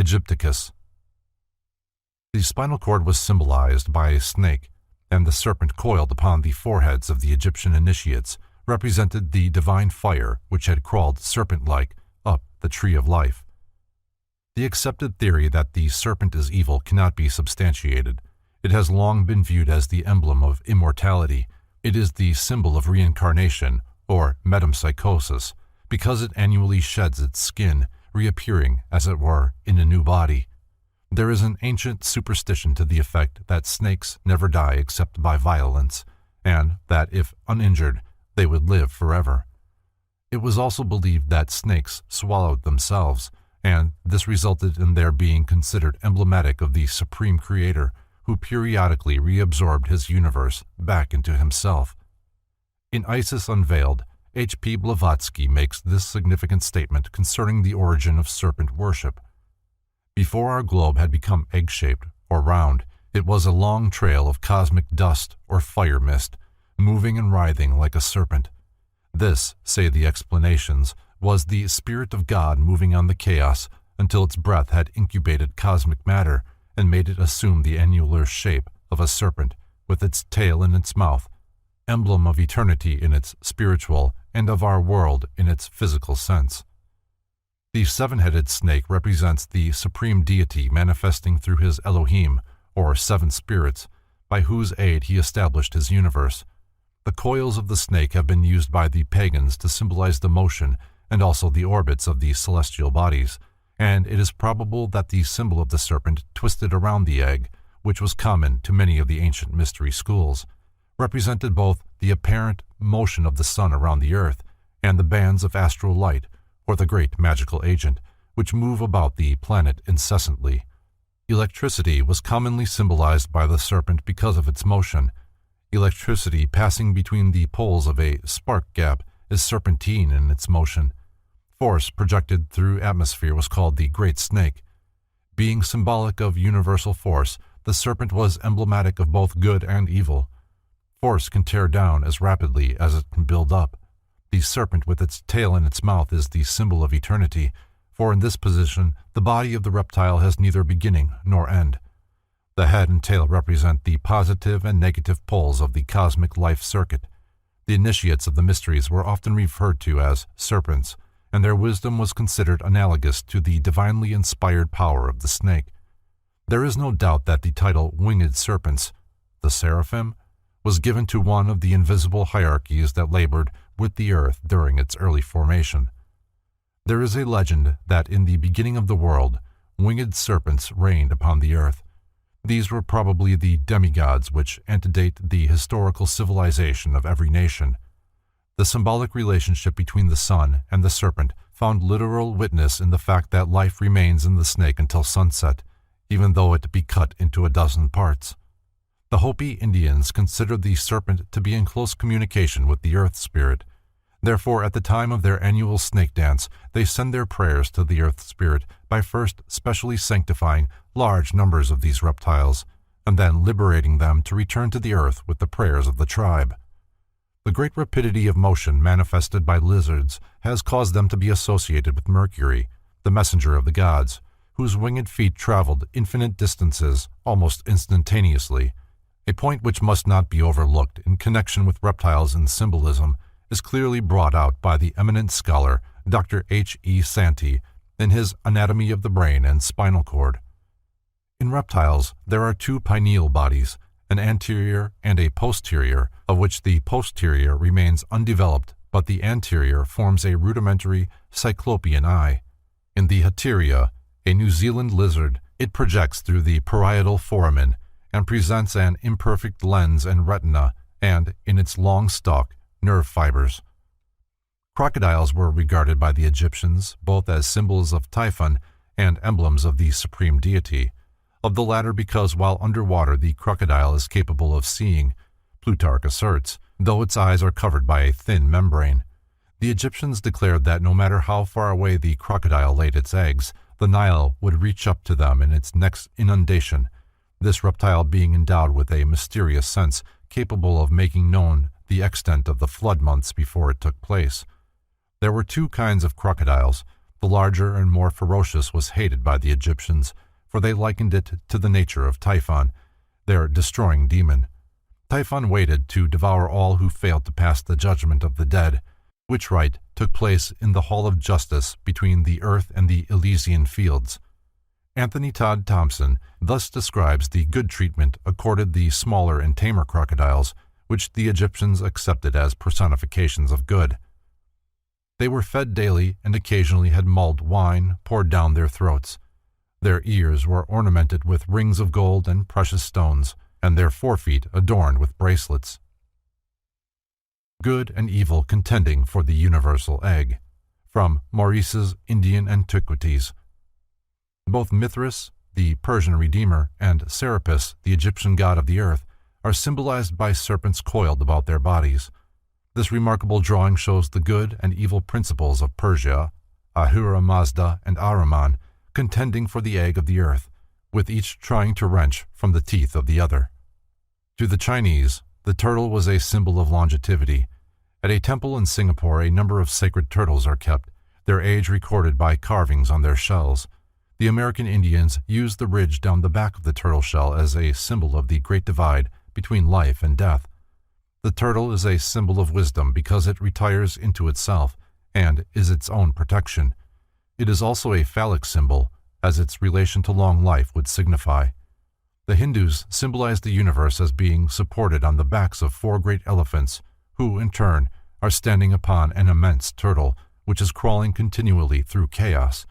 Aegypticus. The spinal cord was symbolized by a snake, and the serpent coiled upon the foreheads of the Egyptian initiates represented the divine fire which had crawled serpent-like up the tree of life. The accepted theory that the serpent is evil cannot be substantiated. It has long been viewed as the emblem of immortality. It is the symbol of reincarnation, or metempsychosis, because it annually sheds its skin, reappearing, as it were, in a new body. There is an ancient superstition to the effect that snakes never die except by violence, and that if uninjured, they would live forever. It was also believed that snakes swallowed themselves, and this resulted in their being considered emblematic of the Supreme Creator, who periodically reabsorbed his universe back into himself. In Isis Unveiled, H.P. Blavatsky makes this significant statement concerning the origin of serpent worship. Before our globe had become egg-shaped or round, it was a long trail of cosmic dust or fire mist, moving and writhing like a serpent. This, say the explanations, was the Spirit of God moving on the chaos until its breath had incubated cosmic matter and made it assume the annular shape of a serpent with its tail in its mouth, emblem of eternity in its spiritual and of our world in its physical sense. The seven-headed snake represents the supreme deity manifesting through his Elohim, or seven spirits, by whose aid he established his universe. The coils of the snake have been used by the pagans to symbolize the motion and also the orbits of the celestial bodies, and it is probable that the symbol of the serpent twisted around the egg, which was common to many of the ancient mystery schools, represented both the apparent motion of the sun around the earth and the bands of astral light, or the great magical agent, which move about the planet incessantly. Electricity was commonly symbolized by the serpent because of its motion. Electricity passing between the poles of a spark gap is serpentine in its motion. Force projected through atmosphere was called the Great Snake. Being symbolic of universal force, the serpent was emblematic of both good and evil. Force can tear down as rapidly as it can build up. The serpent with its tail in its mouth is the symbol of eternity, for in this position the body of the reptile has neither beginning nor end. The head and tail represent the positive and negative poles of the cosmic life circuit. The initiates of the mysteries were often referred to as serpents, and their wisdom was considered analogous to the divinely inspired power of the snake. There is no doubt that the title winged serpents, the seraphim, was given to one of the invisible hierarchies that labored with the earth during its early formation. There is a legend that in the beginning of the world, winged serpents reigned upon the earth. These were probably the demigods which antedate the historical civilization of every nation. The symbolic relationship between the sun and the serpent found literal witness in the fact that life remains in the snake until sunset, even though it be cut into a dozen parts. The Hopi Indians considered the serpent to be in close communication with the earth spirit. Therefore, at the time of their annual snake dance, they send their prayers to the earth spirit by first specially sanctifying large numbers of these reptiles, and then liberating them to return to the earth with the prayers of the tribe. The great rapidity of motion manifested by lizards has caused them to be associated with Mercury, the messenger of the gods, whose winged feet traveled infinite distances almost instantaneously. A point which must not be overlooked in connection with reptiles and symbolism is clearly brought out by the eminent scholar Dr. H. E. Santee in his Anatomy of the Brain and Spinal Cord. In reptiles, there are two pineal bodies, an anterior and a posterior, of which the posterior remains undeveloped, but the anterior forms a rudimentary cyclopean eye. In the Hateria, a New Zealand lizard, it projects through the parietal foramen and presents an imperfect lens and retina, and, in its long stalk, nerve fibers. Crocodiles were regarded by the Egyptians both as symbols of Typhon and emblems of the supreme deity, of the latter because while underwater the crocodile is capable of seeing, Plutarch asserts, though its eyes are covered by a thin membrane. The Egyptians declared that no matter how far away the crocodile laid its eggs, the Nile would reach up to them in its next inundation, this reptile being endowed with a mysterious sense capable of making known the extent of the flood months before it took place. There were two kinds of crocodiles, The larger and more ferocious was hated by the Egyptians, for they likened it to the nature of Typhon, their destroying demon. Typhon waited to devour all who failed to pass the judgment of the dead, which rite took place in the Hall of Justice between the earth and the Elysian fields. Anthony Todd Thompson thus describes the good treatment accorded the smaller and tamer crocodiles, which the Egyptians accepted as personifications of good. They were fed daily and occasionally had mulled wine poured down their throats. Their ears were ornamented with rings of gold and precious stones, and their forefeet adorned with bracelets. Good and evil contending for the universal egg. From Maurice's Indian Antiquities. Both Mithras, the Persian redeemer, and Serapis, the Egyptian god of the earth, are symbolized by serpents coiled about their bodies. This remarkable drawing shows the good and evil principles of Persia, Ahura Mazda and Ahriman, contending for the egg of the earth, with each trying to wrench from the teeth of the other. To the Chinese, the turtle was a symbol of longevity. At a temple in Singapore, a number of sacred turtles are kept, their age recorded by carvings on their shells. The American Indians used the ridge down the back of the turtle shell as a symbol of the great divide between life and death. The turtle is a symbol of wisdom because it retires into itself and is its own protection. It is also a phallic symbol, as its relation to long life would signify. The Hindus symbolize the universe as being supported on the backs of 4 great elephants, who, in turn, are standing upon an immense turtle, which is crawling continually through chaos.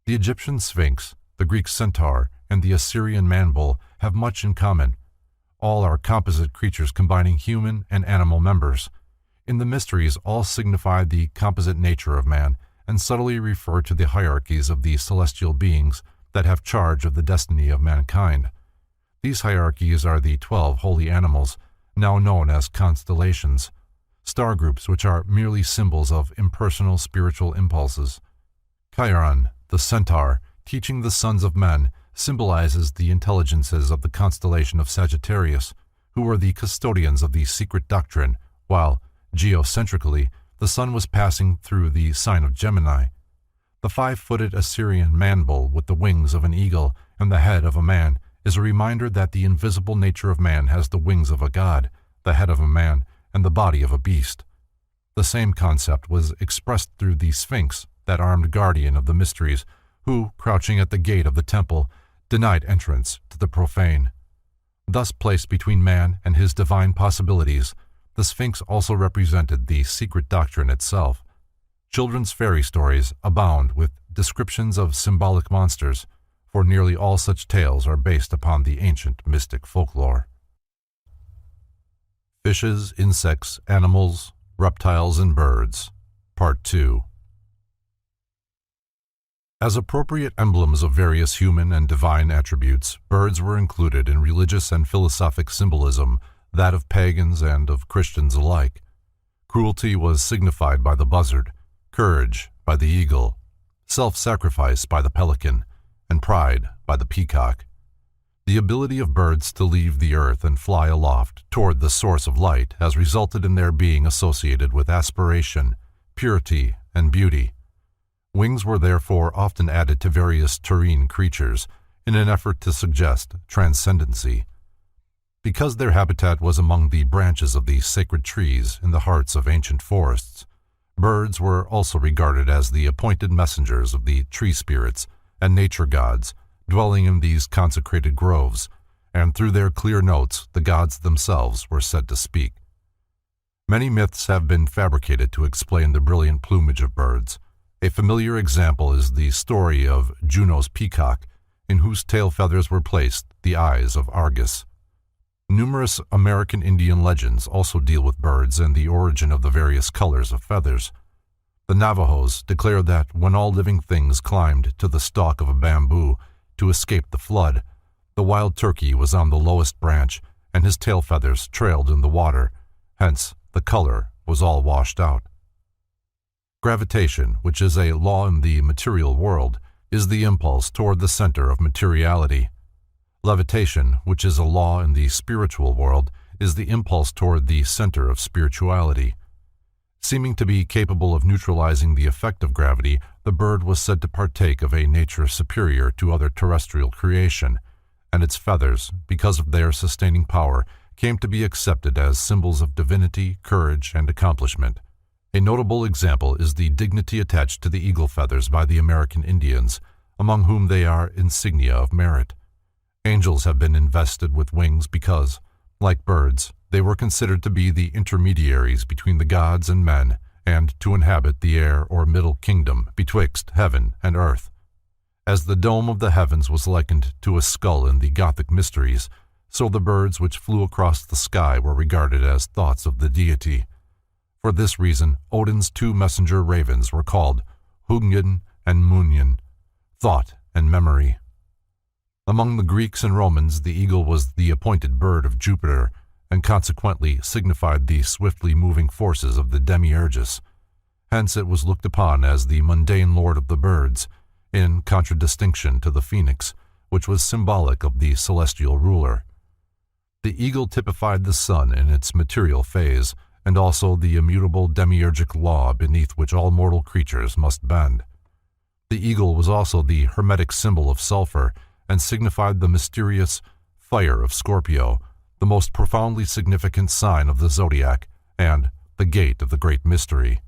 The Egyptian Sphinx, the Greek centaur, and the Assyrian man-bull have much in common. All are composite creatures combining human and animal members. In the mysteries, all signify the composite nature of man and subtly refer to the hierarchies of the celestial beings that have charge of the destiny of mankind. These hierarchies are the 12 holy animals, now known as constellations, star groups which are merely symbols of impersonal spiritual impulses. Chiron, the centaur, teaching the sons of men, symbolizes the intelligences of the constellation of Sagittarius, who were the custodians of the secret doctrine, while, geocentrically, the sun was passing through the sign of Gemini. The 5-footed Assyrian man-bull with the wings of an eagle and the head of a man is a reminder that the invisible nature of man has the wings of a god, the head of a man, and the body of a beast. The same concept was expressed through the Sphinx, that armed guardian of the mysteries, who, crouching at the gate of the temple, denied entrance to the profane. Thus placed between man and his divine possibilities, the Sphinx also represented the secret doctrine itself. Children's fairy stories abound with descriptions of symbolic monsters, for nearly all such tales are based upon the ancient mystic folklore. Fishes, Insects, Animals, Reptiles, and Birds, Part 2. As appropriate emblems of various human and divine attributes, birds were included in religious and philosophic symbolism, that of pagans and of Christians alike. Cruelty was signified by the buzzard, courage by the eagle, self-sacrifice by the pelican, and pride by the peacock. The ability of birds to leave the earth and fly aloft toward the source of light has resulted in their being associated with aspiration, purity, and beauty. Wings were therefore often added to various terrene creatures in an effort to suggest transcendency. Because their habitat was among the branches of the sacred trees in the hearts of ancient forests, birds were also regarded as the appointed messengers of the tree spirits and nature gods dwelling in these consecrated groves, and through their clear notes the gods themselves were said to speak. Many myths have been fabricated to explain the brilliant plumage of birds. A familiar example is the story of Juno's peacock, in whose tail feathers were placed the eyes of Argus. Numerous American Indian legends also deal with birds and the origin of the various colors of feathers. The Navajos declare that when all living things climbed to the stalk of a bamboo to escape the flood, the wild turkey was on the lowest branch and his tail feathers trailed in the water, hence the color was all washed out. Gravitation, which is a law in the material world, is the impulse toward the center of materiality. Levitation, which is a law in the spiritual world, is the impulse toward the center of spirituality. Seeming to be capable of neutralizing the effect of gravity, the bird was said to partake of a nature superior to other terrestrial creation, and its feathers, because of their sustaining power, came to be accepted as symbols of divinity, courage, and accomplishment. A notable example is the dignity attached to the eagle feathers by the American Indians, among whom they are insignia of merit. Angels have been invested with wings because, like birds, they were considered to be the intermediaries between the gods and men, and to inhabit the air or middle kingdom betwixt heaven and earth. As the dome of the heavens was likened to a skull in the Gothic mysteries, so the birds which flew across the sky were regarded as thoughts of the deity. For this reason, Odin's two messenger ravens were called Hugin and Munyin, thought and memory. Among the Greeks and Romans, the eagle was the appointed bird of Jupiter, and consequently signified the swiftly moving forces of the demiurgus. Hence it was looked upon as the mundane lord of the birds, in contradistinction to the phoenix, which was symbolic of the celestial ruler. The eagle typified the sun in its material phase, and also the immutable demiurgic law beneath which all mortal creatures must bend. The eagle was also the hermetic symbol of sulfur, and signified the mysterious fire of Scorpio, the most profoundly significant sign of the zodiac, and the gate of the great mystery.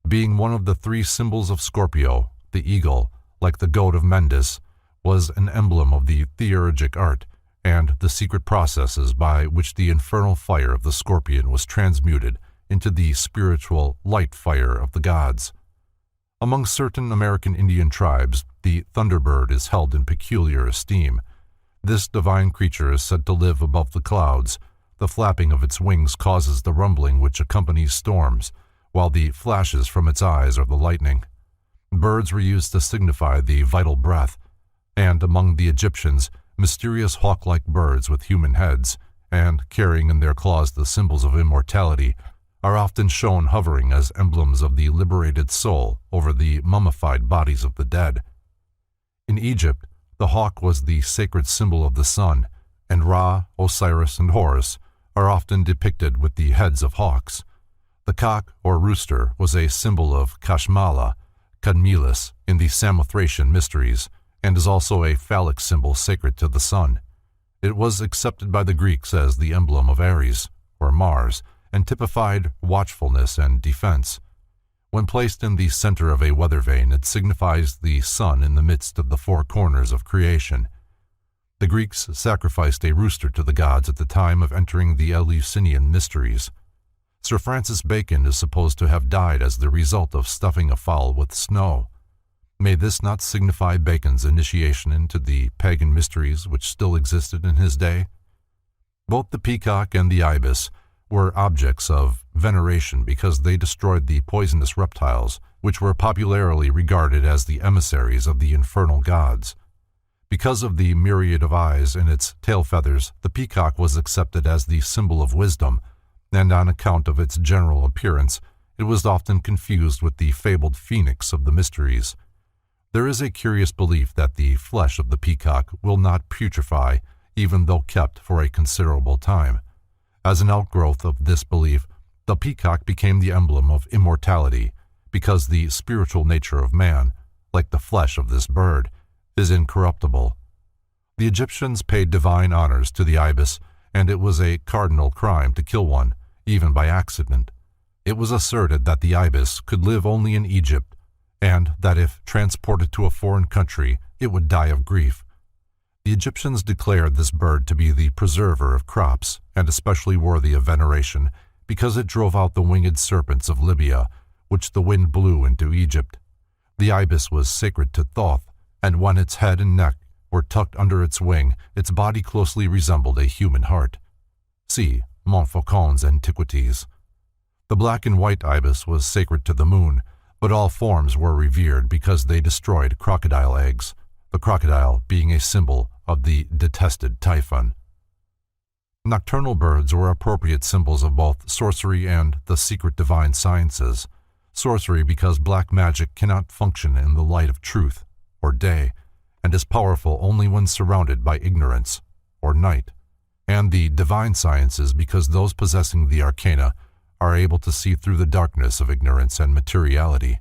Being one of the three symbols of Scorpio, the eagle, like the goat of Mendes, was an emblem of the theurgic art and the secret processes by which the infernal fire of the scorpion was transmuted into the spiritual light fire of the gods. Among certain American Indian tribes, the thunderbird is held in peculiar esteem. This divine creature is said to live above the clouds. The flapping of its wings causes the rumbling which accompanies storms, while the flashes from its eyes are the lightning. Birds were used to signify the vital breath, and among the Egyptians, mysterious hawk-like birds with human heads, and carrying in their claws the symbols of immortality, are often shown hovering as emblems of the liberated soul over the mummified bodies of the dead. In Egypt, the hawk was the sacred symbol of the sun, and Ra, Osiris, and Horus are often depicted with the heads of hawks. The cock or rooster was a symbol of Kashmala, Cadmilis, in the Samothracian mysteries, and is also a phallic symbol sacred to the sun. It was accepted by the Greeks as the emblem of Ares, or Mars, and typified watchfulness and defense. When placed in the center of a weather vane, it signifies the sun in the midst of the four corners of creation. The Greeks sacrificed a rooster to the gods at the time of entering the Eleusinian mysteries. Sir Francis Bacon is supposed to have died as the result of stuffing a fowl with snow. May this not signify Bacon's initiation into the pagan mysteries which still existed in his day? Both the peacock and the ibis were objects of veneration because they destroyed the poisonous reptiles, which were popularly regarded as the emissaries of the infernal gods. Because of the myriad of eyes in its tail feathers, the peacock was accepted as the symbol of wisdom, and on account of its general appearance, it was often confused with the fabled phoenix of the mysteries. There is a curious belief that the flesh of the peacock will not putrefy, even though kept for a considerable time. As an outgrowth of this belief, the peacock became the emblem of immortality, because the spiritual nature of man, like the flesh of this bird, is incorruptible. The Egyptians paid divine honors to the ibis, and it was a cardinal crime to kill one, even by accident. It was asserted that the ibis could live only in Egypt, and that if transported to a foreign country, it would die of grief. The Egyptians declared this bird to be the preserver of crops, and especially worthy of veneration, because it drove out the winged serpents of Libya, which the wind blew into Egypt. The ibis was sacred to Thoth, and when its head and neck were tucked under its wing, its body closely resembled a human heart. See Montfaucon's Antiquities. The black and white ibis was sacred to the moon, but all forms were revered because they destroyed crocodile eggs, the crocodile being a symbol of the detested Typhon. Nocturnal birds were appropriate symbols of both sorcery and the secret divine sciences. Sorcery because black magic cannot function in the light of truth, or day, and is powerful only when surrounded by ignorance, or night, and the divine sciences because those possessing the arcana are able to see through the darkness of ignorance and materiality.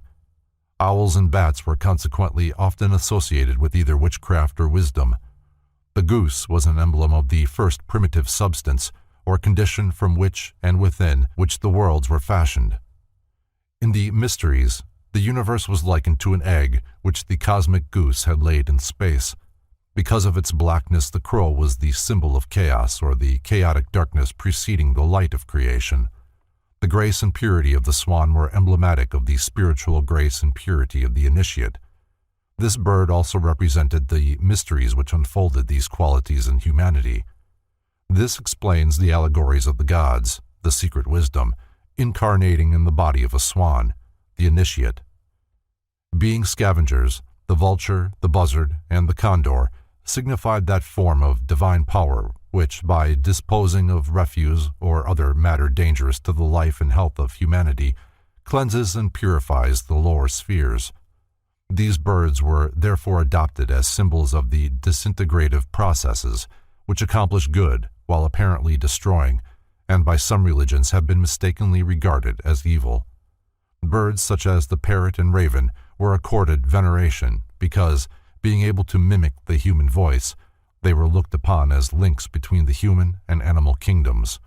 Owls and bats were consequently often associated with either witchcraft or wisdom. The goose was an emblem of the first primitive substance, or condition from which and within which the worlds were fashioned. In the mysteries, the universe was likened to an egg which the cosmic goose had laid in space. Because of its blackness, the crow was the symbol of chaos, or the chaotic darkness preceding the light of creation. The grace and purity of the swan were emblematic of the spiritual grace and purity of the initiate. This bird also represented the mysteries which unfolded these qualities in humanity. This explains the allegories of the gods, the secret wisdom, incarnating in the body of a swan, the initiate. Being scavengers, the vulture, the buzzard, and the condor signified that form of divine power which, by disposing of refuse or other matter dangerous to the life and health of humanity, cleanses and purifies the lower spheres. These birds were therefore adopted as symbols of the disintegrative processes which accomplish good while apparently destroying, and by some religions have been mistakenly regarded as evil. Birds such as the parrot and raven were accorded veneration because, being able to mimic the human voice, they were looked upon as links between the human and animal kingdoms.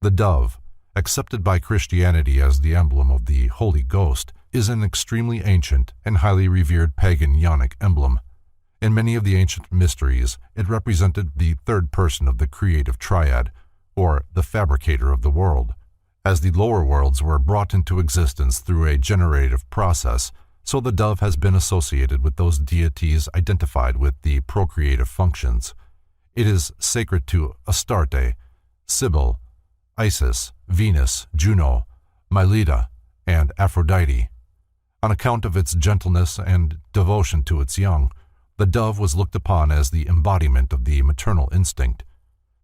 The dove, accepted by Christianity as the emblem of the Holy Ghost, is an extremely ancient and highly revered pagan yonic emblem. In many of the ancient mysteries, it represented the third person of the creative triad, or the fabricator of the world. As the lower worlds were brought into existence through a generative process, so the dove has been associated with those deities identified with the procreative functions. It is sacred to Astarte, Cybele, Isis, Venus, Juno, Mylida, and Aphrodite. On account of its gentleness and devotion to its young, the dove was looked upon as the embodiment of the maternal instinct.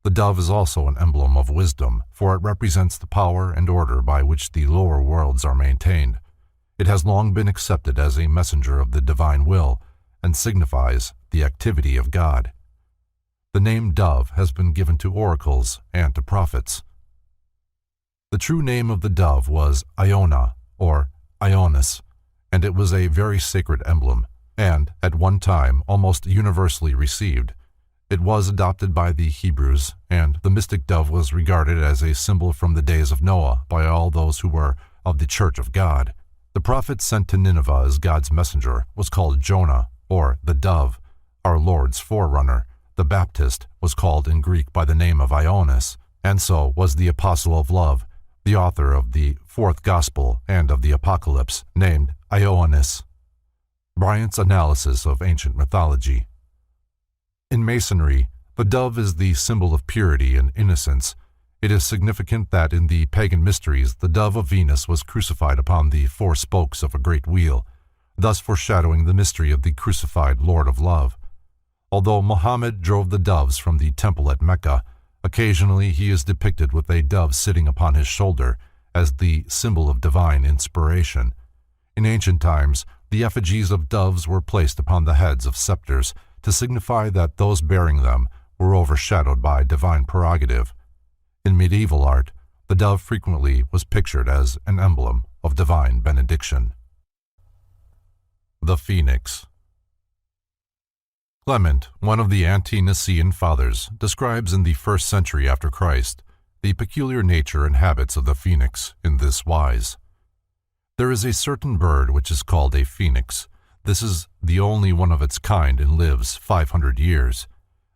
The dove is also an emblem of wisdom, for it represents the power and order by which the lower worlds are maintained. It has long been accepted as a messenger of the divine will and signifies the activity of God. The name dove has been given to oracles and to prophets. The true name of the dove was Iona, or Ionis, and it was a very sacred emblem, and, at one time, almost universally received. It was adopted by the Hebrews, and the mystic dove was regarded as a symbol from the days of Noah by all those who were of the Church of God. The prophet sent to Nineveh as God's messenger was called Jonah, or the dove, our Lord's forerunner. The Baptist was called in Greek by the name of Ionis, and so was the Apostle of Love, the author of the fourth Gospel and of the Apocalypse, named Ioannis. Bryant's analysis of ancient mythology. In Masonry, the dove is the symbol of purity and innocence. It is significant that in the pagan mysteries the dove of Venus was crucified upon the four spokes of a great wheel, thus foreshadowing the mystery of the crucified Lord of Love. Although Muhammad drove the doves from the temple at Mecca, occasionally he is depicted with a dove sitting upon his shoulder as the symbol of divine inspiration. In ancient times, the effigies of doves were placed upon the heads of scepters to signify that those bearing them were overshadowed by divine prerogative. In medieval art, the dove frequently was pictured as an emblem of divine benediction. The Phoenix. Clement, one of the ante-Nicene fathers, describes in the 1st century after Christ the peculiar nature and habits of the phoenix in this wise. There is a certain bird which is called a phoenix. This is the only one of its kind and lives 500 years.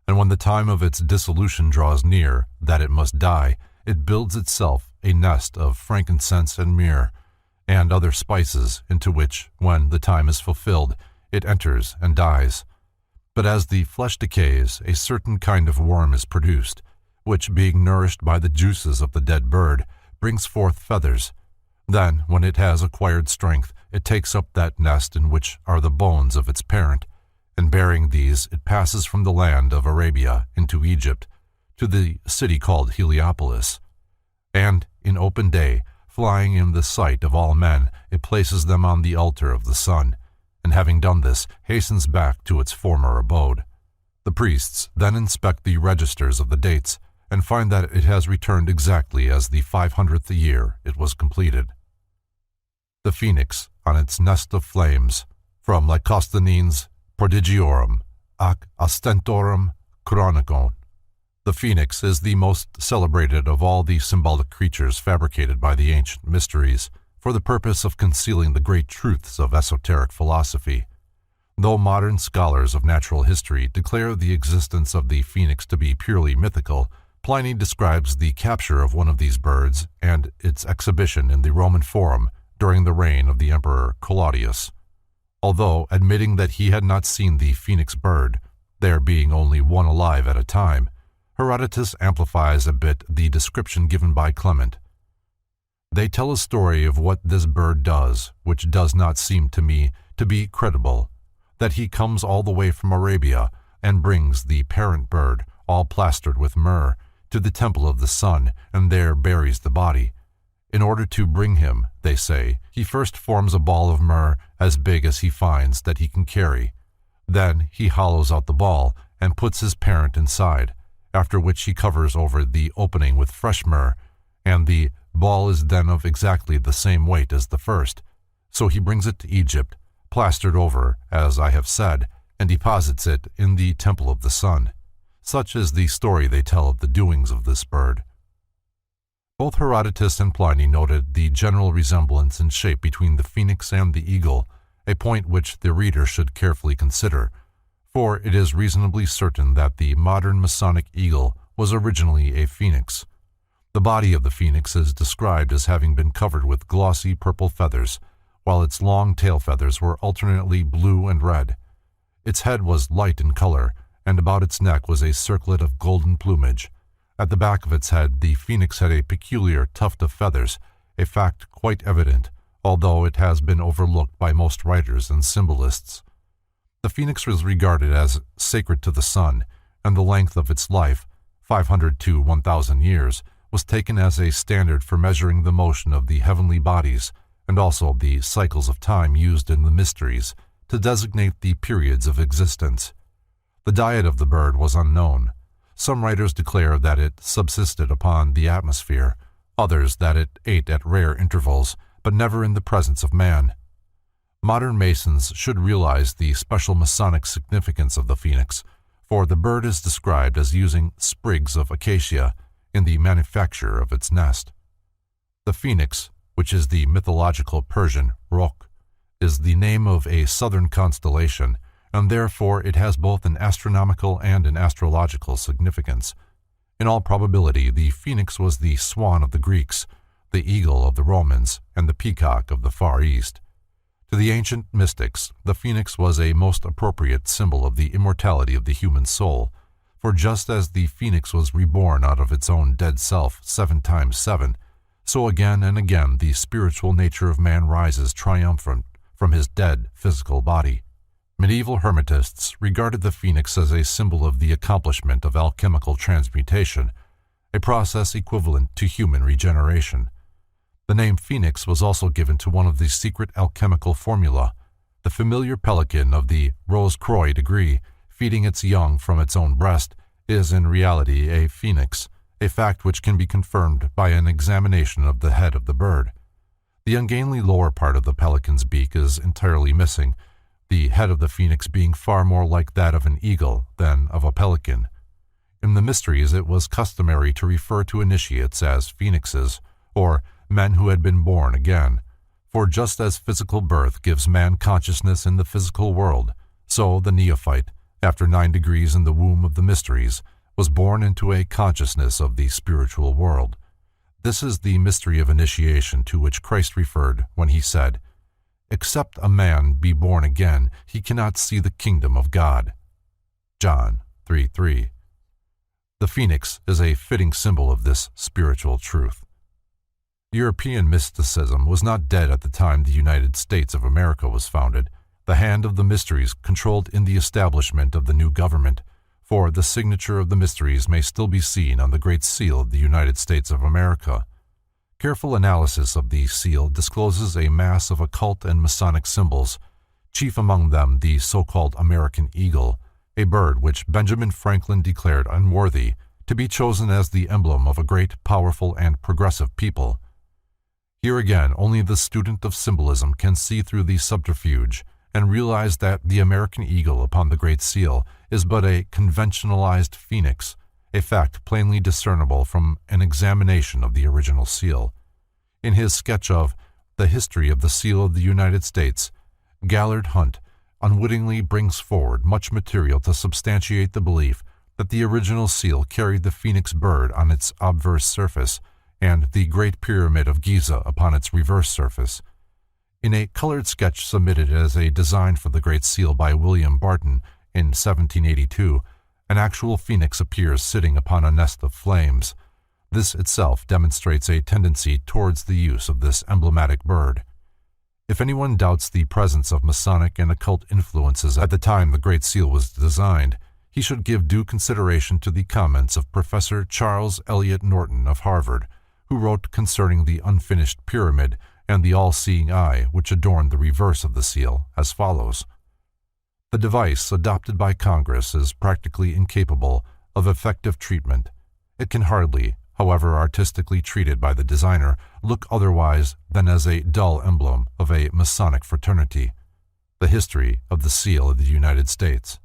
And when the time of its dissolution draws near, that it must die, it builds itself a nest of frankincense and myrrh, and other spices, into which, when the time is fulfilled, it enters and dies. But as the flesh decays, a certain kind of worm is produced, which, being nourished by the juices of the dead bird, brings forth feathers. Then, when it has acquired strength, it takes up that nest in which are the bones of its parent, and bearing these, it passes from the land of Arabia into Egypt, to the city called Heliopolis. And, in open day, flying in the sight of all men, it places them on the altar of the sun, and having done this, hastens back to its former abode. The priests then inspect the registers of the dates, and find that it has returned exactly as the 500th year it was completed. The phoenix, on its nest of flames, from Lycosthenes prodigiorum ac ostentorum chronicon. The phoenix is the most celebrated of all the symbolic creatures fabricated by the ancient mysteries for the purpose of concealing the great truths of esoteric philosophy. Though modern scholars of natural history declare the existence of the phoenix to be purely mythical, Pliny describes the capture of one of these birds and its exhibition in the Roman Forum during the reign of the Emperor Claudius. Although admitting that he had not seen the phoenix bird, there being only one alive at a time, Herodotus amplifies a bit the description given by Clement. They tell a story of what this bird does, which does not seem to me to be credible, that he comes all the way from Arabia and brings the parent bird, all plastered with myrrh, to the temple of the sun, and there buries the body. In order to bring him, they say, he first forms a ball of myrrh as big as he finds that he can carry. Then he hollows out the ball and puts his parent inside, after which he covers over the opening with fresh myrrh, and the ball is then of exactly the same weight as the first. So he brings it to Egypt, plastered over, as I have said, and deposits it in the temple of the sun. Such is the story they tell of the doings of this bird. Both Herodotus and Pliny noted the general resemblance in shape between the phoenix and the eagle, a point which the reader should carefully consider, for it is reasonably certain that the modern Masonic eagle was originally a phoenix. The body of the phoenix is described as having been covered with glossy purple feathers, while its long tail feathers were alternately blue and red. Its head was light in color, and about its neck was a circlet of golden plumage. At the back of its head, the phoenix had a peculiar tuft of feathers, a fact quite evident, although it has been overlooked by most writers and symbolists. The phoenix was regarded as sacred to the sun, and the length of its life, 500 to 1,000 years, was taken as a standard for measuring the motion of the heavenly bodies, and also the cycles of time used in the mysteries, to designate the periods of existence. The diet of the bird was unknown. Some writers declare that it subsisted upon the atmosphere, others that it ate at rare intervals, but never in the presence of man. Modern Masons should realize the special Masonic significance of the phoenix, for the bird is described as using sprigs of acacia in the manufacture of its nest. The phoenix, which is the mythological Persian Rok, is the name of a southern constellation, and therefore it has both an astronomical and an astrological significance. In all probability, the phoenix was the swan of the Greeks, the eagle of the Romans, and the peacock of the Far East. To the ancient mystics, the phoenix was a most appropriate symbol of the immortality of the human soul, for just as the phoenix was reborn out of its own dead self 7 times 7, so again and again the spiritual nature of man rises triumphant from his dead physical body. Medieval Hermetists regarded the phoenix as a symbol of the accomplishment of alchemical transmutation, a process equivalent to human regeneration. The name phoenix was also given to one of the secret alchemical formula. The familiar pelican of the Rose-Croix degree, feeding its young from its own breast, is in reality a phoenix, a fact which can be confirmed by an examination of the head of the bird. The ungainly lower part of the pelican's beak is entirely missing, the head of the phoenix being far more like that of an eagle than of a pelican. In the mysteries, it was customary to refer to initiates as phoenixes, or men who had been born again. For just as physical birth gives man consciousness in the physical world, so the neophyte, after 9 degrees in the womb of the mysteries, was born into a consciousness of the spiritual world. This is the mystery of initiation to which Christ referred when he said, "Except a man be born again, he cannot see the kingdom of God." John 3:3. The phoenix is a fitting symbol of this spiritual truth. European mysticism was not dead at the time the United States of America was founded. The hand of the mysteries controlled in the establishment of the new government, for the signature of the mysteries may still be seen on the Great Seal of the United States of America. Careful analysis of the seal discloses a mass of occult and Masonic symbols, chief among them the so-called American eagle, a bird which Benjamin Franklin declared unworthy to be chosen as the emblem of a great, powerful, and progressive people. Here again, only the student of symbolism can see through the subterfuge and realize that the American eagle upon the Great Seal is but a conventionalized phoenix, a fact plainly discernible from an examination of the original seal. In his sketch of The History of the Seal of the United States, Gallard Hunt unwittingly brings forward much material to substantiate the belief that the original seal carried the phoenix bird on its obverse surface and the Great Pyramid of Giza upon its reverse surface. In a colored sketch submitted as a design for the Great Seal by William Barton in 1782, an actual phoenix appears sitting upon a nest of flames. This itself demonstrates a tendency towards the use of this emblematic bird. If anyone doubts the presence of Masonic and occult influences at the time the Great Seal was designed, he should give due consideration to the comments of Professor Charles Eliot Norton of Harvard, who wrote concerning the unfinished pyramid and the all-seeing eye which adorned the reverse of the seal, as follows: "The device adopted by Congress is practically incapable of effective treatment. It can hardly, however artistically treated by the designer, look otherwise than as a dull emblem of a Masonic fraternity." The History of the Seal of the United States.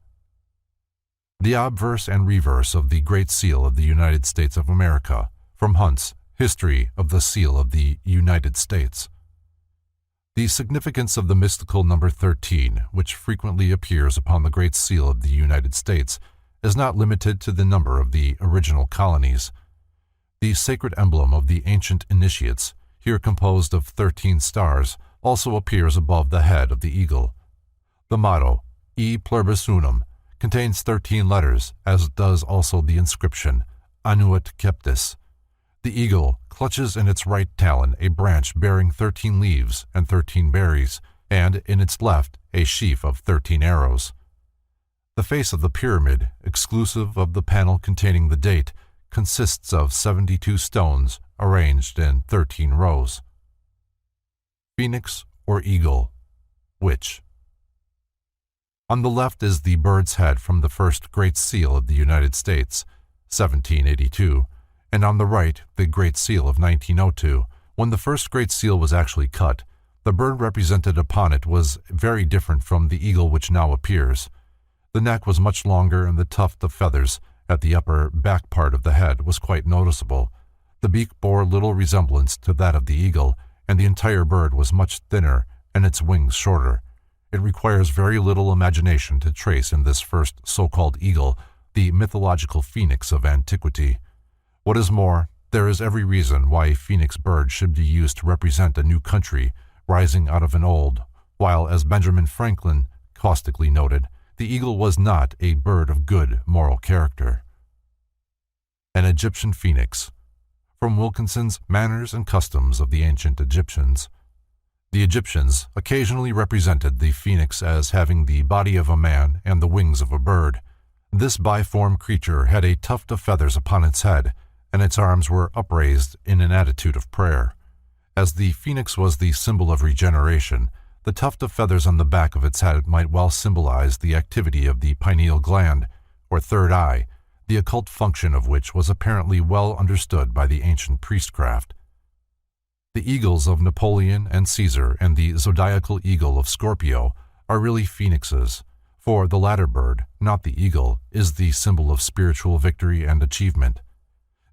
The obverse and reverse of the Great Seal of the United States of America, from Hunt's History of the Seal of the United States. The significance of the mystical number 13, which frequently appears upon the Great Seal of the United States, is not limited to the number of the original colonies. The sacred emblem of the ancient initiates, here composed of 13 stars, also appears above the head of the eagle. The motto, E Pluribus Unum, contains 13 letters, as does also the inscription, Annuit Keptis. The eagle clutches in its right talon a branch bearing 13 leaves and 13 berries, and in its left a sheaf of 13 arrows. The face of the pyramid, exclusive of the panel containing the date, consists of 72 stones arranged in 13 rows. Phoenix or eagle, which? On the left is the bird's head from the first Great Seal of the United States, 1782, and on the right the Great Seal of 1902. When the first Great Seal was actually cut, the bird represented upon it was very different from the eagle which now appears. The neck was much longer, and the tuft of feathers at the upper back part of the head was quite noticeable. The beak bore little resemblance to that of the eagle, and the entire bird was much thinner and its wings shorter. It requires very little imagination to trace in this first so-called eagle the mythological phoenix of antiquity. What is more, there is every reason why a phoenix bird should be used to represent a new country rising out of an old, while, as Benjamin Franklin caustically noted, the eagle was not a bird of good moral character. An Egyptian Phoenix. From Wilkinson's Manners and Customs of the Ancient Egyptians. The Egyptians occasionally represented the phoenix as having the body of a man and the wings of a bird. This biform creature had a tuft of feathers upon its head, and its arms were upraised in an attitude of prayer. As the phoenix was the symbol of regeneration, the tuft of feathers on the back of its head might well symbolize the activity of the pineal gland, or third eye, the occult function of which was apparently well understood by the ancient priestcraft. The eagles of Napoleon and Caesar and the zodiacal eagle of Scorpio are really phoenixes, for the latter bird, not the eagle, is the symbol of spiritual victory and achievement.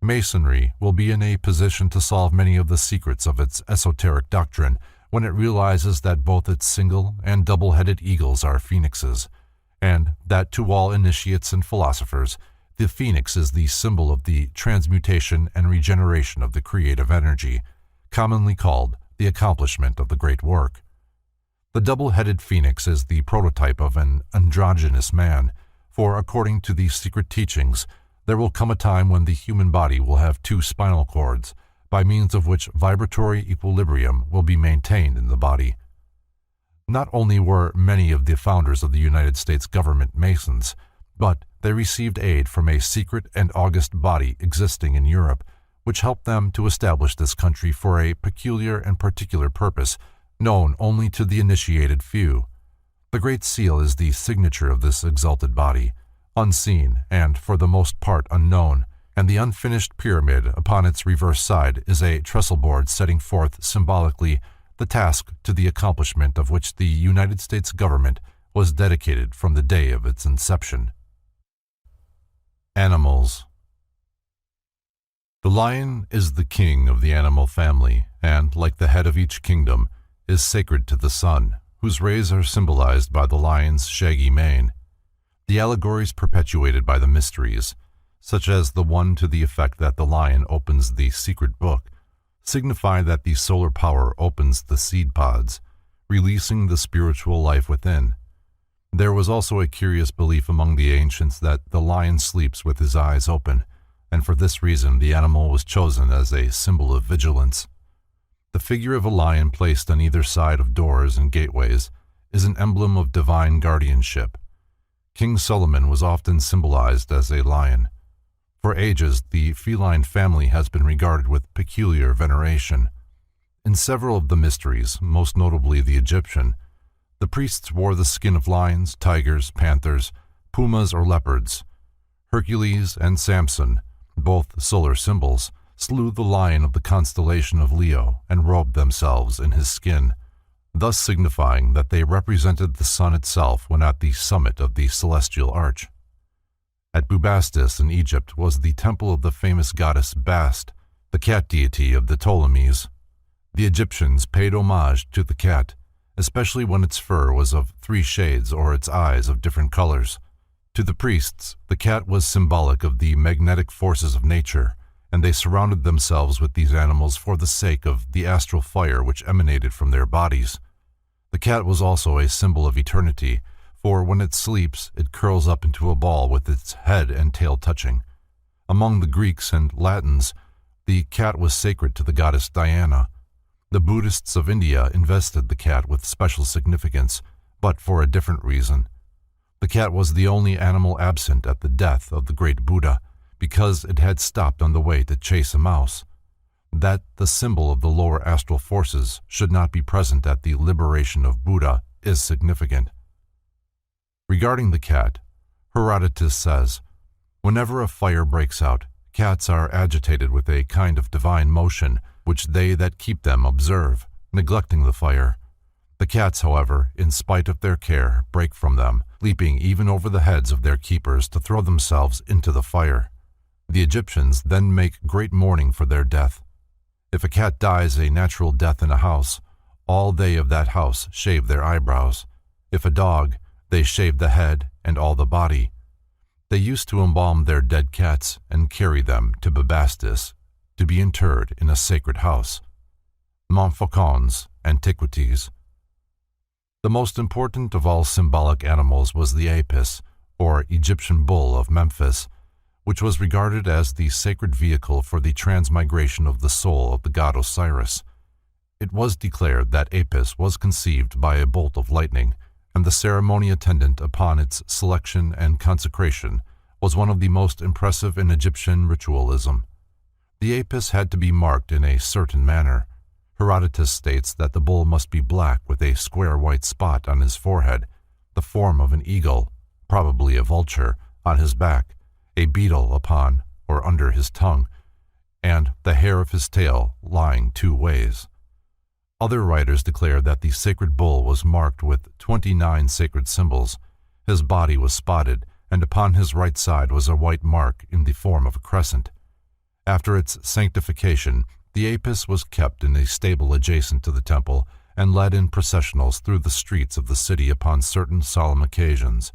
Masonry will be in a position to solve many of the secrets of its esoteric doctrine when it realizes that both its single and double-headed eagles are phoenixes, and that to all initiates and philosophers, the phoenix is the symbol of the transmutation and regeneration of the creative energy, commonly called the accomplishment of the great work. The double-headed phoenix is the prototype of an androgynous man, for according to the secret teachings, there will come a time when the human body will have 2 spinal cords, by means of which vibratory equilibrium will be maintained in the body. Not only were many of the founders of the United States government Masons, but they received aid from a secret and august body existing in Europe, which helped them to establish this country for a peculiar and particular purpose, known only to the initiated few. The Great Seal is the signature of this exalted body, unseen and for the most part unknown, and the unfinished pyramid upon its reverse side is a trestle board setting forth symbolically the task to the accomplishment of which the United States government was dedicated from the day of its inception. Animals. The lion is the king of the animal family, and, like the head of each kingdom, is sacred to the sun, whose rays are symbolized by the lion's shaggy mane. The allegories perpetuated by the mysteries, such as the one to the effect that the lion opens the secret book, signify that the solar power opens the seed pods, releasing the spiritual life within. There was also a curious belief among the ancients that the lion sleeps with his eyes open, and for this reason the animal was chosen as a symbol of vigilance. The figure of a lion placed on either side of doors and gateways is an emblem of divine guardianship. King Solomon was often symbolized as a lion. For ages, the feline family has been regarded with peculiar veneration. In several of the mysteries, most notably the Egyptian, the priests wore the skin of lions, tigers, panthers, pumas, or leopards. Hercules and Samson, both solar symbols, slew the lion of the constellation of Leo and robed themselves in his skin, thus signifying that they represented the sun itself when at the summit of the celestial arch. At Bubastis in Egypt was the temple of the famous goddess Bast, the cat deity of the Ptolemies. The Egyptians paid homage to the cat, especially when its fur was of 3 shades or its eyes of different colors. To the priests, the cat was symbolic of the magnetic forces of nature, and they surrounded themselves with these animals for the sake of the astral fire which emanated from their bodies. The cat was also a symbol of eternity, for when it sleeps, it curls up into a ball with its head and tail touching. Among the Greeks and Latins, the cat was sacred to the goddess Diana. The Buddhists of India invested the cat with special significance, but for a different reason. The cat was the only animal absent at the death of the great Buddha, because it had stopped on the way to chase a mouse. That the symbol of the lower astral forces should not be present at the liberation of Buddha is significant. Regarding the cat, Herodotus says, "Whenever a fire breaks out, cats are agitated with a kind of divine motion, which they that keep them observe, neglecting the fire. The cats, however, in spite of their care, break from them, leaping even over the heads of their keepers to throw themselves into the fire. The Egyptians then make great mourning for their death. If a cat dies a natural death in a house, all they of that house shave their eyebrows. If a dog, they shave the head and all the body. They used to embalm their dead cats and carry them to Bubastis to be interred in a sacred house." Montfaucon's Antiquities. The most important of all symbolic animals was the apis, or Egyptian bull of Memphis, which was regarded as the sacred vehicle for the transmigration of the soul of the god Osiris. It was declared that apis was conceived by a bolt of lightning, and the ceremony attendant upon its selection and consecration was one of the most impressive in Egyptian ritualism. The apis had to be marked in a certain manner. Herodotus states that the bull must be black with a square white spot on his forehead, the form of an eagle, probably a vulture, on his back, a beetle upon or under his tongue, and the hair of his tail lying 2 ways. Other writers declare that the sacred bull was marked with 29 sacred symbols. His body was spotted, and upon his right side was a white mark in the form of a crescent. After its sanctification, the apis was kept in a stable adjacent to the temple and led in processionals through the streets of the city upon certain solemn occasions.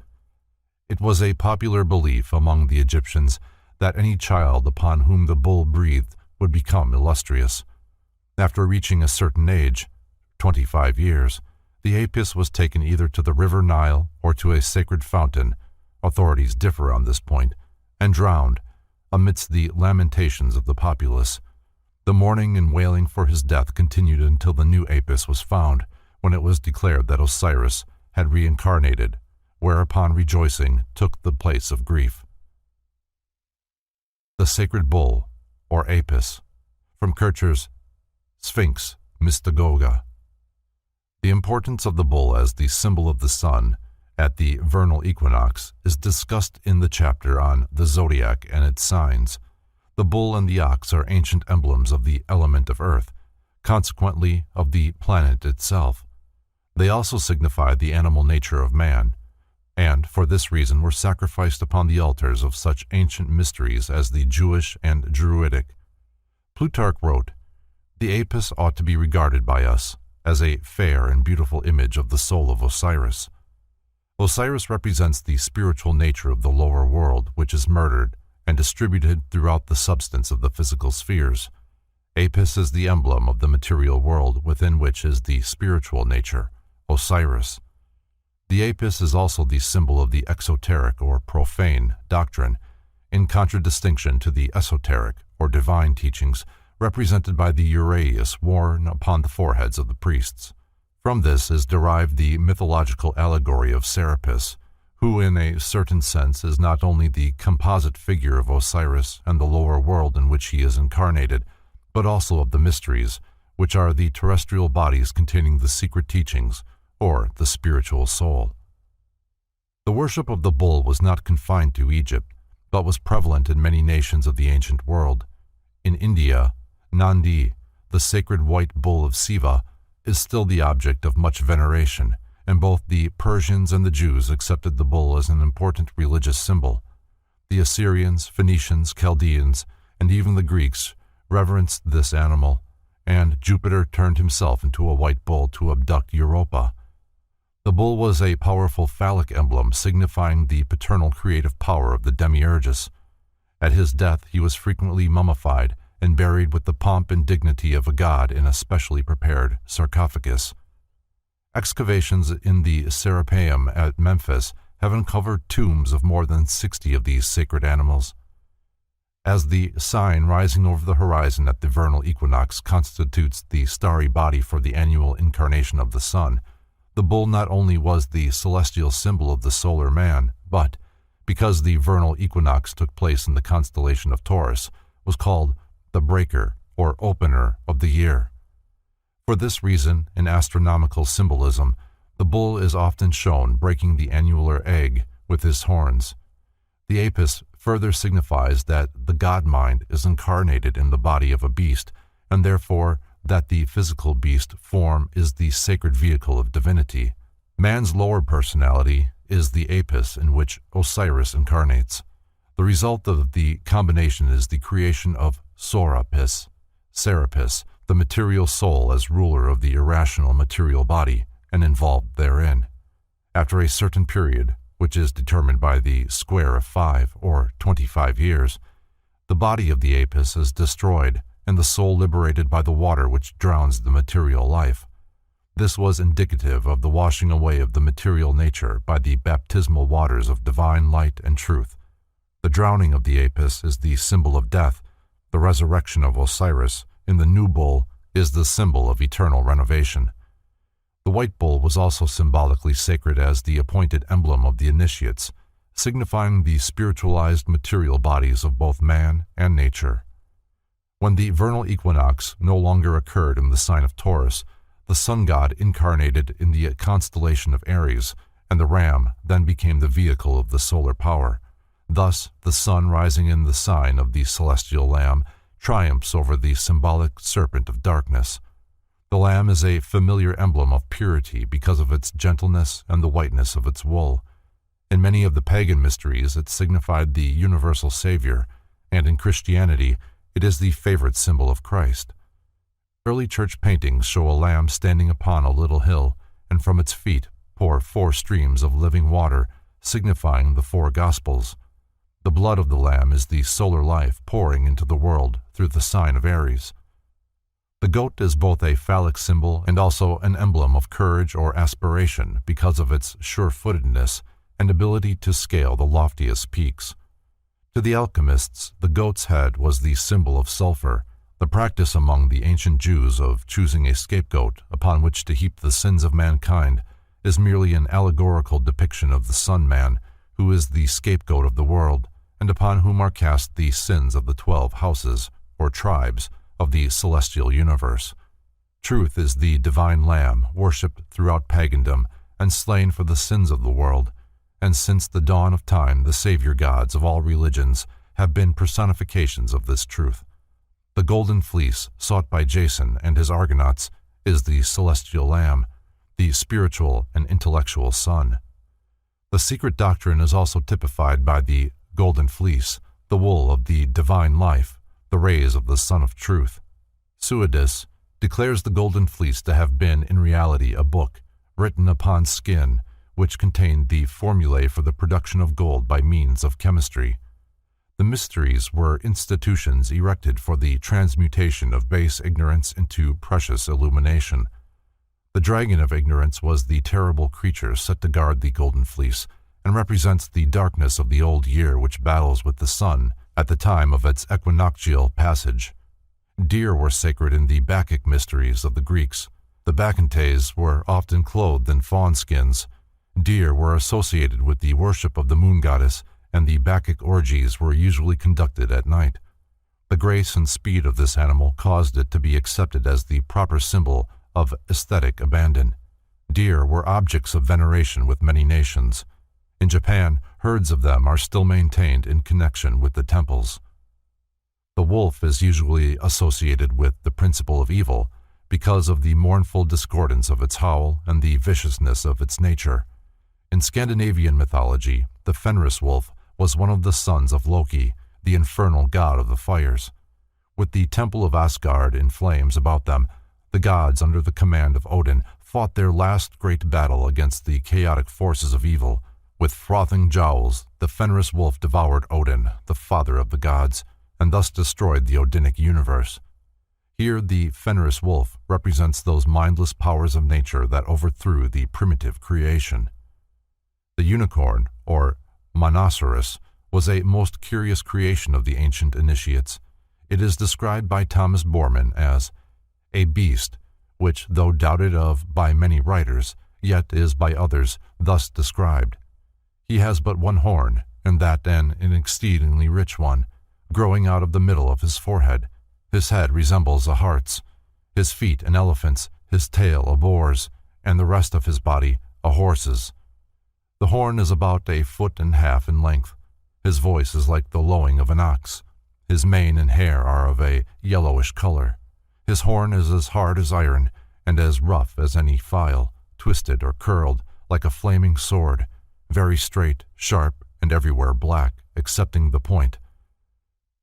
It was a popular belief among the Egyptians that any child upon whom the bull breathed would become illustrious. After reaching a certain age, 25 years, the apis was taken either to the river Nile or to a sacred fountain, authorities differ on this point, and drowned, amidst the lamentations of the populace. The mourning and wailing for his death continued until the new apis was found, when it was declared that Osiris had reincarnated, whereupon rejoicing took the place of grief. The Sacred Bull, or Apis, from Kircher's Sphinx Mystagoga. The importance of the bull as the symbol of the sun at the vernal equinox is discussed in the chapter on the zodiac and its signs. The bull and the ox are ancient emblems of the element of earth, consequently of the planet itself. They also signify the animal nature of man, and for this reason were sacrificed upon the altars of such ancient mysteries as the Jewish and Druidic. Plutarch wrote, "The Apis ought to be regarded by us as a fair and beautiful image of the soul of Osiris. Osiris represents the spiritual nature of the lower world, which is murdered and distributed throughout the substance of the physical spheres. Apis is the emblem of the material world, within which is the spiritual nature, Osiris. The Apis is also the symbol of the exoteric or profane doctrine, in contradistinction to the esoteric or divine teachings represented by the uraeus worn upon the foreheads of the priests. From this is derived the mythological allegory of Serapis, who in a certain sense is not only the composite figure of Osiris and the lower world in which he is incarnated, but also of the mysteries, which are the terrestrial bodies containing the secret teachings, or the spiritual soul. The worship of the bull was not confined to Egypt, but was prevalent in many nations of the ancient world. In India, Nandi, the sacred white bull of Siva, is still the object of much veneration, and both the Persians and the Jews accepted the bull as an important religious symbol. The Assyrians, Phoenicians, Chaldeans, and even the Greeks reverenced this animal, and Jupiter turned himself into a white bull to abduct Europa. The bull was a powerful phallic emblem signifying the paternal creative power of the demiurgus. At his death he was frequently mummified and buried with the pomp and dignity of a god in a specially prepared sarcophagus. Excavations in the Serapeum at Memphis have uncovered tombs of more than 60 of these sacred animals. As the sign rising over the horizon at the vernal equinox constitutes the starry body for the annual incarnation of the sun, the bull not only was the celestial symbol of the solar man, but, because the vernal equinox took place in the constellation of Taurus, was called the breaker or opener of the year. For this reason, in astronomical symbolism, the bull is often shown breaking the annular egg with his horns. The Apis further signifies that the God-mind is incarnated in the body of a beast, and therefore that the physical beast form is the sacred vehicle of divinity. Man's lower personality is the Apis in which Osiris incarnates. The result of the combination is the creation of Serapis, the material soul as ruler of the irrational material body and involved therein. After a certain period, which is determined by the square of 5 or 25 years, the body of the Apis is destroyed and the soul liberated by the water which drowns the material life. This was indicative of the washing away of the material nature by the baptismal waters of divine light and truth. The drowning of the Apis is the symbol of death. The resurrection of Osiris in the new bull is the symbol of eternal renovation. The white bull was also symbolically sacred as the appointed emblem of the initiates, signifying the spiritualized material bodies of both man and nature. When the vernal equinox no longer occurred in the sign of Taurus, the sun god incarnated in the constellation of Aries, and the ram then became the vehicle of the solar power. Thus, the sun rising in the sign of the celestial lamb triumphs over the symbolic serpent of darkness. The lamb is a familiar emblem of purity because of its gentleness and the whiteness of its wool. In many of the pagan mysteries, it signified the universal Savior, and in Christianity, it is the favorite symbol of Christ. Early church paintings show a lamb standing upon a little hill, and from its feet pour 4 streams of living water, signifying the 4 Gospels. The blood of the lamb is the solar life pouring into the world through the sign of Aries. The goat is both a phallic symbol and also an emblem of courage or aspiration because of its sure-footedness and ability to scale the loftiest peaks. To the alchemists, the goat's head was the symbol of sulfur. The practice among the ancient Jews of choosing a scapegoat upon which to heap the sins of mankind is merely an allegorical depiction of the Son Man, who is the scapegoat of the world, and upon whom are cast the sins of the 12 houses, or tribes, of the celestial universe. Truth is the divine lamb, worshipped throughout pagandom, and slain for the sins of the world, and since the dawn of time the savior gods of all religions have been personifications of this truth. The golden fleece sought by Jason and his Argonauts is the celestial lamb, the spiritual and intellectual sun. The secret doctrine is also typified by the golden fleece, the wool of the divine life, the rays of the Sun of Truth. Suidas declares the golden fleece to have been in reality a book written upon skin which contained the formulae for the production of gold by means of chemistry. The mysteries were institutions erected for the transmutation of base ignorance into precious illumination. The dragon of ignorance was the terrible creature set to guard the golden fleece, and represents the darkness of the old year which battles with the sun at the time of its equinoctial passage. Deer were sacred in the Bacchic mysteries of the Greeks. The Bacchantes were often clothed in fawn skins. Deer were associated with the worship of the moon goddess, and the Bacchic orgies were usually conducted at night. The grace and speed of this animal caused it to be accepted as the proper symbol of aesthetic abandon. Deer were objects of veneration with many nations. In Japan, herds of them are still maintained in connection with the temples. The wolf is usually associated with the principle of evil because of the mournful discordance of its howl and the viciousness of its nature. In Scandinavian mythology, the Fenris wolf was one of the sons of Loki, the infernal god of the fires. With the temple of Asgard in flames about them, the gods under the command of Odin fought their last great battle against the chaotic forces of evil. With frothing jowls, the Fenris wolf devoured Odin, the father of the gods, and thus destroyed the Odinic universe. Here the Fenris wolf represents those mindless powers of nature that overthrew the primitive creation. The unicorn, or Monoceros, was a most curious creation of the ancient initiates. It is described by Thomas Bormann as a beast, which, though doubted of by many writers, yet is by others thus described. He has but one horn, and that an exceedingly rich one, growing out of the middle of his forehead. His head resembles a hart's, his feet an elephant's, his tail a boar's, and the rest of his body a horse's. The horn is about 1.5 feet in length. His voice is like the lowing of an ox. His mane and hair are of a yellowish color. His horn is as hard as iron, and as rough as any file, twisted or curled, like a flaming sword, very straight, sharp, and everywhere black, excepting the point.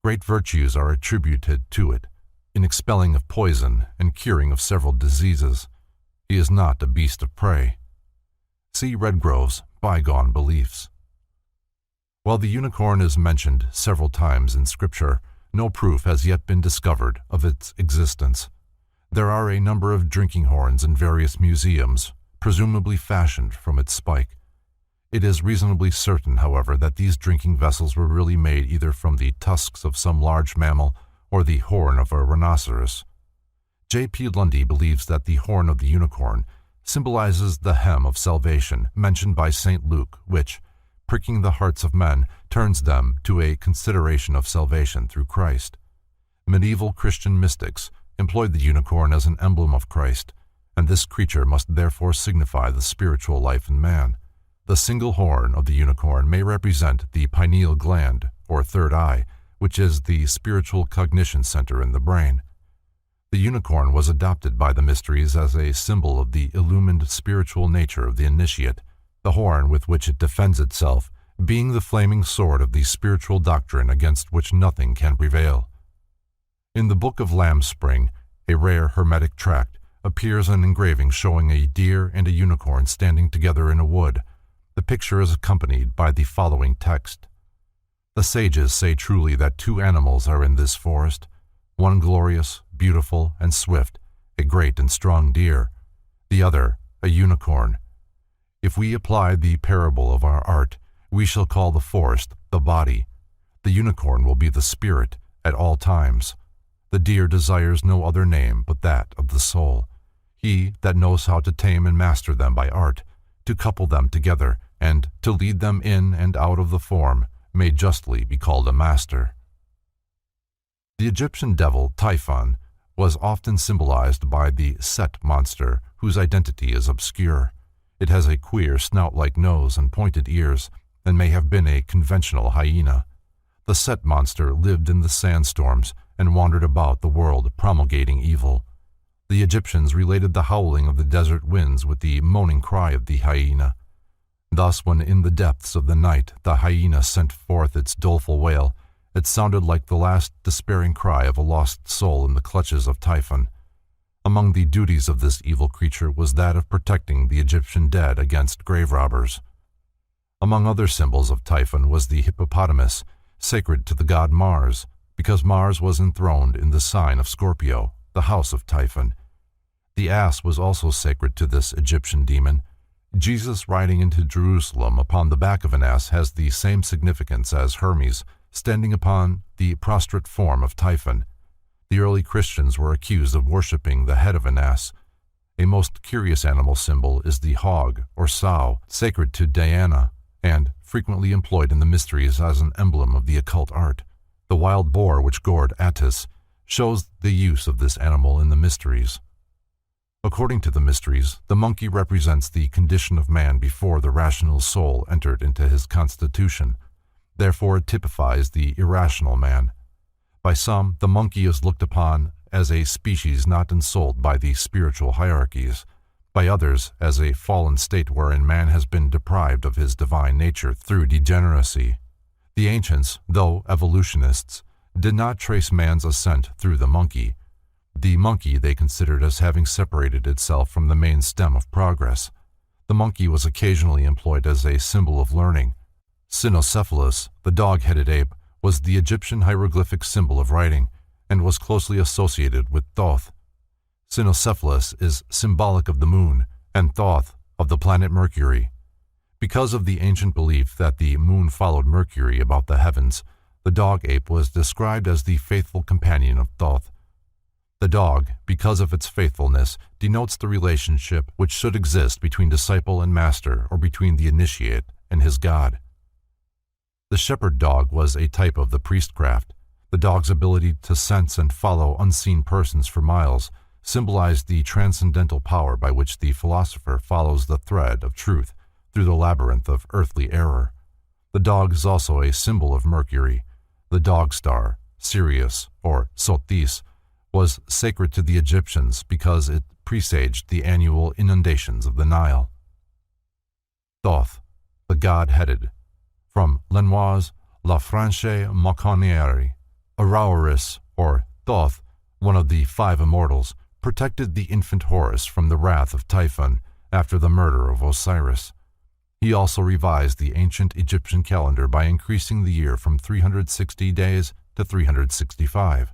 Great virtues are attributed to it, in expelling of poison and curing of several diseases. He is not a beast of prey. See Redgrove's Bygone Beliefs. While the unicorn is mentioned several times in Scripture, no proof has yet been discovered of its existence. There are a number of drinking horns in various museums, presumably fashioned from its spike. It is reasonably certain, however, that these drinking vessels were really made either from the tusks of some large mammal or the horn of a rhinoceros. J.P. Lundy believes that the horn of the unicorn symbolizes the hem of salvation mentioned by St. Luke, which, pricking the hearts of men, turns them to a consideration of salvation through Christ. Medieval Christian mystics employed the unicorn as an emblem of Christ, and this creature must therefore signify the spiritual life in man. The single horn of the unicorn may represent the pineal gland, or third eye, which is the spiritual cognition center in the brain. The unicorn was adopted by the mysteries as a symbol of the illumined spiritual nature of the initiate, the horn with which it defends itself being the flaming sword of the spiritual doctrine against which nothing can prevail. In the Book of Lamb's Spring, a rare hermetic tract, appears an engraving showing a deer and a unicorn standing together in a wood. The picture is accompanied by the following text. The sages say truly that two animals are in this forest, one glorious, beautiful, and swift, a great and strong deer, the other a unicorn. If we apply the parable of our art, we shall call the forest the body. The unicorn will be the spirit at all times. The deer desires no other name but that of the soul. He that knows how to tame and master them by art, to couple them together, and to lead them in and out of the form, may justly be called a master. The Egyptian devil Typhon was often symbolized by the Set monster, whose identity is obscure. It has a queer snout-like nose and pointed ears, and may have been a conventional hyena. The Set monster lived in the sandstorms and wandered about the world promulgating evil. The Egyptians related the howling of the desert winds with the moaning cry of the hyena. Thus, when in the depths of the night the hyena sent forth its doleful wail, it sounded like the last despairing cry of a lost soul in the clutches of Typhon. Among the duties of this evil creature was that of protecting the Egyptian dead against grave robbers. Among other symbols of Typhon was the hippopotamus, sacred to the god Mars, because Mars was enthroned in the sign of Scorpio, the house of Typhon. The ass was also sacred to this Egyptian demon. Jesus riding into Jerusalem upon the back of an ass has the same significance as Hermes standing upon the prostrate form of Typhon. The early Christians were accused of worshipping the head of an ass. A most curious animal symbol is the hog, or sow, sacred to Diana, and frequently employed in the mysteries as an emblem of the occult art. The wild boar which gored Attis shows the use of this animal in the mysteries. According to the mysteries, the monkey represents the condition of man before the rational soul entered into his constitution. Therefore, it typifies the irrational man. By some, the monkey is looked upon as a species not ensouled by the spiritual hierarchies. By others, as a fallen state wherein man has been deprived of his divine nature through degeneracy. The ancients, though evolutionists, did not trace man's ascent through the monkey. The monkey they considered as having separated itself from the main stem of progress. The monkey was occasionally employed as a symbol of learning. Cynocephalus, the dog-headed ape, was the Egyptian hieroglyphic symbol of writing, and was closely associated with Thoth. Cynocephalus is symbolic of the moon, and Thoth of the planet Mercury. Because of the ancient belief that the moon followed Mercury about the heavens, the dog ape was described as the faithful companion of Thoth. The dog, because of its faithfulness, denotes the relationship which should exist between disciple and master, or between the initiate and his god. The shepherd dog was a type of the priestcraft. The dog's ability to sense and follow unseen persons for miles symbolized the transcendental power by which the philosopher follows the thread of truth through the labyrinth of earthly error. The dog is also a symbol of Mercury. The dog star, Sirius, or Sothis, was sacred to the Egyptians because it presaged the annual inundations of the Nile. Thoth, the god-headed, from Lenoir's La Franche Mauconniere. Araoris, or Thoth, one of the five immortals, protected the infant Horus from the wrath of Typhon after the murder of Osiris. He also revised the ancient Egyptian calendar by increasing the year from 360 days to 365.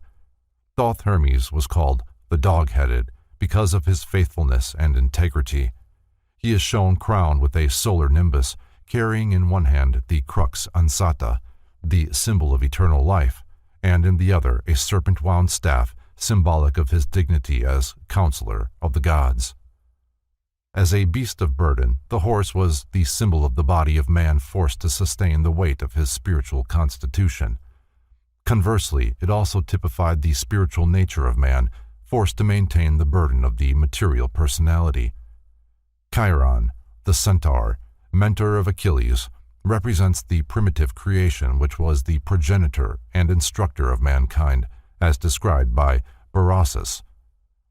Thoth Hermes was called the dog-headed because of his faithfulness and integrity. He is shown crowned with a solar nimbus, carrying in one hand the crux ansata, the symbol of eternal life, and in the other a serpent-wound staff, symbolic of his dignity as counselor of the gods. As a beast of burden, the horse was the symbol of the body of man forced to sustain the weight of his spiritual constitution. Conversely, it also typified the spiritual nature of man, forced to maintain the burden of the material personality. Chiron, the centaur, mentor of Achilles, represents the primitive creation which was the progenitor and instructor of mankind, as described by Berossus.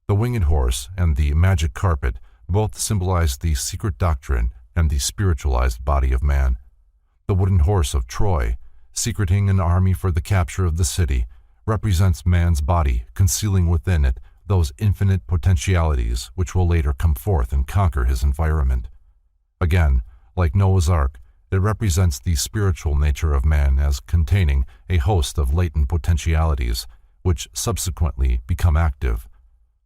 The winged horse and the magic carpet both symbolize the secret doctrine and the spiritualized body of man. The wooden horse of Troy, secreting an army for the capture of the city, represents man's body, concealing within it those infinite potentialities which will later come forth and conquer his environment. Again, like Noah's Ark, it represents the spiritual nature of man as containing a host of latent potentialities, which subsequently become active.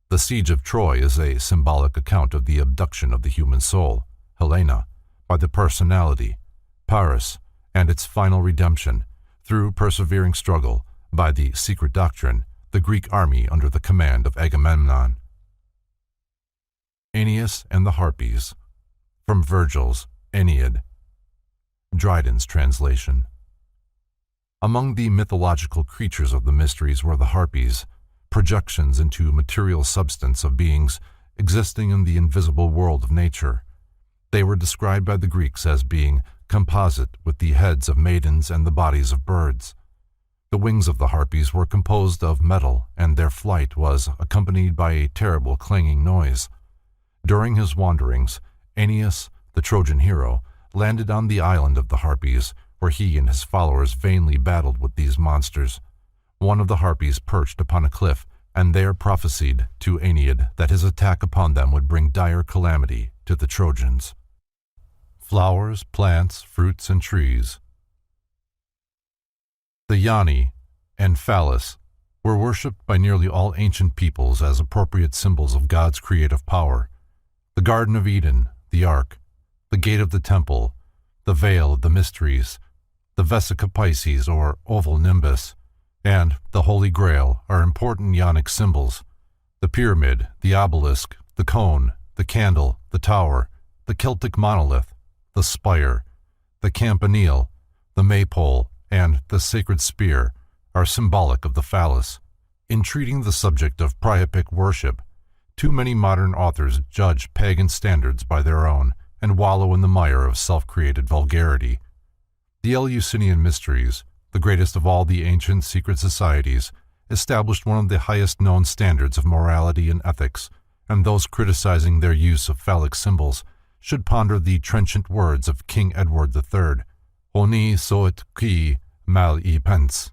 The siege of Troy is a symbolic account of the abduction of the human soul, Helena, by the personality, Paris, and its final redemption, through persevering struggle, by the secret doctrine, the Greek army under the command of Agamemnon. Aeneas and the Harpies, from Virgil's Aeneid. Dryden's translation. Among the mythological creatures of the mysteries were the Harpies, projections into material substance of beings existing in the invisible world of nature. They were described by the Greeks as being composite with the heads of maidens and the bodies of birds. wings of the harpies were composed of metal, and their flight was accompanied by a terrible clanging noise. During his wanderings, Aeneas, the Trojan hero, landed on the island of the harpies, where he and his followers vainly battled with these monsters. One of the harpies perched upon a cliff, and there prophesied to Aeneid that his attack upon them would bring dire calamity to the Trojans. Flowers, plants, fruits, and trees. The Yoni and Phallus were worshipped by nearly all ancient peoples as appropriate symbols of God's creative power. The Garden of Eden, the Ark, the Gate of the Temple, the Veil of the Mysteries, the Vesica Pisces or oval nimbus, and the Holy Grail are important Yonic symbols. The pyramid, the obelisk, the cone, the candle, the tower, the Celtic monolith, the spire, the campanile, the maypole, and the sacred spear are symbolic of the phallus. In treating the subject of Priapic worship, too many modern authors judge pagan standards by their own and wallow in the mire of self-created vulgarity. The Eleusinian Mysteries, the greatest of all the ancient secret societies, established one of the highest-known standards of morality and ethics, and those criticizing their use of phallic symbols should ponder the trenchant words of King Edward III, Honi soit qui mal y pense.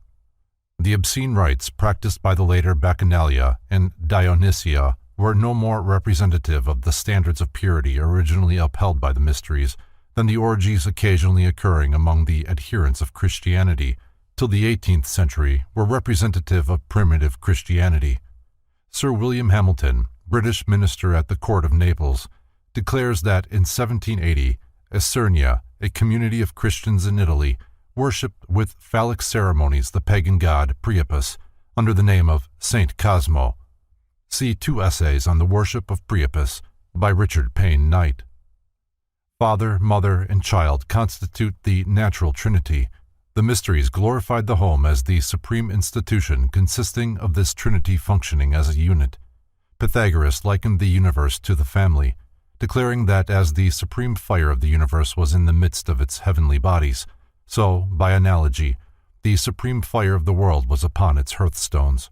The obscene rites practiced by the later Bacchanalia and Dionysia were no more representative of the standards of purity originally upheld by the Mysteries than the orgies occasionally occurring among the adherents of Christianity till the 18th century were representative of primitive Christianity. Sir William Hamilton, British minister at the court of Naples, declares that in 1780, Isernia, a community of Christians in Italy, worshipped with phallic ceremonies the pagan god Priapus under the name of Saint Cosmo. See 2 essays on the worship of Priapus by Richard Payne Knight. Father, mother, and child constitute the natural trinity. The Mysteries glorified the home as the supreme institution consisting of this trinity functioning as a unit. Pythagoras likened the universe to the family, declaring that as the supreme fire of the universe was in the midst of its heavenly bodies, so, by analogy, the supreme fire of the world was upon its hearthstones.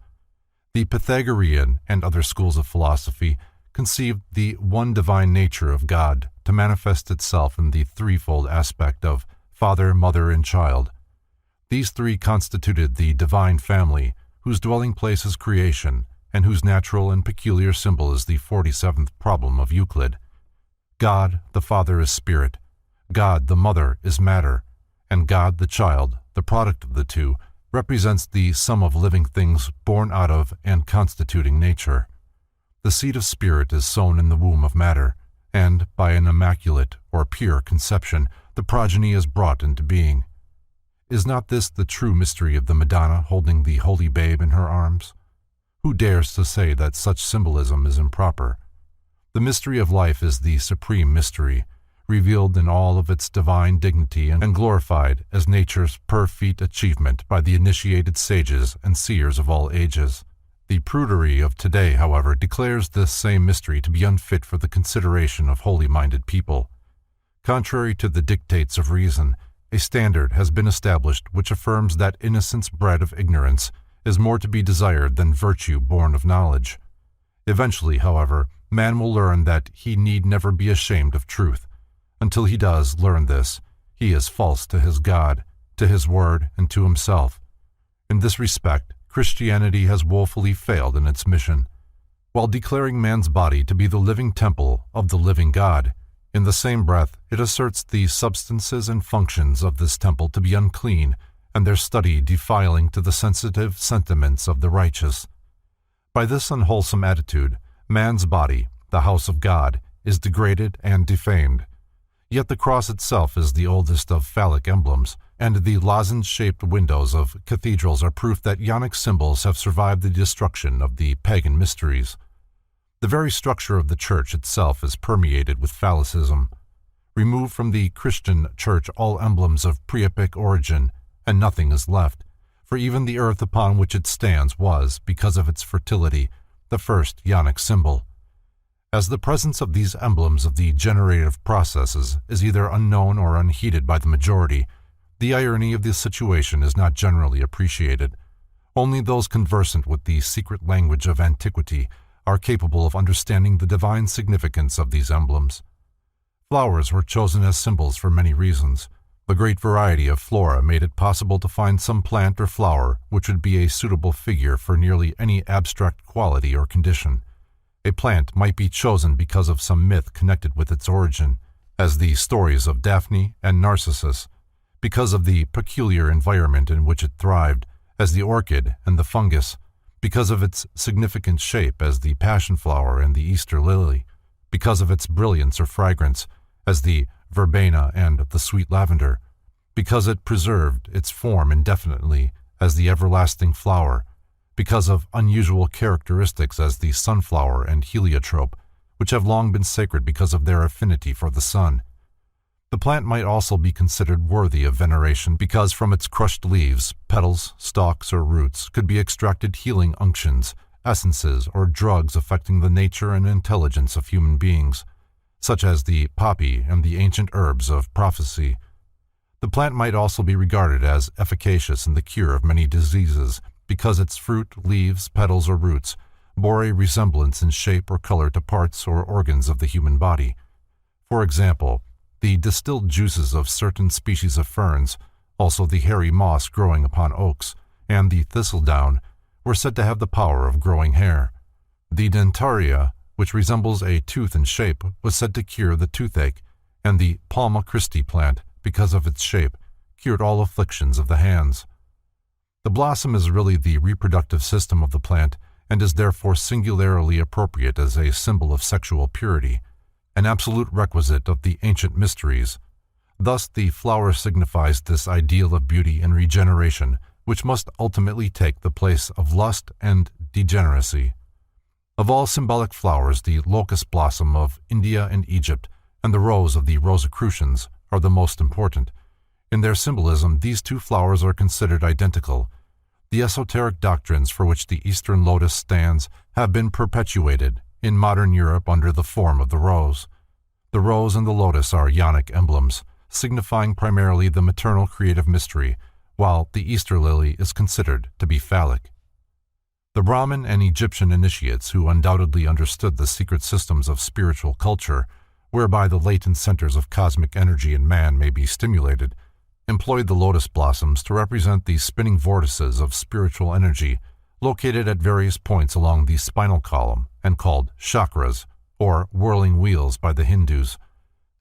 The Pythagorean and other schools of philosophy conceived the one divine nature of God to manifest itself in the threefold aspect of father, mother, and child. These three constituted the divine family, whose dwelling place is creation, and whose natural and peculiar symbol is the 47th problem of Euclid. God the Father is spirit, God the Mother is matter, and God the child, the product of the two, represents the sum of living things born out of and constituting nature. The seed of spirit is sown in the womb of matter, and by an immaculate or pure conception, the progeny is brought into being. Is not this the true mystery of the Madonna holding the holy babe in her arms? Who dares to say that such symbolism is improper? The mystery of life is the supreme mystery, revealed in all of its divine dignity and glorified as nature's perfect achievement by the initiated sages and seers of all ages. The prudery of today, however, declares this same mystery to be unfit for the consideration of holy-minded people. Contrary to the dictates of reason, a standard has been established which affirms that innocence bred of ignorance is more to be desired than virtue born of knowledge. Eventually, however, man will learn that he need never be ashamed of truth. Until he does learn this, he is false to his God, to his word, and to himself. In this respect, Christianity has woefully failed in its mission. While declaring man's body to be the living temple of the living God, in the same breath it asserts the substances and functions of this temple to be unclean, and their study defiling to the sensitive sentiments of the righteous. By this unwholesome attitude, man's body, the house of God, is degraded and defamed. Yet the cross itself is the oldest of phallic emblems, and the lozenge-shaped windows of cathedrals are proof that Ionic symbols have survived the destruction of the pagan mysteries. The very structure of the church itself is permeated with phallicism. Remove from the Christian church all emblems of Priapic origin, and nothing is left, for even the earth upon which it stands was, because of its fertility, the first Ionic symbol. As the presence of these emblems of the generative processes is either unknown or unheeded by the majority, the irony of the situation is not generally appreciated, Only those conversant with the secret language of antiquity are capable of understanding the divine significance of these emblems. Flowers were chosen as symbols for many reasons. The great variety of flora made it possible to find some plant or flower which would be a suitable figure for nearly any abstract quality or condition. A plant might be chosen because of some myth connected with its origin, as the stories of Daphne and Narcissus, because of the peculiar environment in which it thrived, as the orchid and the fungus, because of its significant shape as the passion flower and the Easter lily, because of its brilliance or fragrance as the verbena and the sweet lavender, because it preserved its form indefinitely as the everlasting flower, because of unusual characteristics as the sunflower and heliotrope, which have long been sacred because of their affinity for the sun. The plant might also be considered worthy of veneration because from its crushed leaves, petals, stalks, or roots could be extracted healing unctions, essences, or drugs affecting the nature and intelligence of human beings, such as the poppy and the ancient herbs of prophecy. The plant might also be regarded as efficacious in the cure of many diseases because its fruit, leaves, petals, or roots bore a resemblance in shape or color to parts or organs of the human body. For example, the distilled juices of certain species of ferns, also the hairy moss growing upon oaks, and the thistledown, were said to have the power of growing hair. The dentaria, which resembles a tooth in shape, was said to cure the toothache, and the Palma Christi plant, because of its shape, cured all afflictions of the hands. The blossom is really the reproductive system of the plant and is therefore singularly appropriate as a symbol of sexual purity, an absolute requisite of the ancient mysteries. Thus the flower signifies this ideal of beauty and regeneration, which must ultimately take the place of lust and degeneracy. Of all symbolic flowers, the locust blossom of India and Egypt and the rose of the Rosicrucians are the most important. In their symbolism, these two flowers are considered identical. The esoteric doctrines for which the Eastern lotus stands have been perpetuated in modern Europe under the form of the rose. The rose and the lotus are Ionic emblems, signifying primarily the maternal creative mystery, while the Easter lily is considered to be phallic. The Brahmin and Egyptian initiates, who undoubtedly understood the secret systems of spiritual culture, whereby the latent centers of cosmic energy in man may be stimulated, employed the lotus blossoms to represent the spinning vortices of spiritual energy located at various points along the spinal column and called chakras, or whirling wheels by the Hindus.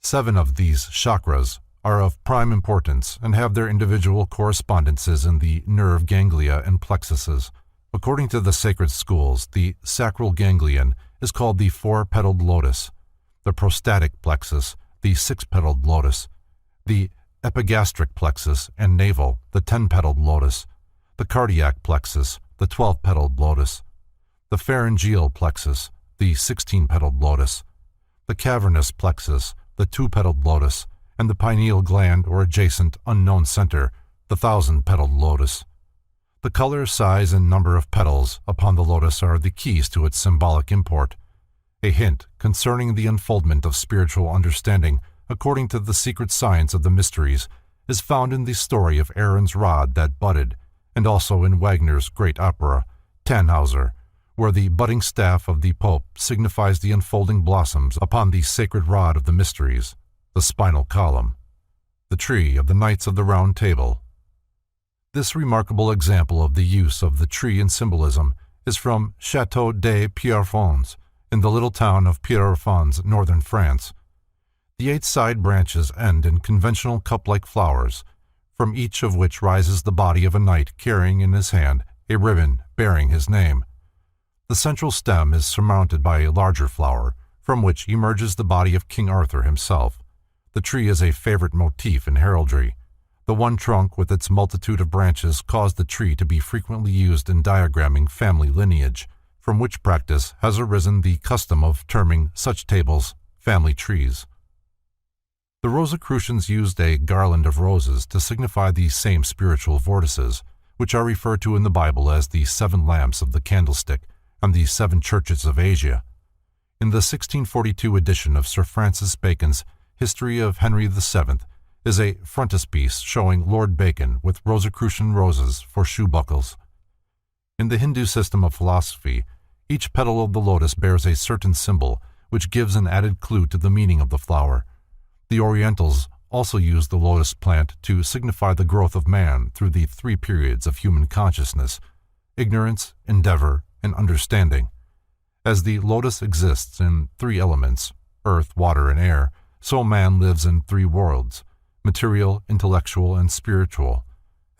7 of these chakras are of prime importance and have their individual correspondences in the nerve ganglia and plexuses. According to the sacred schools, the sacral ganglion is called the 4-petaled lotus, the prostatic plexus, the 6-petaled lotus, the epigastric plexus and navel, the 10-petaled lotus, the cardiac plexus, the 12-petaled lotus, the pharyngeal plexus, the 16-petaled lotus, the cavernous plexus, the 2-petaled lotus, and the pineal gland or adjacent unknown center, the 1,000-petaled lotus. The color, size, and number of petals upon the lotus are the keys to its symbolic import. A hint concerning the unfoldment of spiritual understanding according to the secret science of the mysteries is found in the story of Aaron's rod that budded, and also in Wagner's great opera, Tannhauser, where the budding staff of the Pope signifies the unfolding blossoms upon the sacred rod of the mysteries, the spinal column, the tree of the Knights of the Round Table. This remarkable example of the use of the tree in symbolism is from Château de Pierrefonds, in the little town of Pierrefonds, northern France. The 8 side branches end in conventional cup-like flowers, from each of which rises the body of a knight carrying in his hand a ribbon bearing his name. The central stem is surmounted by a larger flower, from which emerges the body of King Arthur himself. The tree is a favorite motif in heraldry. The one trunk with its multitude of branches caused the tree to be frequently used in diagramming family lineage, from which practice has arisen the custom of terming such tables family trees. The Rosicrucians used a garland of roses to signify the same spiritual vortices, which are referred to in the Bible as the 7 lamps of the candlestick and the 7 churches of Asia. In the 1642 edition of Sir Francis Bacon's History of Henry VII is a frontispiece showing Lord Bacon with Rosicrucian roses for shoe buckles. In the Hindu system of philosophy, each petal of the lotus bears a certain symbol, which gives an added clue to the meaning of the flower. The Orientals also use the lotus plant to signify the growth of man through the three periods of human consciousness: ignorance, endeavor, and understanding. As the lotus exists in three elements, earth, water, and air, so man lives in three worlds: material, intellectual, and spiritual.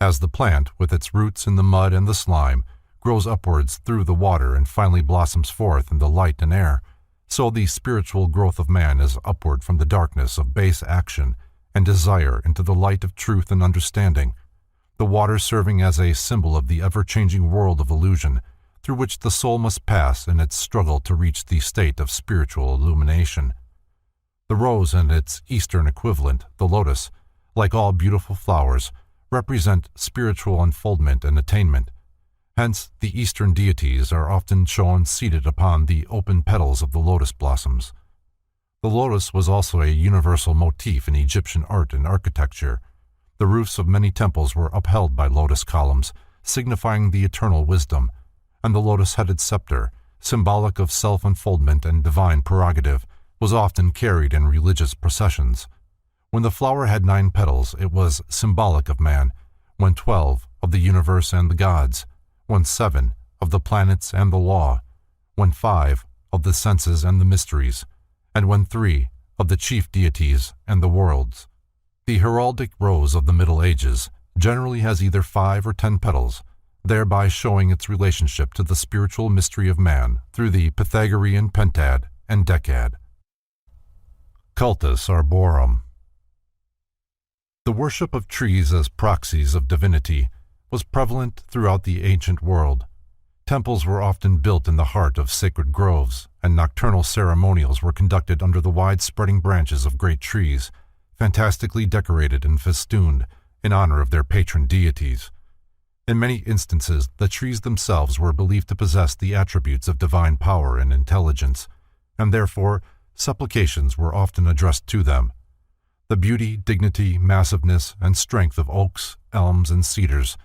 As the plant, with its roots in the mud and the slime, grows upwards through the water and finally blossoms forth in the light and air, so the spiritual growth of man is upward from the darkness of base action and desire into the light of truth and understanding, the water serving as a symbol of the ever-changing world of illusion through which the soul must pass in its struggle to reach the state of spiritual illumination. The rose and its Eastern equivalent, the lotus, like all beautiful flowers, represent spiritual unfoldment and attainment. Hence, the Eastern deities are often shown seated upon the open petals of the lotus blossoms. The lotus was also a universal motif in Egyptian art and architecture. The roofs of many temples were upheld by lotus columns, signifying the eternal wisdom, and the lotus-headed scepter, symbolic of self-unfoldment and divine prerogative, was often carried in religious processions. When the flower had 9 petals, it was symbolic of man, when 12, of the universe and the gods, when 7, of the planets and the law, when 5, of the senses and the mysteries, and when 3, of the chief deities and the worlds. The heraldic rose of the Middle Ages generally has either 5 or 10 petals, thereby showing its relationship to the spiritual mystery of man through the Pythagorean pentad and decad. Cultus Arborum. The worship of trees as proxies of divinity was prevalent throughout the ancient world. Temples were often built in the heart of sacred groves, and nocturnal ceremonials were conducted under the wide-spreading branches of great trees, fantastically decorated and festooned in honor of their patron deities. In many instances, the trees themselves were believed to possess the attributes of divine power and intelligence, and therefore supplications were often addressed to them. The beauty, dignity, massiveness, and strength of oaks, elms, and cedars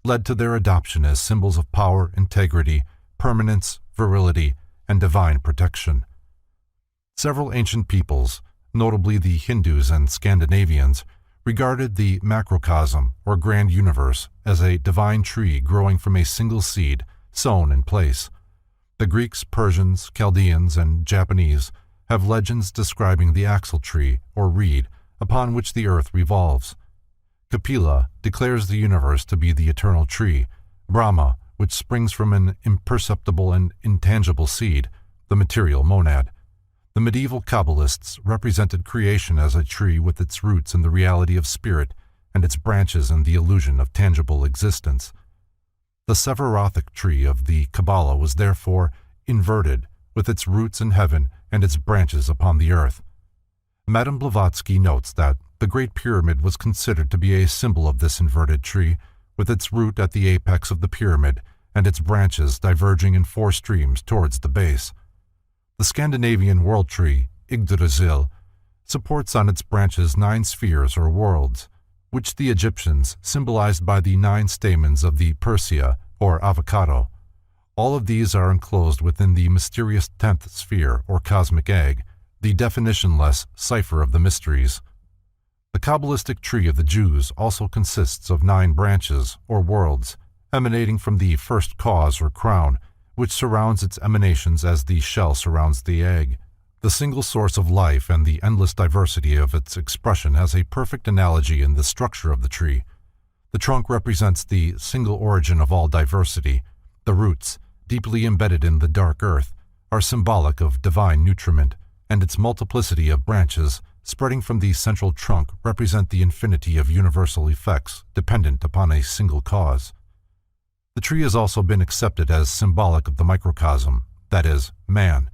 led to their adoption as symbols of power, integrity, permanence, virility, and divine protection. Several ancient peoples, notably the Hindus and Scandinavians, regarded the macrocosm, or grand universe, as a divine tree growing from a single seed sown in place. The Greeks, Persians, Chaldeans, and Japanese have legends describing the axle tree, or reed, upon which the earth revolves. Kapila declares the universe to be the eternal tree, Brahma, which springs from an imperceptible and intangible seed, the material monad. The medieval Kabbalists represented creation as a tree with its roots in the reality of spirit and its branches in the illusion of tangible existence. The Severothic tree of the Kabbalah was therefore inverted, with its roots in heaven and its branches upon the earth. Madame Blavatsky notes that the Great Pyramid was considered to be a symbol of this inverted tree, with its root at the apex of the pyramid and its branches diverging in 4 streams towards the base. The Scandinavian world tree, Yggdrasil, supports on its branches 9 spheres or worlds, which the Egyptians symbolized by the 9 stamens of the Persea or avocado. All of these are enclosed within the mysterious 10th sphere or cosmic egg, the definitionless cipher of the mysteries. The Kabbalistic tree of the Jews also consists of 9 branches or worlds, emanating from the first cause or crown, which surrounds its emanations as the shell surrounds the egg. The single source of life and the endless diversity of its expression has a perfect analogy in the structure of the tree. The trunk represents the single origin of all diversity. The roots, deeply embedded in the dark earth, are symbolic of divine nutriment, and its multiplicity of branches, spreading from the central trunk, represent the infinity of universal effects dependent upon a single cause. The tree has also been accepted as symbolic of the microcosm, that is, man.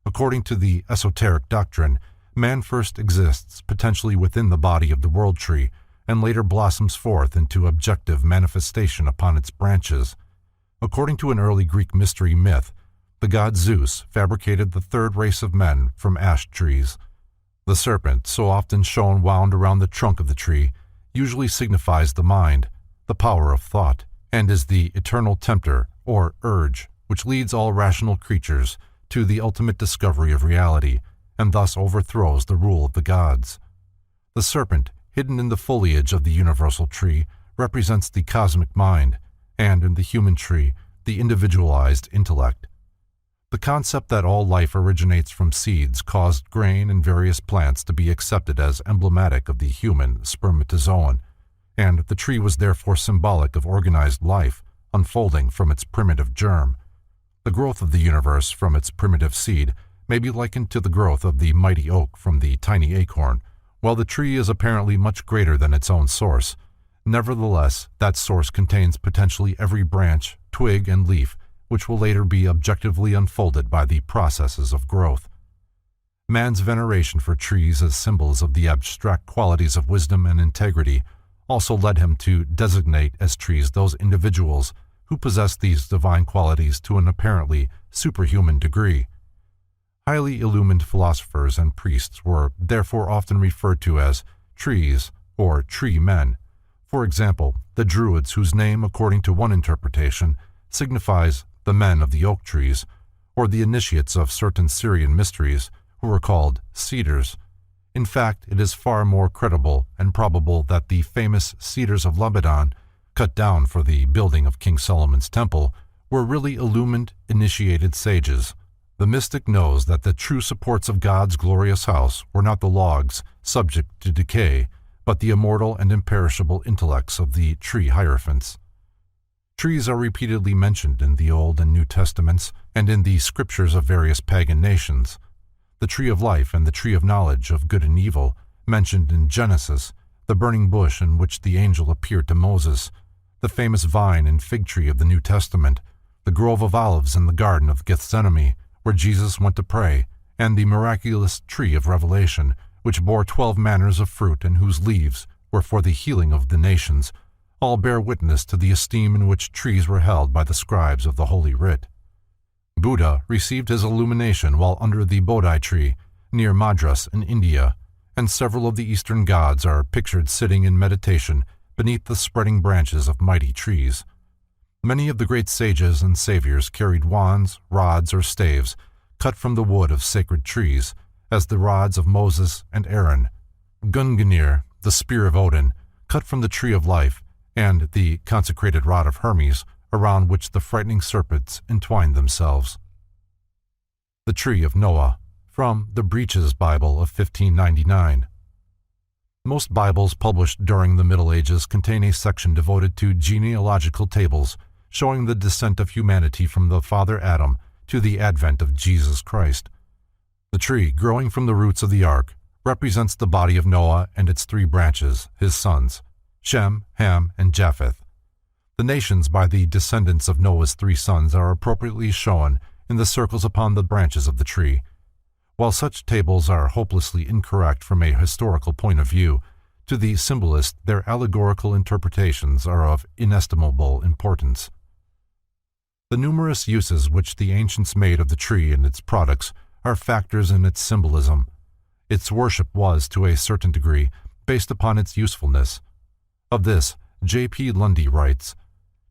According to the esoteric doctrine, man first exists potentially within the body of the world tree and later blossoms forth into objective manifestation upon its branches. According to an early Greek mystery myth, the god Zeus fabricated the 3rd race of men from ash trees. The serpent, so often shown wound around the trunk of the tree, usually signifies the mind, the power of thought, and is the eternal tempter or urge, which leads all rational creatures to the ultimate discovery of reality, and thus overthrows the rule of the gods. The serpent, hidden in the foliage of the universal tree, represents the cosmic mind, and in the human tree, the individualized intellect. The concept that all life originates from seeds caused grain and various plants to be accepted as emblematic of the human spermatozoon, and the tree was therefore symbolic of organized life, unfolding from its primitive germ. The growth of the universe from its primitive seed may be likened to the growth of the mighty oak from the tiny acorn. While the tree is apparently much greater than its own source, nevertheless, that source contains potentially every branch, twig, and leaf, which will later be objectively unfolded by the processes of growth. Man's veneration for trees as symbols of the abstract qualities of wisdom and integrity also led him to designate as trees those individuals who possess these divine qualities to an apparently superhuman degree. Highly illumined philosophers and priests were therefore often referred to as trees or tree men. For example, the Druids, whose name, according to one interpretation, signifies the men of the oak trees, or the initiates of certain Syrian mysteries, who were called cedars. In fact, it is far more credible and probable that the famous cedars of Lebanon, cut down for the building of King Solomon's temple, were really illumined, initiated sages. The mystic knows that the true supports of God's glorious house were not the logs subject to decay, but the immortal and imperishable intellects of the tree hierophants. Trees are repeatedly mentioned in the Old and New Testaments and in the scriptures of various pagan nations. The tree of life and the tree of knowledge of good and evil, mentioned in Genesis, the burning bush in which the angel appeared to Moses, the famous vine and fig tree of the New Testament, the grove of olives in the Garden of Gethsemane, where Jesus went to pray, and the miraculous tree of Revelation, which bore 12 manners of fruit and whose leaves were for the healing of the nations, all bear witness to the esteem in which trees were held by the scribes of the Holy Writ. Buddha received his illumination while under the Bodhi tree near Madras in India, and several of the Eastern gods are pictured sitting in meditation beneath the spreading branches of mighty trees. Many of the great sages and saviors carried wands, rods, or staves cut from the wood of sacred trees, as the rods of Moses and Aaron. Gungnir, the spear of Odin, cut from the tree of life, and the consecrated rod of Hermes, around which the frightening serpents entwined themselves. The Tree of Noah, from the Breeches Bible of 1599. Most Bibles published during the Middle Ages contain a section devoted to genealogical tables showing the descent of humanity from the father Adam to the advent of Jesus Christ. The tree growing from the roots of the ark represents the body of Noah and its 3 branches, his sons, Shem, Ham, and Japheth. The nations by the descendants of Noah's 3 sons are appropriately shown in the circles upon the branches of the tree. While such tables are hopelessly incorrect from a historical point of view, to the symbolist their allegorical interpretations are of inestimable importance. The numerous uses which the ancients made of the tree and its products are factors in its symbolism. Its worship was, to a certain degree, based upon its usefulness. Of this, J.P. Lundy writes,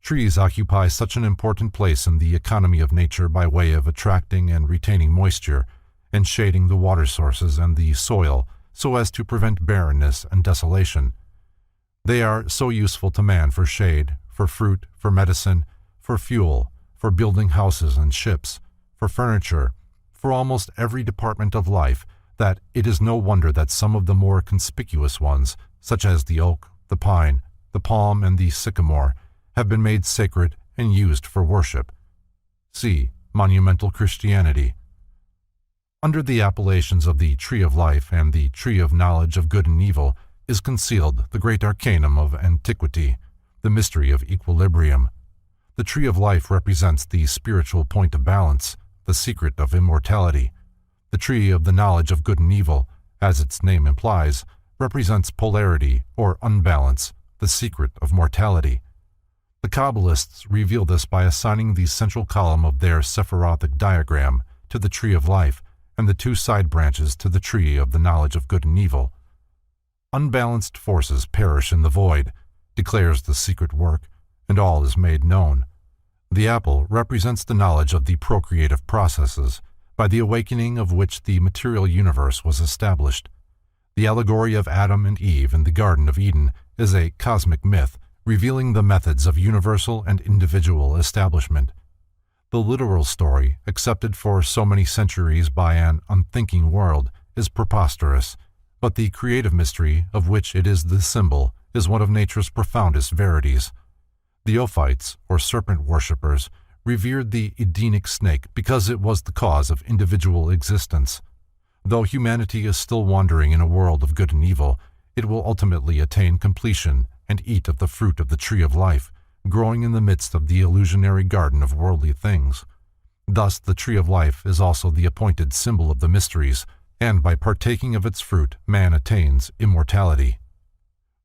"Trees occupy such an important place in the economy of nature by way of attracting and retaining moisture, and shading the water sources and the soil so as to prevent barrenness and desolation. They are so useful to man for shade, for fruit, for medicine, for fuel, for building houses and ships, for furniture, for almost every department of life, that it is no wonder that some of the more conspicuous ones, such as the oak, the pine, the palm, and the sycamore, have been made sacred and used for worship." See Monumental Christianity. Under the appellations of the Tree of Life and the Tree of Knowledge of Good and Evil is concealed the great arcanum of antiquity, the mystery of equilibrium. The Tree of Life represents the spiritual point of balance, the secret of immortality. The Tree of the Knowledge of Good and Evil, as its name implies, represents polarity or unbalance, the secret of mortality. The Kabbalists reveal this by assigning the central column of their Sephirothic diagram to the Tree of Life and the 2 side branches to the Tree of the Knowledge of Good and Evil. "Unbalanced forces perish in the void," declares the secret work, "and all is made known. The apple represents the knowledge of the procreative processes, by the awakening of which the material universe was established. The allegory of Adam and Eve in the Garden of Eden is a cosmic myth, revealing the methods of universal and individual establishment. The literal story, accepted for so many centuries by an unthinking world, is preposterous, but the creative mystery of which it is the symbol is one of nature's profoundest verities. The Ophites, or serpent worshippers, revered the Edenic snake because it was the cause of individual existence. Though humanity is still wandering in a world of good and evil, it will ultimately attain completion and eat of the fruit of the tree of life, growing in the midst of the illusionary garden of worldly things. Thus the tree of life is also the appointed symbol of the mysteries, and by partaking of its fruit man attains immortality.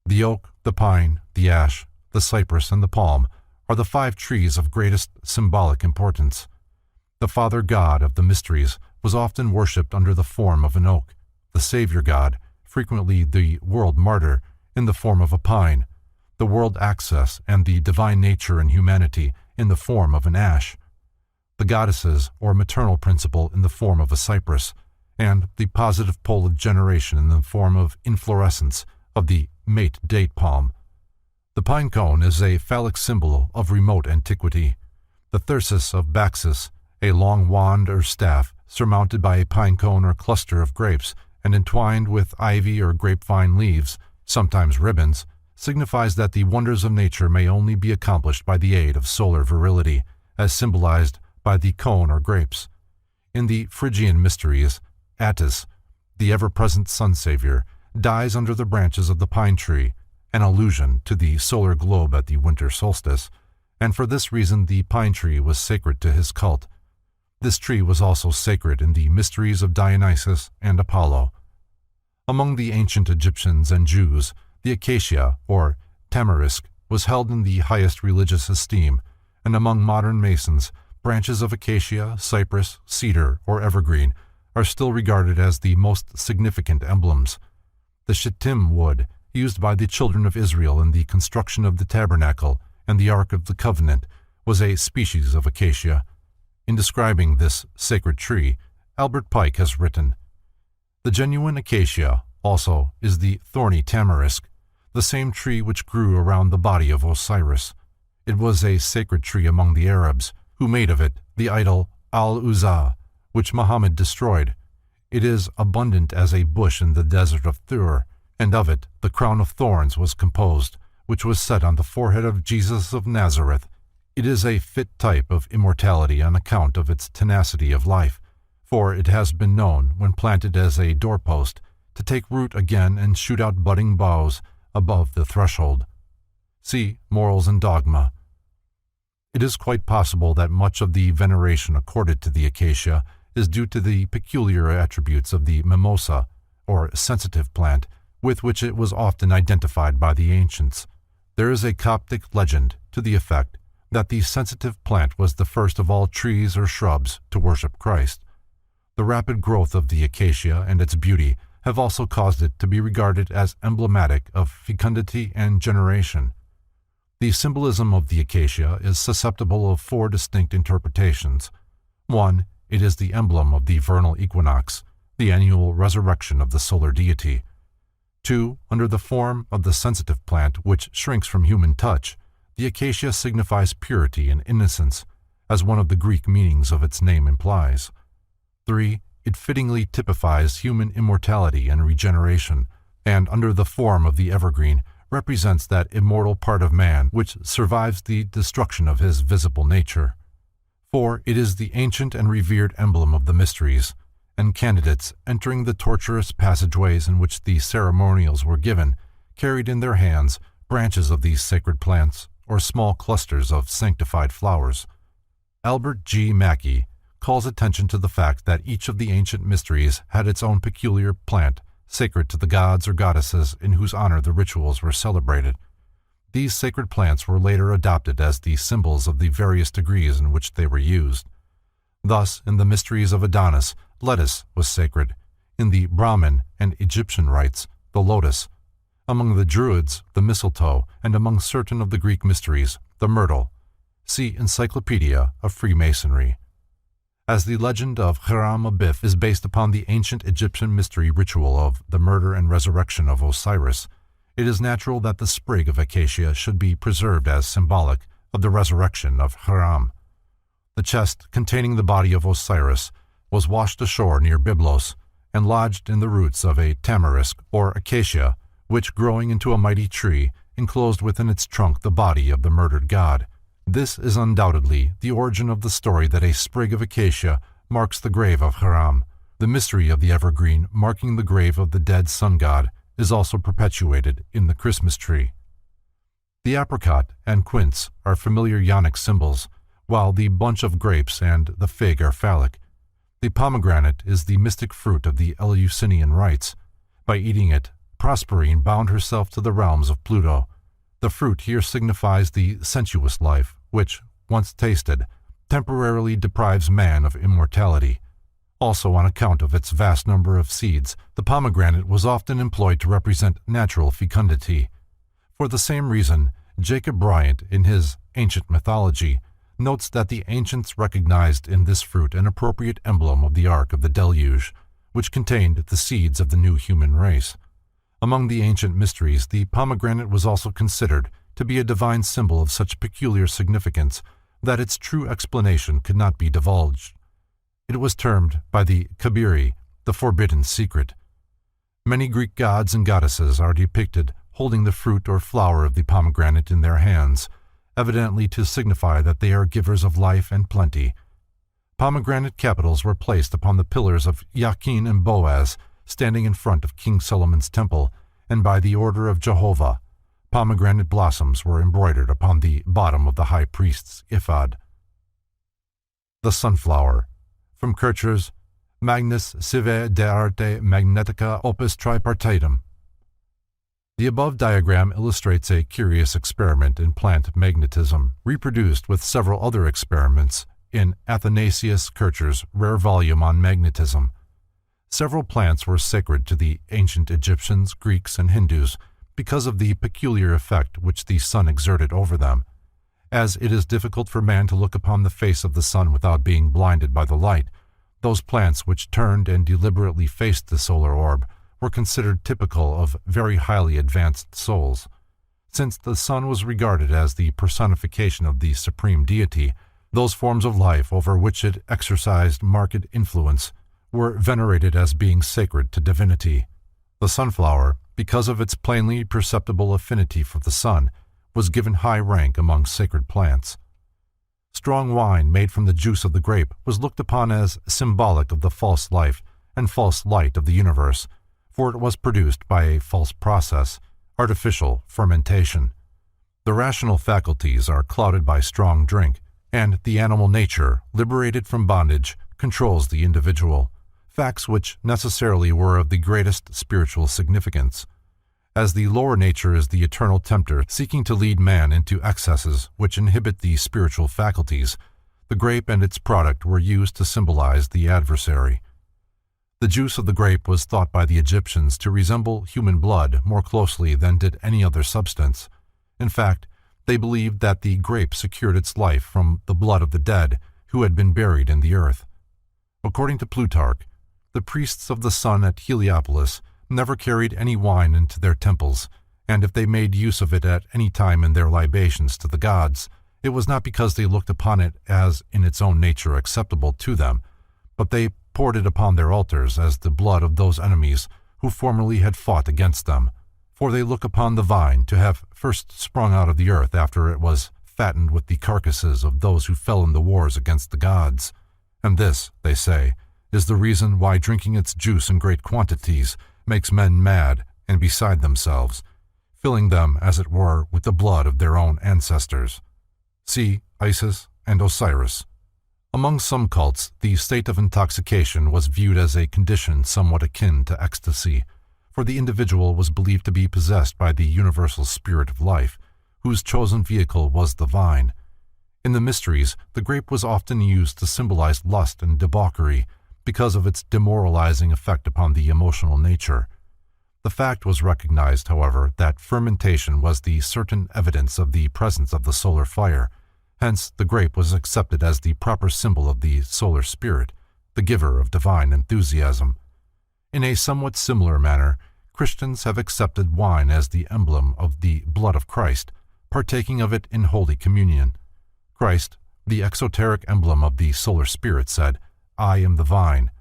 The oak, the pine, the ash, the cypress, and the palm are the 5 trees of greatest symbolic importance. The Father God of the mysteries was often worshipped under the form of an oak, the Savior God, frequently the world martyr, in the form of a pine, the world access and the divine nature and humanity in the form of an ash, the goddesses or maternal principle in the form of a cypress, and the positive pole of generation in the form of inflorescence of the mate date palm. The pine cone is a phallic symbol of remote antiquity. The thyrsus of Bacchus, a long wand or staff surmounted by a pine cone or cluster of grapes and entwined with ivy or grapevine leaves, sometimes ribbons, signifies that the wonders of nature may only be accomplished by the aid of solar virility, as symbolized by the cone or grapes. In the Phrygian mysteries, Attis, the ever-present sun-savior, dies under the branches of the pine tree, an allusion to the solar globe at the winter solstice, and for this reason the pine tree was sacred to his cult. This tree was also sacred in the mysteries of Dionysus and Apollo. Among the ancient Egyptians and Jews, the acacia, or tamarisk, was held in the highest religious esteem, and among modern Masons, branches of acacia, cypress, cedar, or evergreen are still regarded as the most significant emblems. The shittim wood, used by the children of Israel in the construction of the tabernacle and the Ark of the Covenant, was a species of acacia. In describing this sacred tree, Albert Pike has written, "The genuine acacia, also, is the thorny tamarisk, the same tree which grew around the body of Osiris. It was a sacred tree among the Arabs, who made of it the idol Al-Uzza, which Muhammad destroyed. It is abundant as a bush in the desert of Thur, and of it the crown of thorns was composed, which was set on the forehead of Jesus of Nazareth. It is a fit type of immortality on account of its tenacity of life, for it has been known, when planted as a doorpost, to take root again and shoot out budding boughs above the threshold." See Morals and Dogma. It is quite possible that much of the veneration accorded to the acacia is due to the peculiar attributes of the mimosa, or sensitive plant, with which it was often identified by the ancients. There is a Coptic legend to the effect that the sensitive plant was the first of all trees or shrubs to worship Christ. The rapid growth of the acacia and its beauty have also caused it to be regarded as emblematic of fecundity and generation. The symbolism of the acacia is susceptible of 4 distinct interpretations. 1. It is the emblem of the vernal equinox, the annual resurrection of the solar deity. 2. Under the form of the sensitive plant which shrinks from human touch, the acacia signifies purity and innocence, as one of the Greek meanings of its name implies. 3. It fittingly typifies human immortality and regeneration, and under the form of the evergreen represents that immortal part of man which survives the destruction of his visible nature. 4. It is the ancient and revered emblem of the mysteries, and candidates entering the tortuous passageways in which the ceremonials were given carried in their hands branches of these sacred plants or small clusters of sanctified flowers. Albert G. Mackey calls attention to the fact that each of the ancient mysteries had its own peculiar plant, sacred to the gods or goddesses in whose honor the rituals were celebrated. These sacred plants were later adopted as the symbols of the various degrees in which they were used. Thus, in the mysteries of Adonis, lettuce was sacred; in the Brahmin and Egyptian rites, the lotus; among the Druids, the mistletoe; and among certain of the Greek mysteries, the myrtle. See Encyclopedia of Freemasonry. As the legend of Hiram Abiff is based upon the ancient Egyptian mystery ritual of the murder and resurrection of Osiris, it is natural that the sprig of acacia should be preserved as symbolic of the resurrection of Hiram. The chest containing the body of Osiris was washed ashore near Byblos and lodged in the roots of a tamarisk or acacia, which, growing into a mighty tree, enclosed within its trunk the body of the murdered god. This is undoubtedly the origin of the story that a sprig of acacia marks the grave of Hiram. The mystery of the evergreen marking the grave of the dead sun god is also perpetuated in the Christmas tree. The apricot and quince are familiar Ionic symbols, while the bunch of grapes and the fig are phallic. The pomegranate is the mystic fruit of the Eleusinian rites. By eating it, Proserpine bound herself to the realms of Pluto. The fruit here signifies the sensuous life, which, once tasted, temporarily deprives man of immortality. Also, on account of its vast number of seeds, the pomegranate was often employed to represent natural fecundity. For the same reason, Jacob Bryant, in his Ancient Mythology, notes that the ancients recognized in this fruit an appropriate emblem of the Ark of the Deluge, which contained the seeds of the new human race. Among the ancient mysteries, the pomegranate was also considered to be a divine symbol of such peculiar significance that its true explanation could not be divulged. It was termed by the Kabiri the forbidden secret. Many Greek gods and goddesses are depicted holding the fruit or flower of the pomegranate in their hands, evidently to signify that they are givers of life and plenty. Pomegranate capitals were placed upon the pillars of Jachin and Boaz, standing in front of King Solomon's temple, and by the order of Jehovah, pomegranate blossoms were embroidered upon the bottom of the high priest's ephod. The sunflower. From Kircher's Magnus Sive de Arte Magnetica Opus Tripartitum. The above diagram illustrates a curious experiment in plant magnetism, reproduced with several other experiments in Athanasius Kircher's rare volume on magnetism. Several plants were sacred to the ancient Egyptians, Greeks, and Hindus because of the peculiar effect which the sun exerted over them. As it is difficult for man to look upon the face of the sun without being blinded by the light, those plants which turned and deliberately faced the solar orb were considered typical of very highly advanced souls. Since the sun was regarded as the personification of the supreme deity, those forms of life over which it exercised marked influence were venerated as being sacred to divinity. The sunflower, because of its plainly perceptible affinity for the sun, was given high rank among sacred plants. Strong wine made from the juice of the grape was looked upon as symbolic of the false life and false light of the universe, for it was produced by a false process, artificial fermentation. The rational faculties are clouded by strong drink, and the animal nature, liberated from bondage, controls the individual, facts which necessarily were of the greatest spiritual significance. As the lower nature is the eternal tempter seeking to lead man into excesses which inhibit the spiritual faculties, the grape and its product were used to symbolize the adversary. The juice of the grape was thought by the Egyptians to resemble human blood more closely than did any other substance. In fact, they believed that the grape secured its life from the blood of the dead who had been buried in the earth. According to Plutarch, the priests of the sun at Heliopolis never carried any wine into their temples, and if they made use of it at any time in their libations to the gods, it was not because they looked upon it as in its own nature acceptable to them, but they poured it upon their altars as the blood of those enemies who formerly had fought against them. For they look upon the vine to have first sprung out of the earth after it was fattened with the carcasses of those who fell in the wars against the gods. And this, they say, is the reason why drinking its juice in great quantities makes men mad and beside themselves, filling them, as it were, with the blood of their own ancestors. See Isis and Osiris. Among some cults, the state of intoxication was viewed as a condition somewhat akin to ecstasy, for the individual was believed to be possessed by the universal spirit of life, whose chosen vehicle was the vine. In the mysteries, the grape was often used to symbolize lust and debauchery because of its demoralizing effect upon the emotional nature. The fact was recognized, however, that fermentation was the certain evidence of the presence of the solar fire, Hence, the grape was accepted as the proper symbol of the solar spirit, the giver of divine enthusiasm. In a somewhat similar manner, Christians have accepted wine as the emblem of the blood of Christ, partaking of it in Holy Communion. Christ, the exoteric emblem of the solar spirit, said, "I am the vine."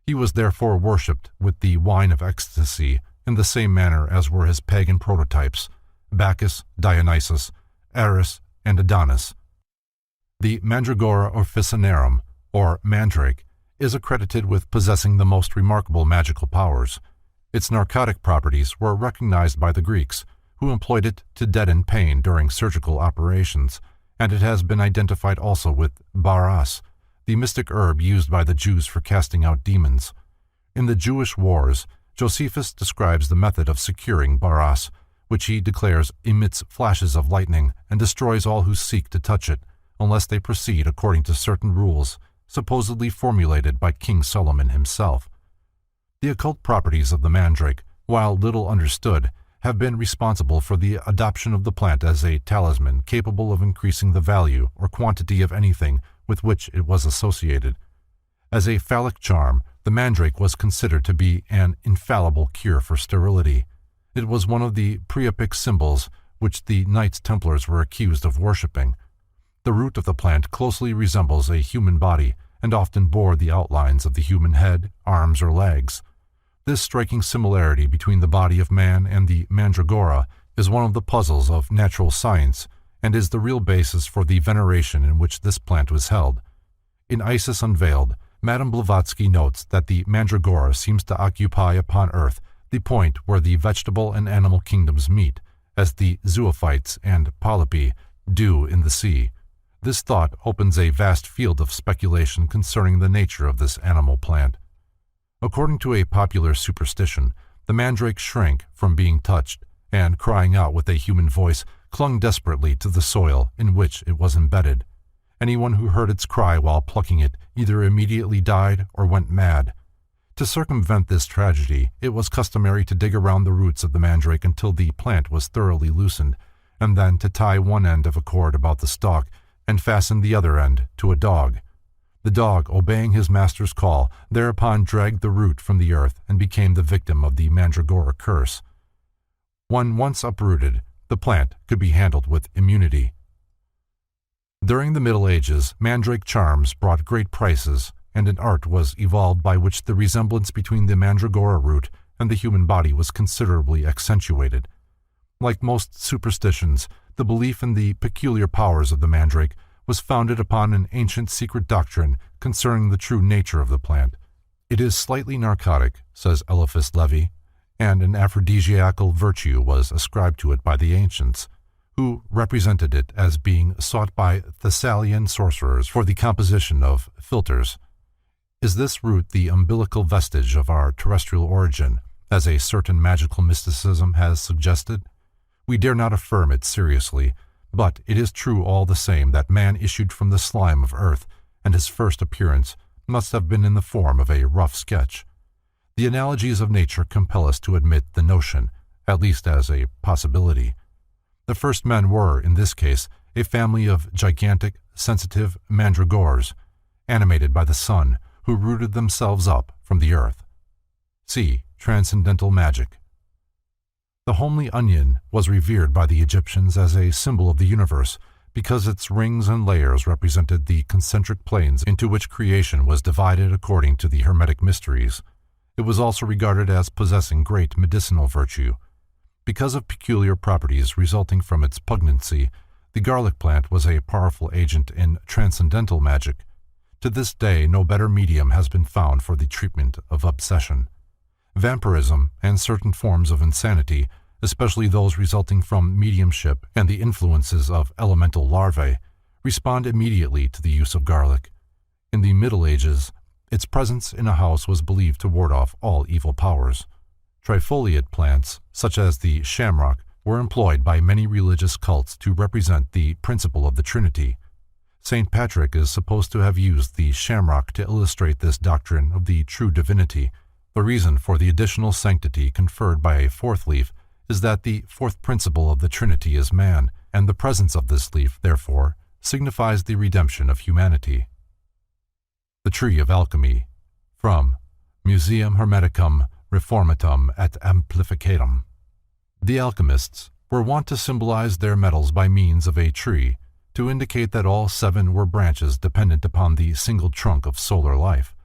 He was therefore worshipped with the wine of ecstasy in the same manner as were his pagan prototypes, Bacchus, Dionysus, Eris, and Adonis. The Mandragora officinarum, or mandrake, is accredited with possessing the most remarkable magical powers. Its narcotic properties were recognized by the Greeks, who employed it to deaden pain during surgical operations, and it has been identified also with baras, the mystic herb used by the Jews for casting out demons. In the Jewish Wars, Josephus describes the method of securing baras, which he declares emits flashes of lightning and destroys all who seek to touch it, unless they proceed according to certain rules, supposedly formulated by King Solomon himself. The occult properties of the mandrake, while little understood, have been responsible for the adoption of the plant as a talisman capable of increasing the value or quantity of anything with which it was associated. As a phallic charm, the mandrake was considered to be an infallible cure for sterility. It was one of the priapic symbols which the Knights Templars were accused of worshipping. The root of the plant closely resembles a human body and often bore the outlines of the human head, arms, or legs. This striking similarity between the body of man and the mandragora is one of the puzzles of natural science and is the real basis for the veneration in which this plant was held. In Isis Unveiled, Madame Blavatsky notes that the mandragora seems to occupy upon earth the point where the vegetable and animal kingdoms meet, as the zoophytes and polypi do in the sea. This thought opens a vast field of speculation concerning the nature of this animal plant. According to a popular superstition, the mandrake shrank from being touched, and, crying out with a human voice, clung desperately to the soil in which it was embedded. Anyone who heard its cry while plucking it either immediately died or went mad. To circumvent this tragedy, it was customary to dig around the roots of the mandrake until the plant was thoroughly loosened, and then to tie one end of a cord about the stalk and fasten the other end to a dog. The dog, obeying his master's call, thereupon dragged the root from the earth and became the victim of the mandragora curse. When once uprooted, the plant could be handled with immunity. During the Middle Ages, mandrake charms brought great prices, and an art was evolved by which the resemblance between the mandragora root and the human body was considerably accentuated. Like most superstitions, the belief in the peculiar powers of the mandrake was founded upon an ancient secret doctrine concerning the true nature of the plant. It is slightly narcotic, says Eliphas Levi, and an aphrodisiacal virtue was ascribed to it by the ancients, who represented it as being sought by Thessalian sorcerers for the composition of philters. Is this root the umbilical vestige of our terrestrial origin, as a certain magical mysticism has suggested? We dare not affirm it seriously, but it is true all the same that man issued from the slime of earth, and his first appearance must have been in the form of a rough sketch. The analogies of nature compel us to admit the notion, at least as a possibility. The first men were, in this case, a family of gigantic, sensitive mandragores, animated by the sun, who rooted themselves up from the earth. See Transcendental Magic. The homely onion was revered by the Egyptians as a symbol of the universe because its rings and layers represented the concentric planes into which creation was divided according to the Hermetic mysteries. It was also regarded as possessing great medicinal virtue. Because of peculiar properties resulting from its pugnancy, the garlic plant was a powerful agent in transcendental magic. To this day, no better medium has been found for the treatment of obsession. Vampirism and certain forms of insanity, especially those resulting from mediumship and the influences of elemental larvae, respond immediately to the use of garlic. In the Middle Ages, its presence in a house was believed to ward off all evil powers. Trifoliate plants, such as the shamrock, were employed by many religious cults to represent the principle of the Trinity. St. Patrick is supposed to have used the shamrock to illustrate this doctrine of the true divinity. The reason for the additional sanctity conferred by a fourth leaf is that the fourth principle of the Trinity is man, and the presence of this leaf, therefore, signifies the redemption of humanity. The tree of alchemy, from Museum Hermeticum Reformatum et Amplificatum. The alchemists were wont to symbolize their metals by means of a tree, to indicate that all 7 were branches dependent upon the single trunk of solar life.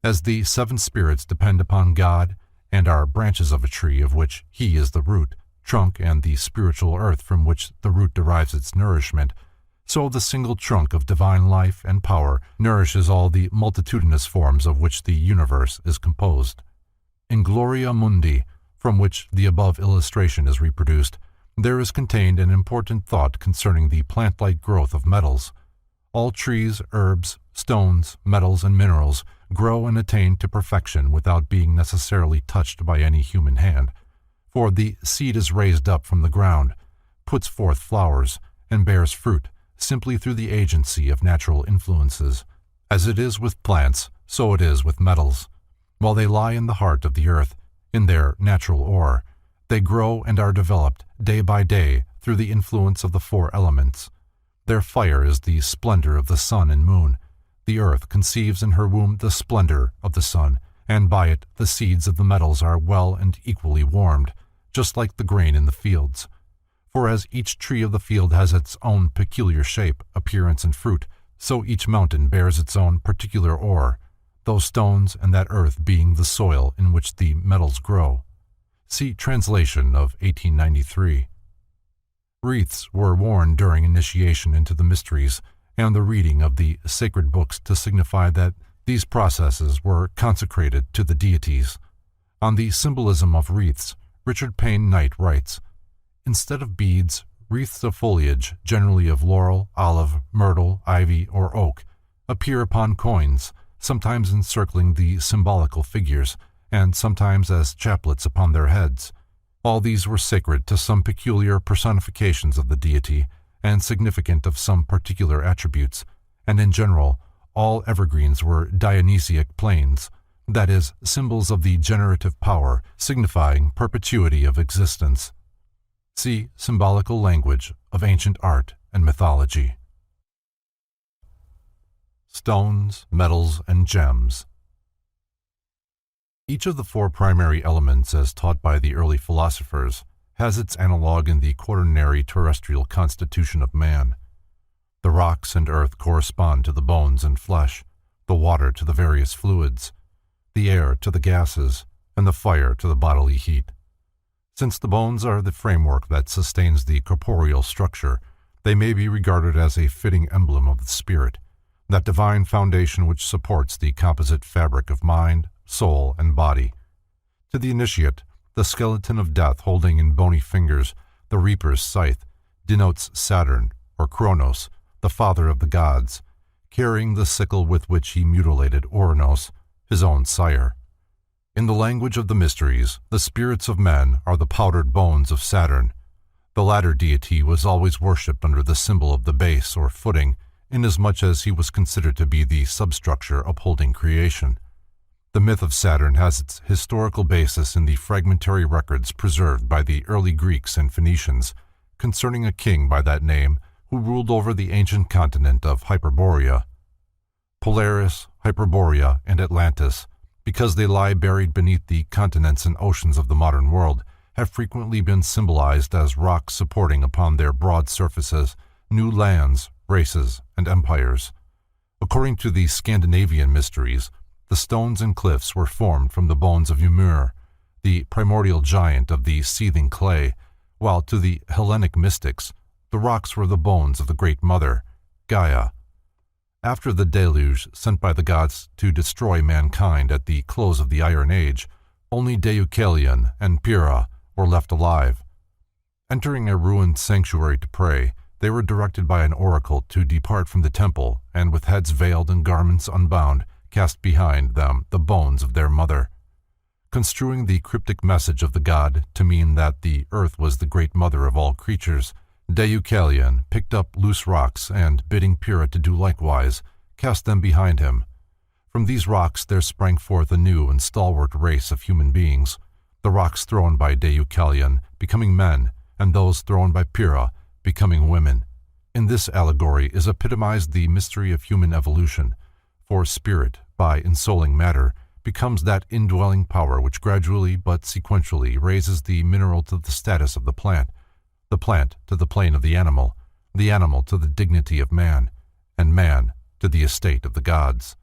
As the 7 spirits depend upon God and are branches of a tree of which He is the root, trunk, and the spiritual earth from which the root derives its nourishment, so the single trunk of divine life and power nourishes all the multitudinous forms of which the universe is composed. In Gloria Mundi, from which the above illustration is reproduced, there is contained an important thought concerning the plant-like growth of metals. All trees, herbs, stones, metals, and minerals grow and attain to perfection without being necessarily touched by any human hand, for the seed is raised up from the ground, puts forth flowers, and bears fruit, simply through the agency of natural influences. As it is with plants, so it is with metals. While they lie in the heart of the earth, in their natural ore, they grow and are developed day by day through the influence of the 4 elements. Their fire is the splendor of the sun and moon. The earth conceives in her womb the splendor of the sun, and by it the seeds of the metals are well and equally warmed, just like the grain in the fields. For as each tree of the field has its own peculiar shape, appearance, and fruit, so each mountain bears its own particular ore, those stones and that earth being the soil in which the metals grow. See translation of 1893. Wreaths were worn during initiation into the mysteries and the reading of the sacred books to signify that these processes were consecrated to the deities. On the symbolism of wreaths, Richard Payne Knight writes, "Instead of beads, wreaths of foliage, generally of laurel, olive, myrtle, ivy, or oak, appear upon coins, sometimes encircling the symbolical figures, and sometimes as chaplets upon their heads. All these were sacred to some peculiar personifications of the deity, and significant of some particular attributes, and in general, all evergreens were Dionysiac planes, that is, symbols of the generative power, signifying perpetuity of existence." See Symbolical Language of Ancient Art and Mythology. Stones, metals, and gems. Each of the 4 primary elements, as taught by the early philosophers, has its analogue in the quaternary terrestrial constitution of man. The rocks and earth correspond to the bones and flesh, the water to the various fluids, the air to the gases, and the fire to the bodily heat. Since the bones are the framework that sustains the corporeal structure, they may be regarded as a fitting emblem of the spirit, that divine foundation which supports the composite fabric of mind, soul, and body. To the initiate, the skeleton of death holding in bony fingers the reaper's scythe denotes Saturn, or Kronos, the father of the gods, carrying the sickle with which he mutilated Ouranos, his own sire. In the language of the mysteries, the spirits of men are the powdered bones of Saturn. The latter deity was always worshipped under the symbol of the base or footing, inasmuch as he was considered to be the substructure upholding creation. The myth of Saturn has its historical basis in the fragmentary records preserved by the early Greeks and Phoenicians concerning a king by that name who ruled over the ancient continent of Hyperborea. Polaris, Hyperborea, and Atlantis, because they lie buried beneath the continents and oceans of the modern world, have frequently been symbolized as rocks supporting upon their broad surfaces new lands, races, and empires. According to the Scandinavian mysteries, the stones and cliffs were formed from the bones of Ymir, the primordial giant of the seething clay, while to the Hellenic mystics, the rocks were the bones of the Great Mother, Gaia. After the deluge sent by the gods to destroy mankind at the close of the Iron Age, only Deucalion and Pyrrha were left alive. Entering a ruined sanctuary to pray, they were directed by an oracle to depart from the temple and, with heads veiled and garments unbound, cast behind them the bones of their mother. Construing the cryptic message of the god to mean that the earth was the great mother of all creatures, Deucalion picked up loose rocks and, bidding Pyrrha to do likewise, cast them behind him. From these rocks there sprang forth a new and stalwart race of human beings, the rocks thrown by Deucalion becoming men, and those thrown by Pyrrha becoming women. In this allegory is epitomized the mystery of human evolution, for spirit, by ensouling matter, becomes that indwelling power which gradually but sequentially raises the mineral to the status of the plant to the plane of the animal to the dignity of man, and man to the estate of the gods.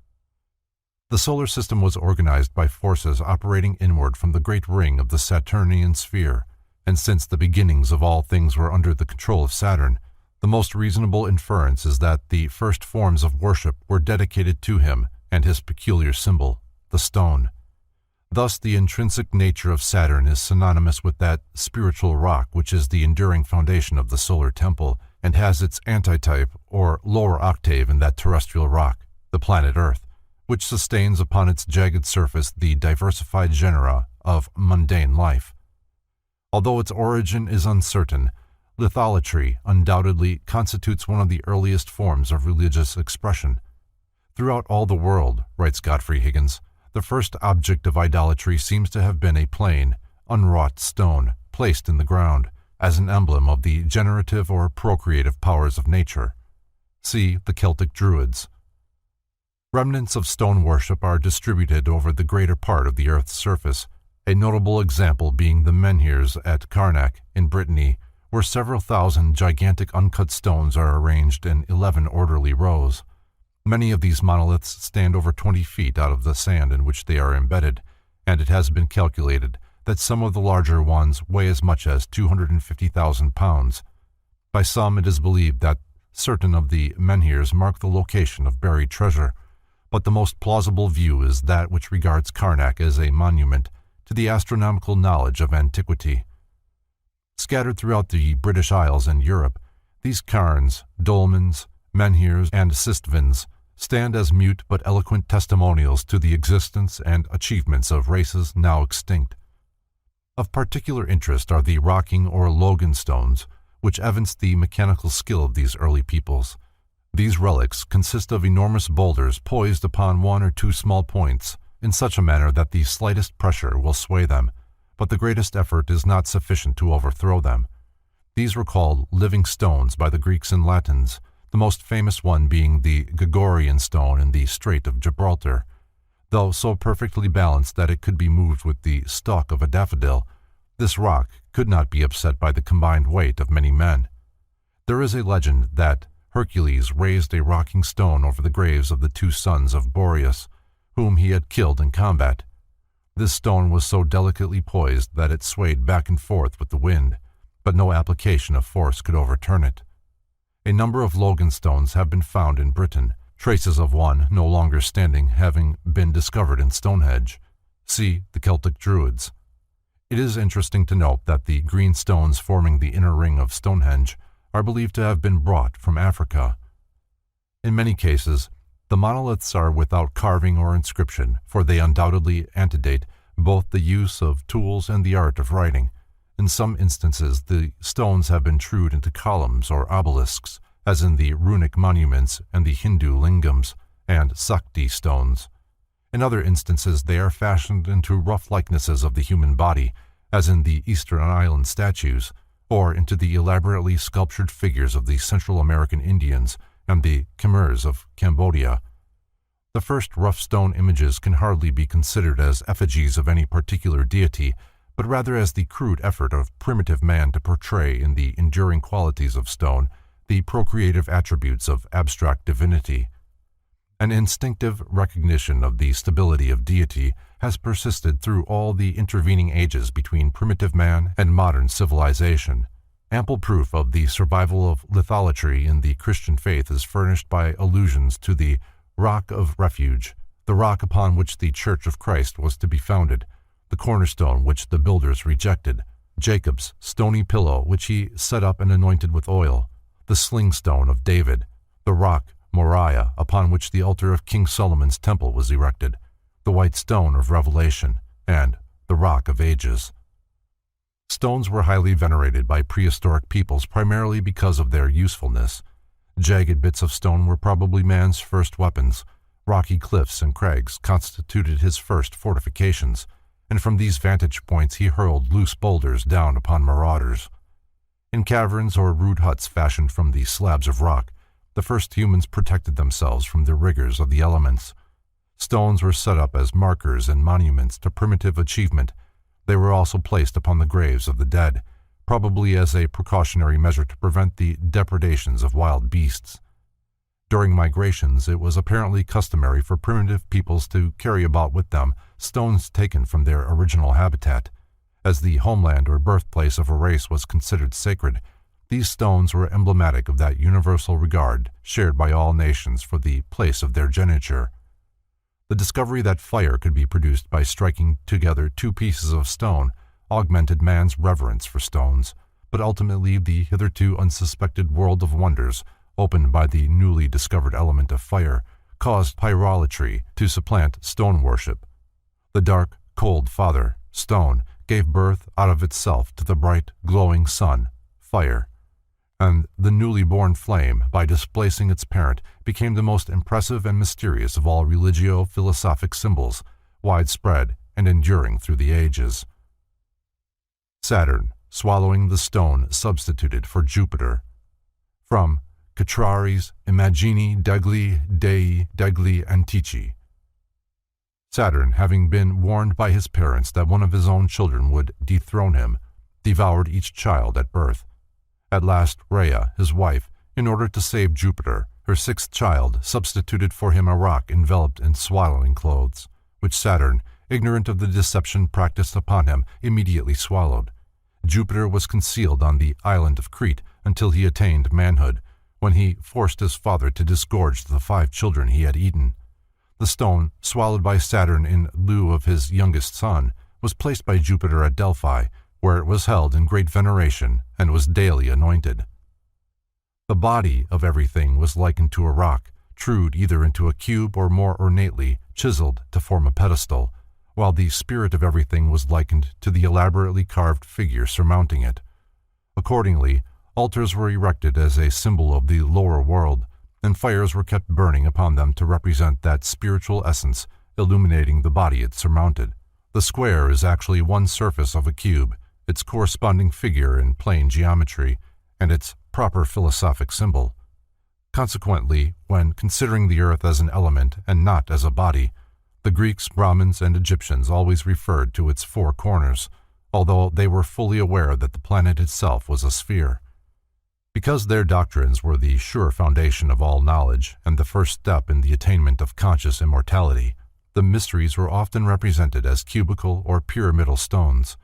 The solar system was organized by forces operating inward from the great ring of the Saturnian sphere, and since the beginnings of all things were under the control of Saturn, the most reasonable inference is that the first forms of worship were dedicated to him and his peculiar symbol, the stone. Thus the intrinsic nature of Saturn is synonymous with that spiritual rock which is the enduring foundation of the solar temple and has its antitype or lower octave in that terrestrial rock, the planet Earth, which sustains upon its jagged surface the diversified genera of mundane life. Although its origin is uncertain, litholatry undoubtedly constitutes one of the earliest forms of religious expression. Throughout all the world, writes Godfrey Higgins, the first object of idolatry seems to have been a plain, unwrought stone placed in the ground as an emblem of the generative or procreative powers of nature. See the Celtic Druids. Remnants of stone worship are distributed over the greater part of the earth's surface, a notable example being the menhirs at Carnac in Brittany, where several thousand gigantic uncut stones are arranged in 11 orderly rows. Many of these monoliths stand over 20 feet out of the sand in which they are embedded, and it has been calculated that some of the larger ones weigh as much as 250,000 pounds. By some it is believed that certain of the menhirs mark the location of buried treasure, but the most plausible view is that which regards Carnac as a monument to the astronomical knowledge of antiquity. Scattered throughout the British Isles and Europe, these cairns, dolmens, menhirs, and sistvins stand as mute but eloquent testimonials to the existence and achievements of races now extinct. Of particular interest are the rocking or logan stones, which evince the mechanical skill of these early peoples. These relics consist of enormous boulders poised upon one or two small points in such a manner that the slightest pressure will sway them, but the greatest effort is not sufficient to overthrow them. These were called living stones by the Greeks and Latins, the most famous one being the Gregorian stone in the Strait of Gibraltar. Though so perfectly balanced that it could be moved with the stalk of a daffodil, this rock could not be upset by the combined weight of many men. There is a legend that Hercules raised a rocking stone over the graves of the two sons of Boreas, whom he had killed in combat. This stone was so delicately poised that it swayed back and forth with the wind, but no application of force could overturn it. A number of Logan stones have been found in Britain, traces of one no longer standing having been discovered in Stonehenge. See the Celtic Druids. It is interesting to note that the green stones forming the inner ring of Stonehenge are believed to have been brought from Africa. In many cases, the monoliths are without carving or inscription, for they undoubtedly antedate both the use of tools and the art of writing. In some instances, the stones have been trued into columns or obelisks, as in the runic monuments and the Hindu lingams and Sakti stones. In other instances, they are fashioned into rough likenesses of the human body, as in the Eastern Island statues, or into the elaborately sculptured figures of the Central American Indians and the Khmers of Cambodia. The first rough stone images can hardly be considered as effigies of any particular deity, but rather as the crude effort of primitive man to portray in the enduring qualities of stone the procreative attributes of abstract divinity. An instinctive recognition of the stability of deity has persisted through all the intervening ages between primitive man and modern civilization. Ample proof of the survival of litholatry in the Christian faith is furnished by allusions to the rock of refuge, the rock upon which the Church of Christ was to be founded, the cornerstone which the builders rejected, Jacob's stony pillow which he set up and anointed with oil, the sling stone of David, the rock Moriah upon which the altar of King Solomon's temple was erected, the white stone of Revelation, and the rock of ages. Stones were highly venerated by prehistoric peoples primarily because of their usefulness. Jagged bits of stone were probably man's first weapons. Rocky cliffs and crags constituted his first fortifications, and from these vantage points he hurled loose boulders down upon marauders. In caverns or rude huts fashioned from the slabs of rock, the first humans protected themselves from the rigors of the elements. Stones were set up as markers and monuments to primitive achievement. They were also placed upon the graves of the dead, probably as a precautionary measure to prevent the depredations of wild beasts. During migrations, it was apparently customary for primitive peoples to carry about with them stones taken from their original habitat. As the homeland or birthplace of a race was considered sacred, these stones were emblematic of that universal regard shared by all nations for the place of their geniture. The discovery that fire could be produced by striking together two pieces of stone augmented man's reverence for stones, but ultimately the hitherto unsuspected world of wonders opened by the newly discovered element of fire caused pyrolatry to supplant stone worship. The dark, cold father, stone, gave birth out of itself to the bright, glowing sun, fire. And the newly born flame, by displacing its parent, became the most impressive and mysterious of all religio-philosophic symbols, widespread and enduring through the ages. Saturn, swallowing the stone substituted for Jupiter. From Catrari's Immagini degli Dei degli Antichi. Saturn, having been warned by his parents that one of his own children would dethrone him, devoured each child at birth. At last Rhea, his wife, in order to save Jupiter, her sixth child, substituted for him a rock enveloped in swaddling clothes, which Saturn, ignorant of the deception practiced upon him, immediately swallowed. Jupiter was concealed on the island of Crete until he attained manhood, when he forced his father to disgorge the 5 children he had eaten. The stone, swallowed by Saturn in lieu of his youngest son, was placed by Jupiter at Delphi, where it was held in great veneration and was daily anointed. The body of everything was likened to a rock, trued either into a cube or more ornately chiseled to form a pedestal, while the spirit of everything was likened to the elaborately carved figure surmounting it. Accordingly, altars were erected as a symbol of the lower world, and fires were kept burning upon them to represent that spiritual essence illuminating the body it surmounted. The square is actually one surface of a cube, its corresponding figure in plane geometry, and its proper philosophic symbol. Consequently, when considering the earth as an element and not as a body, the Greeks, Brahmins, and Egyptians always referred to its 4 corners, although they were fully aware that the planet itself was a sphere. Because their doctrines were the sure foundation of all knowledge and the first step in the attainment of conscious immortality, the mysteries were often represented as cubical or pyramidal stones.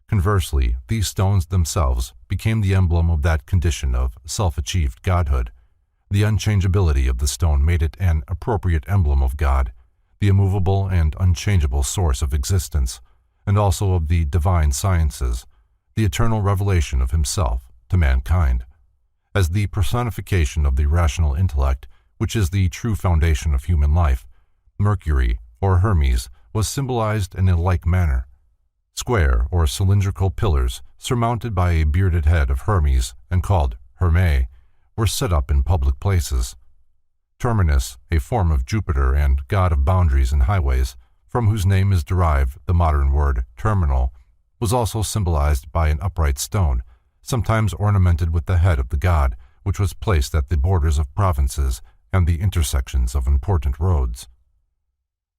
Conversely, these stones themselves became the emblem of that condition of self-achieved godhood. The unchangeability of the stone made it an appropriate emblem of God, the immovable and unchangeable source of existence, and also of the divine sciences, the eternal revelation of himself to mankind. As the personification of the rational intellect, which is the true foundation of human life, Mercury, or Hermes, was symbolized in a like manner. Square or cylindrical pillars, surmounted by a bearded head of Hermes and called Herme, were set up in public places. Terminus, a form of Jupiter and god of boundaries and highways, from whose name is derived the modern word terminal, was also symbolized by an upright stone, sometimes ornamented with the head of the god, which was placed at the borders of provinces and the intersections of important roads.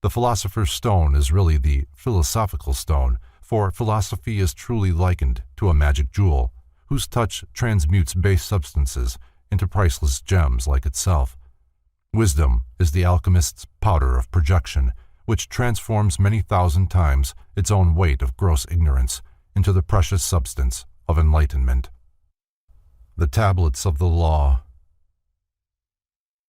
The philosopher's stone is really the philosophical stone, for philosophy is truly likened to a magic jewel, whose touch transmutes base substances into priceless gems like itself. Wisdom is the alchemist's powder of projection, which transforms many thousand times its own weight of gross ignorance into the precious substance of enlightenment. The Tablets of the Law.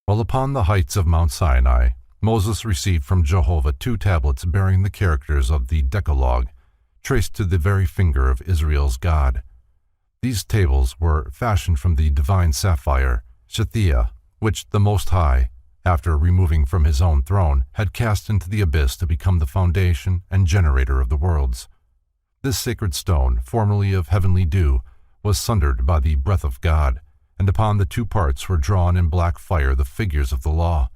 While upon the heights of Mount Sinai, Moses received from Jehovah 2 tablets bearing the characters of the Decalogue, traced to the very finger of Israel's God. These tables were fashioned from the divine sapphire, Shethia, which the Most High, after removing from his own throne, had cast into the abyss to become the foundation and generator of the worlds. This sacred stone, formerly of heavenly dew, was sundered by the breath of God, and upon the 2 parts were drawn in black fire the figures of the law.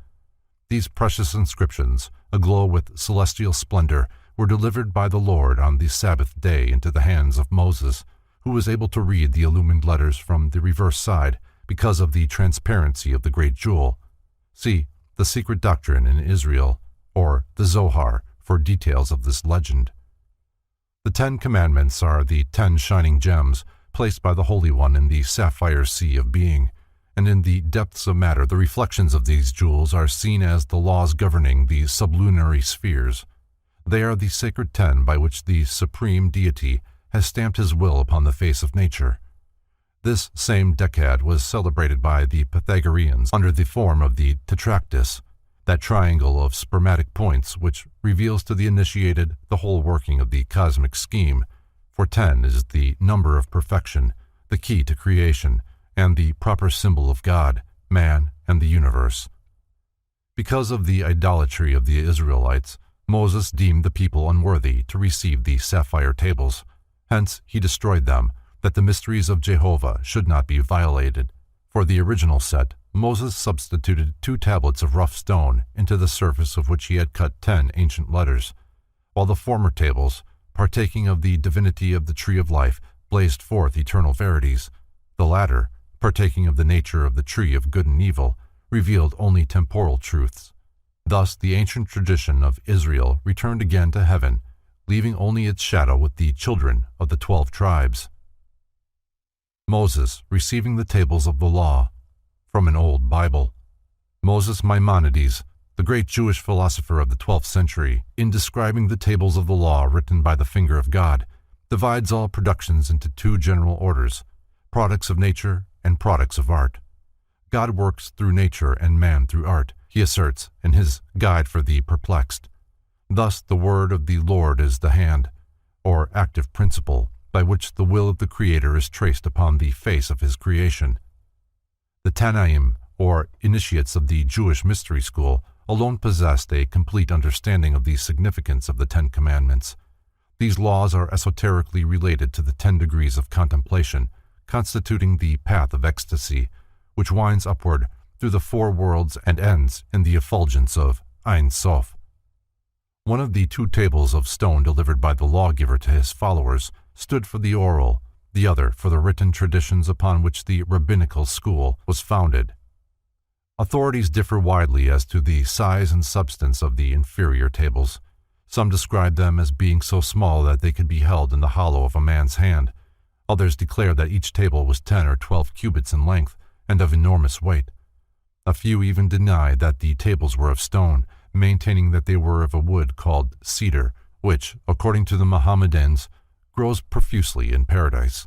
These precious inscriptions, aglow with celestial splendor, were delivered by the Lord on the Sabbath day into the hands of Moses, who was able to read the illumined letters from the reverse side because of the transparency of the great jewel. See The Secret Doctrine in Israel, or the Zohar, for details of this legend. The 10 Commandments are the 10 shining gems placed by the Holy One in the sapphire sea of being, and in the depths of matter the reflections of these jewels are seen as the laws governing the sublunary spheres. They are the sacred 10 by which the Supreme Deity has stamped his will upon the face of nature. This same decad was celebrated by the Pythagoreans under the form of the tetractys, that triangle of spermatic points which reveals to the initiated the whole working of the cosmic scheme, for 10 is the number of perfection, the key to creation, and the proper symbol of God, man, and the universe. Because of the idolatry of the Israelites, Moses deemed the people unworthy to receive the sapphire tables. Hence he destroyed them, that the mysteries of Jehovah should not be violated. For the original set, Moses substituted 2 tablets of rough stone into the surface of which he had cut 10 ancient letters, while the former tables, partaking of the divinity of the tree of life, blazed forth eternal verities. The latter, partaking of the nature of the tree of good and evil, revealed only temporal truths. Thus the ancient tradition of Israel returned again to heaven, leaving only its shadow with the children of the 12 tribes. Moses receiving the tables of the law. From an old Bible. Moses Maimonides, the great Jewish philosopher of the 12th century, in describing the tables of the law written by the finger of God, divides all productions into 2 general orders, products of nature and products of art. God works through nature and man through art, he asserts in his Guide for the Perplexed. Thus the word of the Lord is the hand, or active principle, by which the will of the Creator is traced upon the face of his creation. The Tanaim, or initiates of the Jewish mystery school, alone possessed a complete understanding of the significance of the 10 Commandments. These laws are esoterically related to the 10 degrees of contemplation, constituting the path of ecstasy, which winds upward through the 4 worlds and ends in the effulgence of Ein Sof. One of the 2 tables of stone delivered by the lawgiver to his followers stood for the oral, the other for the written traditions upon which the rabbinical school was founded. Authorities differ widely as to the size and substance of the inferior tables. Some describe them as being so small that they could be held in the hollow of a man's hand. Others declare that each table was 10 or 12 cubits in length and of enormous weight. A few even deny that the tables were of stone, maintaining that they were of a wood called cedar, which, according to the Mohammedans, grows profusely in paradise.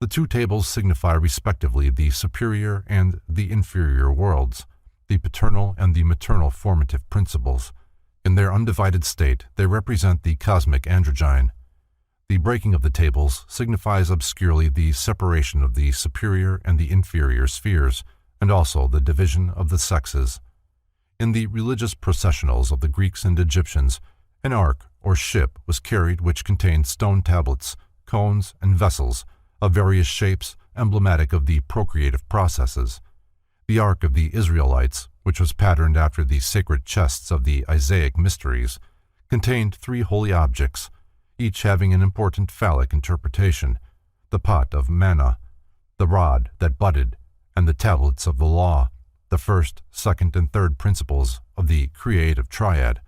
The 2 tables signify respectively the superior and the inferior worlds, the paternal and the maternal formative principles. In their undivided state, they represent the cosmic androgyne. The breaking of the tables signifies obscurely the separation of the superior and the inferior spheres, and also the division of the sexes. In the religious processionals of the Greeks and Egyptians, an ark or ship was carried which contained stone tablets, cones, and vessels of various shapes emblematic of the procreative processes. The ark of the Israelites, which was patterned after the sacred chests of the Isaic mysteries, contained 3 holy objects, each having an important phallic interpretation: the pot of manna, the rod that budded, and the tablets of the law, the first, second, and third principles of the creative triad.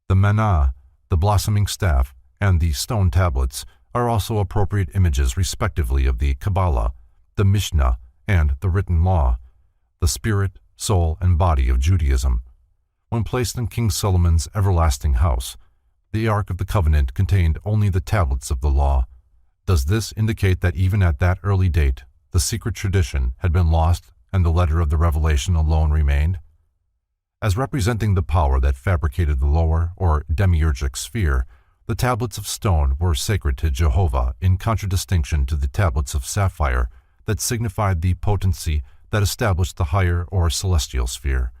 The manna, the blossoming staff, and the stone tablets are also appropriate images respectively of the Kabbalah, the Mishnah, and the written law, the spirit, soul, and body of Judaism. When placed in King Solomon's everlasting house, the Ark of the Covenant contained only the tablets of the law. Does this indicate that even at that early date, the secret tradition had been lost and the letter of the revelation alone remained? As representing the power that fabricated the lower or demiurgic sphere, the tablets of stone were sacred to Jehovah in contradistinction to the tablets of sapphire that signified the potency that established the higher or celestial sphere.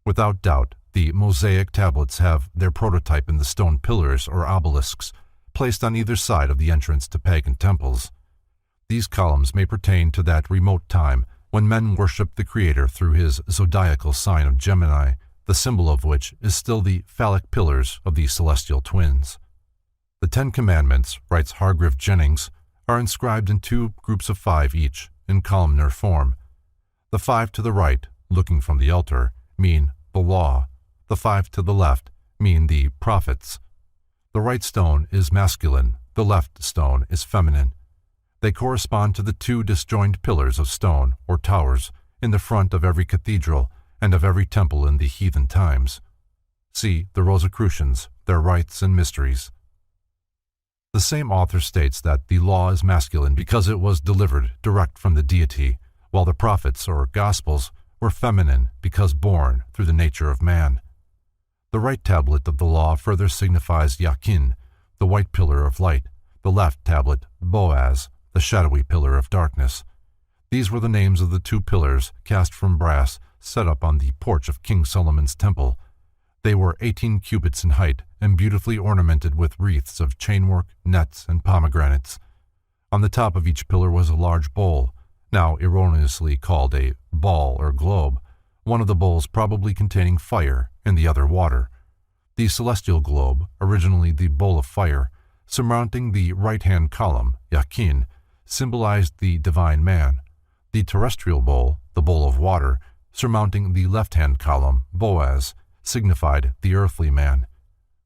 Without doubt, the Mosaic tablets have their prototype in the stone pillars or obelisks placed on either side of the entrance to pagan temples. These columns may pertain to that remote time when men worshipped the Creator through his zodiacal sign of Gemini, the symbol of which is still the phallic pillars of the celestial twins. The 10 Commandments, writes Hargreave Jennings, are inscribed in 2 groups of 5 each, in columnar form. The 5 to the right, looking from the altar, mean the law. The 5 to the left mean the prophets. The right stone is masculine, the left stone is feminine. They correspond to the 2 disjoined pillars of stone, or towers, in the front of every cathedral and of every temple in the heathen times. See the Rosicrucians, their rites and mysteries. The same author states that the law is masculine because it was delivered direct from the deity, while the prophets, or gospels, were feminine because born through the nature of man. The right tablet of the law further signifies Yakin, the white pillar of light, the left tablet, Boaz, the shadowy pillar of darkness. These were the names of the 2 pillars cast from brass set up on the porch of King Solomon's temple. They were 18 cubits in height and beautifully ornamented with wreaths of chainwork, nets, and pomegranates. On the top of each pillar was a large bowl, now erroneously called a ball or globe, one of the bowls probably containing fire and the other water. The celestial globe, originally the bowl of fire, surmounting the right-hand column, Yakin, symbolized the divine man. The terrestrial bowl, the bowl of water, surmounting the left-hand column, Boaz, signified the earthly man.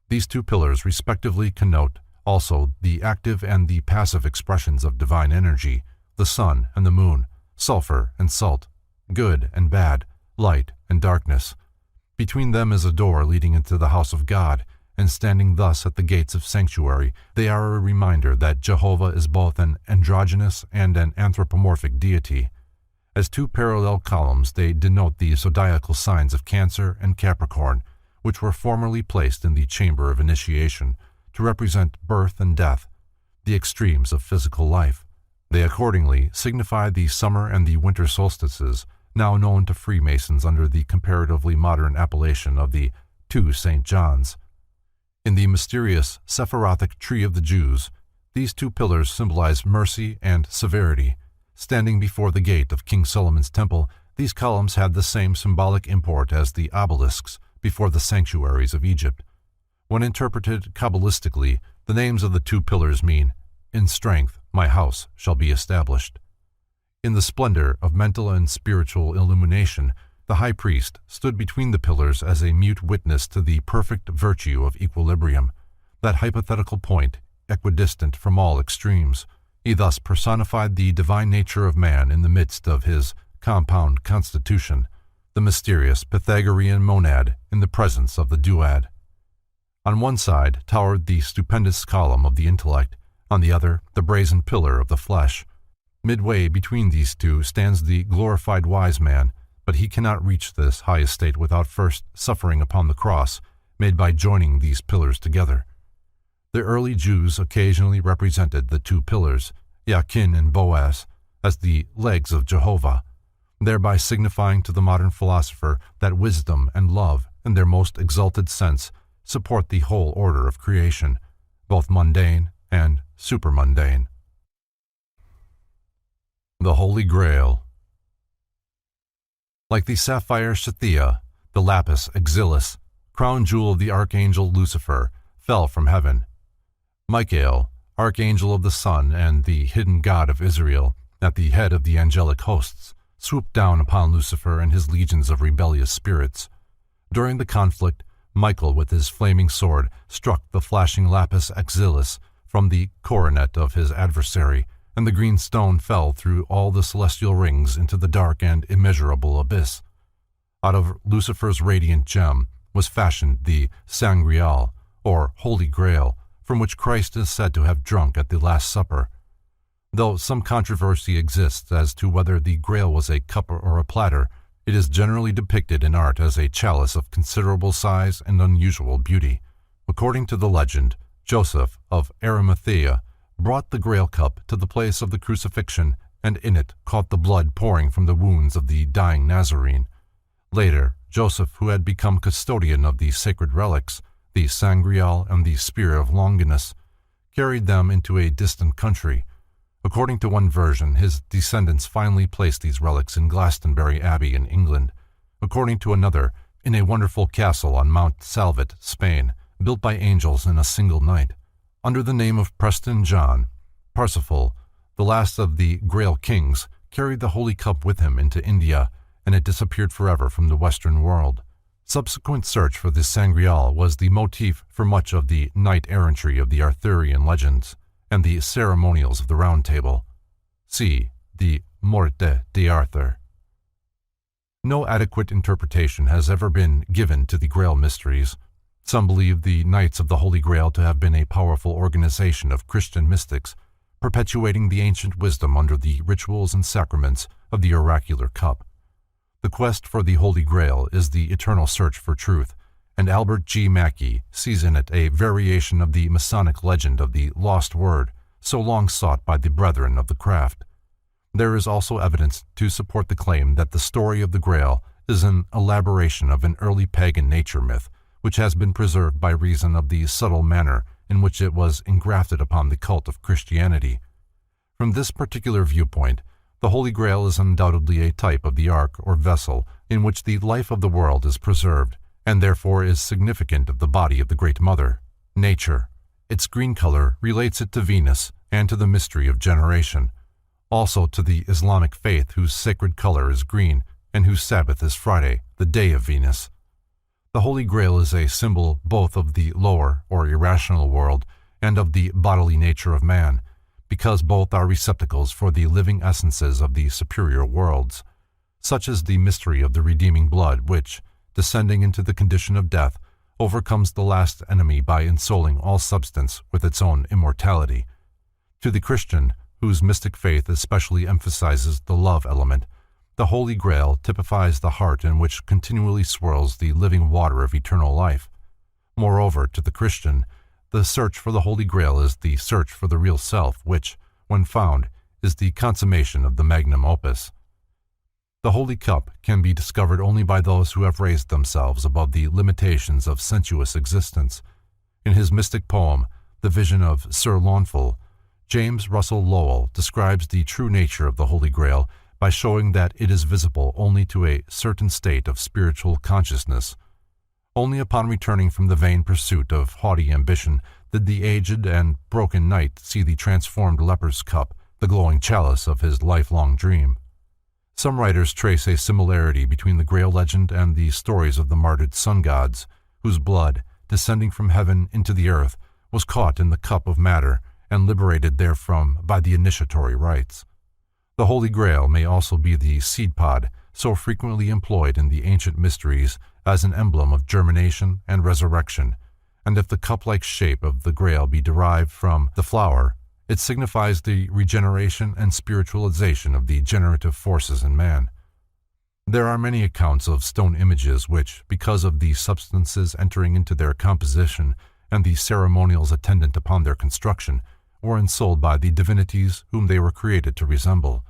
These 2 pillars respectively connote also the active and the passive expressions of divine energy, the sun and the moon, sulfur and salt, good and bad, light and darkness. Between them is a door leading into the house of God, and standing thus at the gates of sanctuary, they are a reminder that Jehovah is both an androgynous and an anthropomorphic deity. As 2 parallel columns, they denote the zodiacal signs of Cancer and Capricorn, which were formerly placed in the chamber of initiation to represent birth and death, the extremes of physical life. They accordingly signify the summer and the winter solstices, now known to Freemasons under the comparatively modern appellation of the 2 St. Johns. In the mysterious Sephirothic Tree of the Jews, these 2 pillars symbolize mercy and severity. Standing before the gate of King Solomon's temple, these columns had the same symbolic import as the obelisks before the sanctuaries of Egypt. When interpreted Kabbalistically, the names of the 2 pillars mean, "In strength my house shall be established." In the splendor of mental and spiritual illumination, the high priest stood between the pillars as a mute witness to the perfect virtue of equilibrium, that hypothetical point equidistant from all extremes. He thus personified the divine nature of man in the midst of his compound constitution, the mysterious Pythagorean monad in the presence of the duad. On one side towered the stupendous column of the intellect, on the other the brazen pillar of the flesh. Midway between these 2 stands the glorified wise man, but he cannot reach this high estate without first suffering upon the cross, made by joining these pillars together. The early Jews occasionally represented the 2 pillars, Yakin and Boaz, as the legs of Jehovah, thereby signifying to the modern philosopher that wisdom and love, in their most exalted sense, support the whole order of creation, both mundane and supermundane. The Holy Grail. Like the sapphire Shathia, the lapis exilis, crown jewel of the archangel Lucifer, fell from heaven. Michael, archangel of the sun and the hidden God of Israel, at the head of the angelic hosts, swooped down upon Lucifer and his legions of rebellious spirits. During the conflict, Michael, with his flaming sword, struck the flashing lapis exilis from the coronet of his adversary, and the green stone fell through all the celestial rings into the dark and immeasurable abyss. Out of Lucifer's radiant gem was fashioned the Sangreal, or Holy Grail, from which Christ is said to have drunk at the Last Supper. Though some controversy exists as to whether the Grail was a cup or a platter, it is generally depicted in art as a chalice of considerable size and unusual beauty. According to the legend, Joseph of Arimathea brought the Grail cup to the place of the crucifixion, and in it caught the blood pouring from the wounds of the dying Nazarene. Later, Joseph, who had become custodian of the sacred relics, the Sangreal and the Spear of Longinus, carried them into a distant country. According to one version, his descendants finally placed these relics in Glastonbury Abbey in England. According to another, in a wonderful castle on Mount Salvet, Spain, built by angels in a single night. Under the name of Preston John, Parsifal, the last of the Grail kings, carried the Holy Cup with him into India, and it disappeared forever from the Western world. Subsequent search for the Sangreal was the motif for much of the knight-errantry of the Arthurian legends and the ceremonials of the Round Table. See the Morte d'Arthur. No adequate interpretation has ever been given to the Grail mysteries. Some believe the Knights of the Holy Grail to have been a powerful organization of Christian mystics, perpetuating the ancient wisdom under the rituals and sacraments of the oracular cup. The quest for the Holy Grail is the eternal search for truth, and Albert G. Mackey sees in it a variation of the Masonic legend of the lost word, so long sought by the brethren of the craft. There is also evidence to support the claim that the story of the Grail is an elaboration of an early pagan nature myth, which has been preserved by reason of the subtle manner in which it was engrafted upon the cult of Christianity. From this particular viewpoint, the Holy Grail is undoubtedly a type of the ark or vessel in which the life of the world is preserved, and therefore is significant of the body of the Great Mother, Nature. Its green color relates it to Venus and to the mystery of generation, also to the Islamic faith whose sacred color is green and whose Sabbath is Friday, the day of Venus. The Holy Grail is a symbol both of the lower or irrational world and of the bodily nature of man, because both are receptacles for the living essences of the superior worlds. Such is the mystery of the redeeming blood which, descending into the condition of death, overcomes the last enemy by ensouling all substance with its own immortality. To the Christian, whose mystic faith especially emphasizes the love element, the Holy Grail typifies the heart in which continually swirls the living water of eternal life. Moreover, to the Christian, the search for the Holy Grail is the search for the real self, which, when found, is the consummation of the magnum opus. The Holy Cup can be discovered only by those who have raised themselves above the limitations of sensuous existence. In his mystic poem, The Vision of Sir Launfal, James Russell Lowell describes the true nature of the Holy Grail by showing that it is visible only to a certain state of spiritual consciousness. Only upon returning from the vain pursuit of haughty ambition did the aged and broken knight see the transformed leper's cup, the glowing chalice of his lifelong dream. Some writers trace a similarity between the Grail legend and the stories of the martyred sun gods, whose blood, descending from heaven into the earth, was caught in the cup of matter and liberated therefrom by the initiatory rites. The Holy Grail may also be the seed pod so frequently employed in the ancient mysteries as an emblem of germination and resurrection, and if the cup-like shape of the Grail be derived from the flower, it signifies the regeneration and spiritualization of the generative forces in man. There are many accounts of stone images which, because of the substances entering into their composition and the ceremonials attendant upon their construction, were ensouled by the divinities whom they were created to resemble.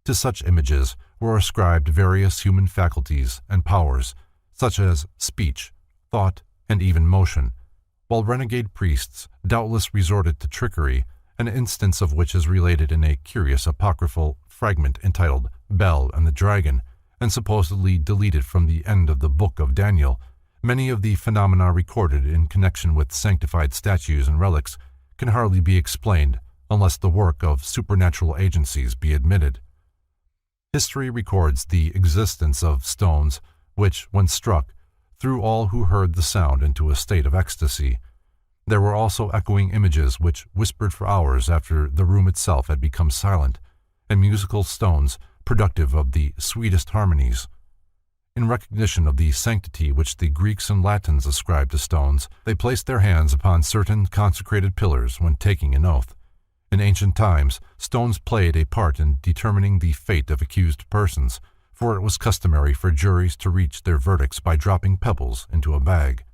To such images were ascribed various human faculties and powers, such as speech, thought, and even motion, while renegade priests doubtless resorted to trickery, an instance of which is related in a curious apocryphal fragment entitled Bel and the Dragon, and supposedly deleted from the end of the Book of Daniel. Many of the phenomena recorded in connection with sanctified statues and relics can hardly be explained unless the work of supernatural agencies be admitted. History records the existence of stones which, when struck, threw all who heard the sound into a state of ecstasy. There were also echoing images which whispered for hours after the room itself had become silent, and musical stones productive of the sweetest harmonies. In recognition of the sanctity which the Greeks and Latins ascribed to stones, they placed their hands upon certain consecrated pillars when taking an oath. In ancient times, stones played a part in determining the fate of accused persons, for it was customary for juries to reach their verdicts by dropping pebbles into a bag.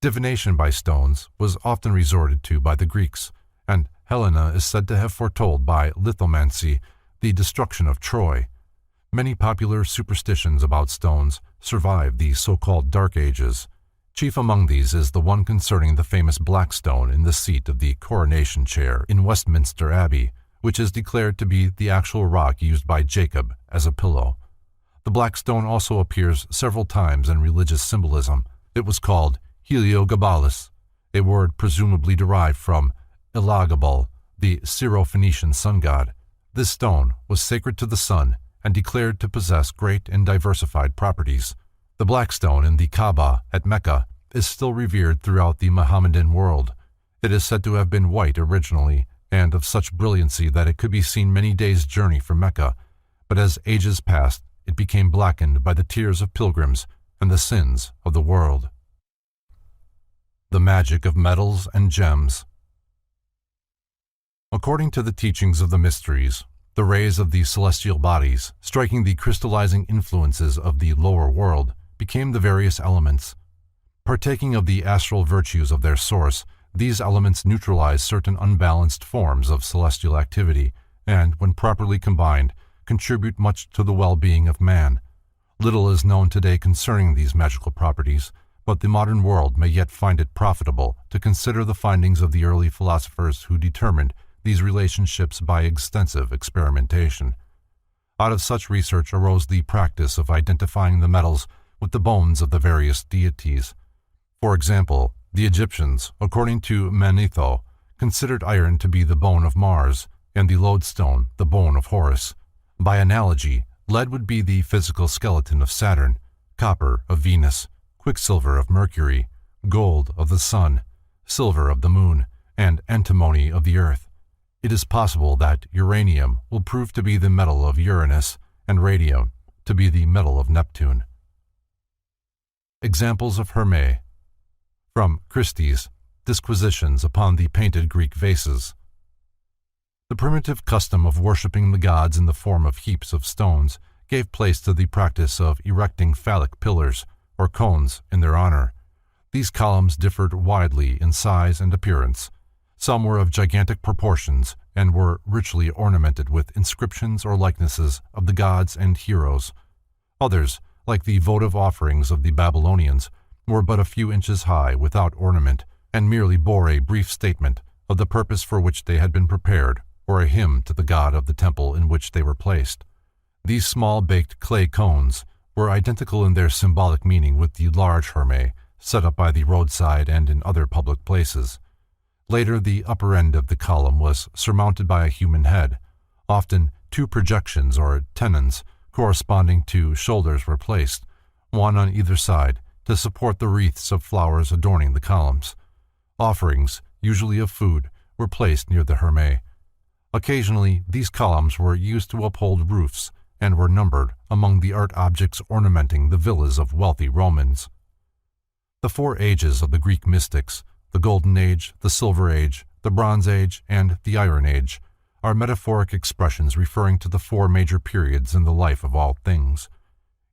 Divination by stones was often resorted to by the Greeks, and Helena is said to have foretold by lithomancy the destruction of Troy. Many popular superstitions about stones survive the so-called Dark Ages. Chief among these is the one concerning the famous black stone in the seat of the coronation chair in Westminster Abbey, which is declared to be the actual rock used by Jacob as a pillow. The black stone also appears several times in religious symbolism. It was called Heliogabalus, a word presumably derived from Elagabal, the Syro-Phoenician sun god. This stone was sacred to the sun and declared to possess great and diversified properties. The black stone in the Kaaba at Mecca is still revered throughout the Mohammedan world. It is said to have been white originally, and of such brilliancy that it could be seen many days' journey from Mecca, but as ages passed, it became blackened by the tears of pilgrims and the sins of the world. The magic of metals and gems. According to the teachings of the mysteries, the rays of the celestial bodies, striking the crystallizing influences of the lower world, became the various elements. Partaking of the astral virtues of their source, these elements neutralize certain unbalanced forms of celestial activity and, when properly combined, contribute much to the well-being of man. Little is known today concerning these magical properties, but the modern world may yet find it profitable to consider the findings of the early philosophers who determined these relationships by extensive experimentation. Out of such research arose the practice of identifying the metals with the bones of the various deities. For example, the Egyptians, according to Manetho, considered iron to be the bone of Mars and the lodestone the bone of Horus. By analogy, lead would be the physical skeleton of Saturn, copper of Venus, quicksilver of Mercury, gold of the Sun, silver of the Moon, and antimony of the Earth. It is possible that uranium will prove to be the metal of Uranus and radium to be the metal of Neptune. Examples of Hermes. From Christie's Disquisitions upon the Painted Greek Vases. The primitive custom of worshipping the gods in the form of heaps of stones gave place to the practice of erecting phallic pillars or cones in their honor. These columns differed widely in size and appearance. Some were of gigantic proportions and were richly ornamented with inscriptions or likenesses of the gods and heroes. Others, like the votive offerings of the Babylonians, were but a few inches high without ornament and merely bore a brief statement of the purpose for which they had been prepared or a hymn to the god of the temple in which they were placed. These small baked clay cones were identical in their symbolic meaning with the large Hermes set up by the roadside and in other public places. Later, the upper end of the column was surmounted by a human head. Often, two projections or tenons corresponding to shoulders were placed, one on either side, to support the wreaths of flowers adorning the columns. Offerings, usually of food, were placed near the Hermes. Occasionally, these columns were used to uphold roofs and were numbered among the art objects ornamenting the villas of wealthy Romans. The four ages of the Greek mystics, the Golden Age, the Silver Age, the Bronze Age, and the Iron Age, are metaphoric expressions referring to the four major periods in the life of all things.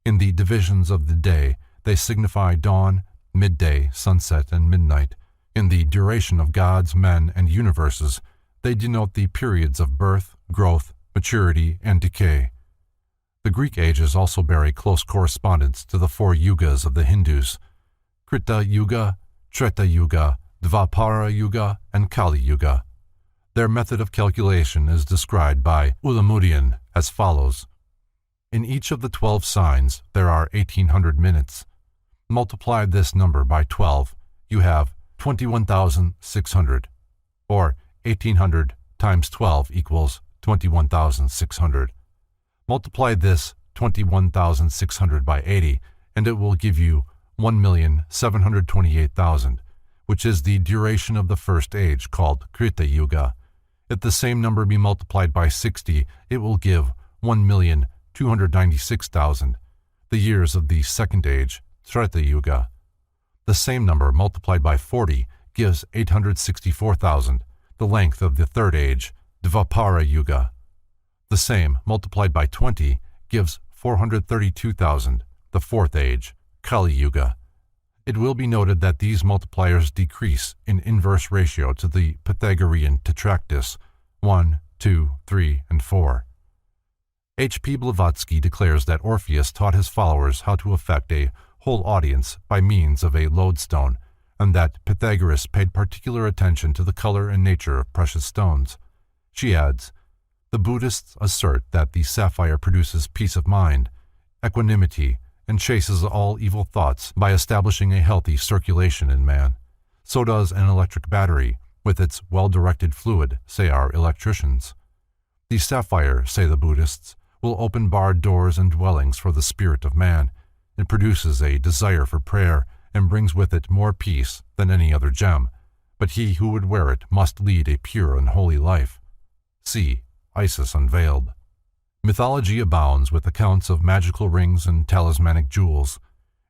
In the divisions of the day, they signify dawn, midday, sunset, and midnight. In the duration of gods, men, and universes, they denote the periods of birth, growth, maturity, and decay. The Greek ages also bear a close correspondence to the four yugas of the Hindus: Krita Yuga, Treta Yuga, Dvapara Yuga, and Kali Yuga. Their method of calculation is described by Ulamudian as follows. In each of the 12 signs there are 1800 minutes. Multiply this number by 12, you have 21,600, or 1800 times 12 equals 21,600. Multiply this 21,600 by 80, and it will give you 1,728,000, which is the duration of the first age called Krita Yuga. If the same number be multiplied by 60, it will give 1,296,000, the years of the second age, Treta Yuga. The same number multiplied by 40 gives 864,000, the length of the third age, Dvapara Yuga. The same multiplied by 20 gives 432,000, the fourth age, Kali Yuga. It will be noted that these multipliers decrease in inverse ratio to the Pythagorean tetractys 1, 2, 3, and 4. H. P. Blavatsky declares that Orpheus taught his followers how to affect a whole audience by means of a lodestone, and that Pythagoras paid particular attention to the color and nature of precious stones. She adds, "The Buddhists assert that the sapphire produces peace of mind, equanimity, and chases all evil thoughts by establishing a healthy circulation in man. So does an electric battery, with its well-directed fluid, say our electricians. The sapphire, say the Buddhists, will open barred doors and dwellings for the spirit of man. It produces a desire for prayer and brings with it more peace than any other gem, but he who would wear it must lead a pure and holy life. See Isis Unveiled. Mythology abounds with accounts of magical rings and talismanic jewels.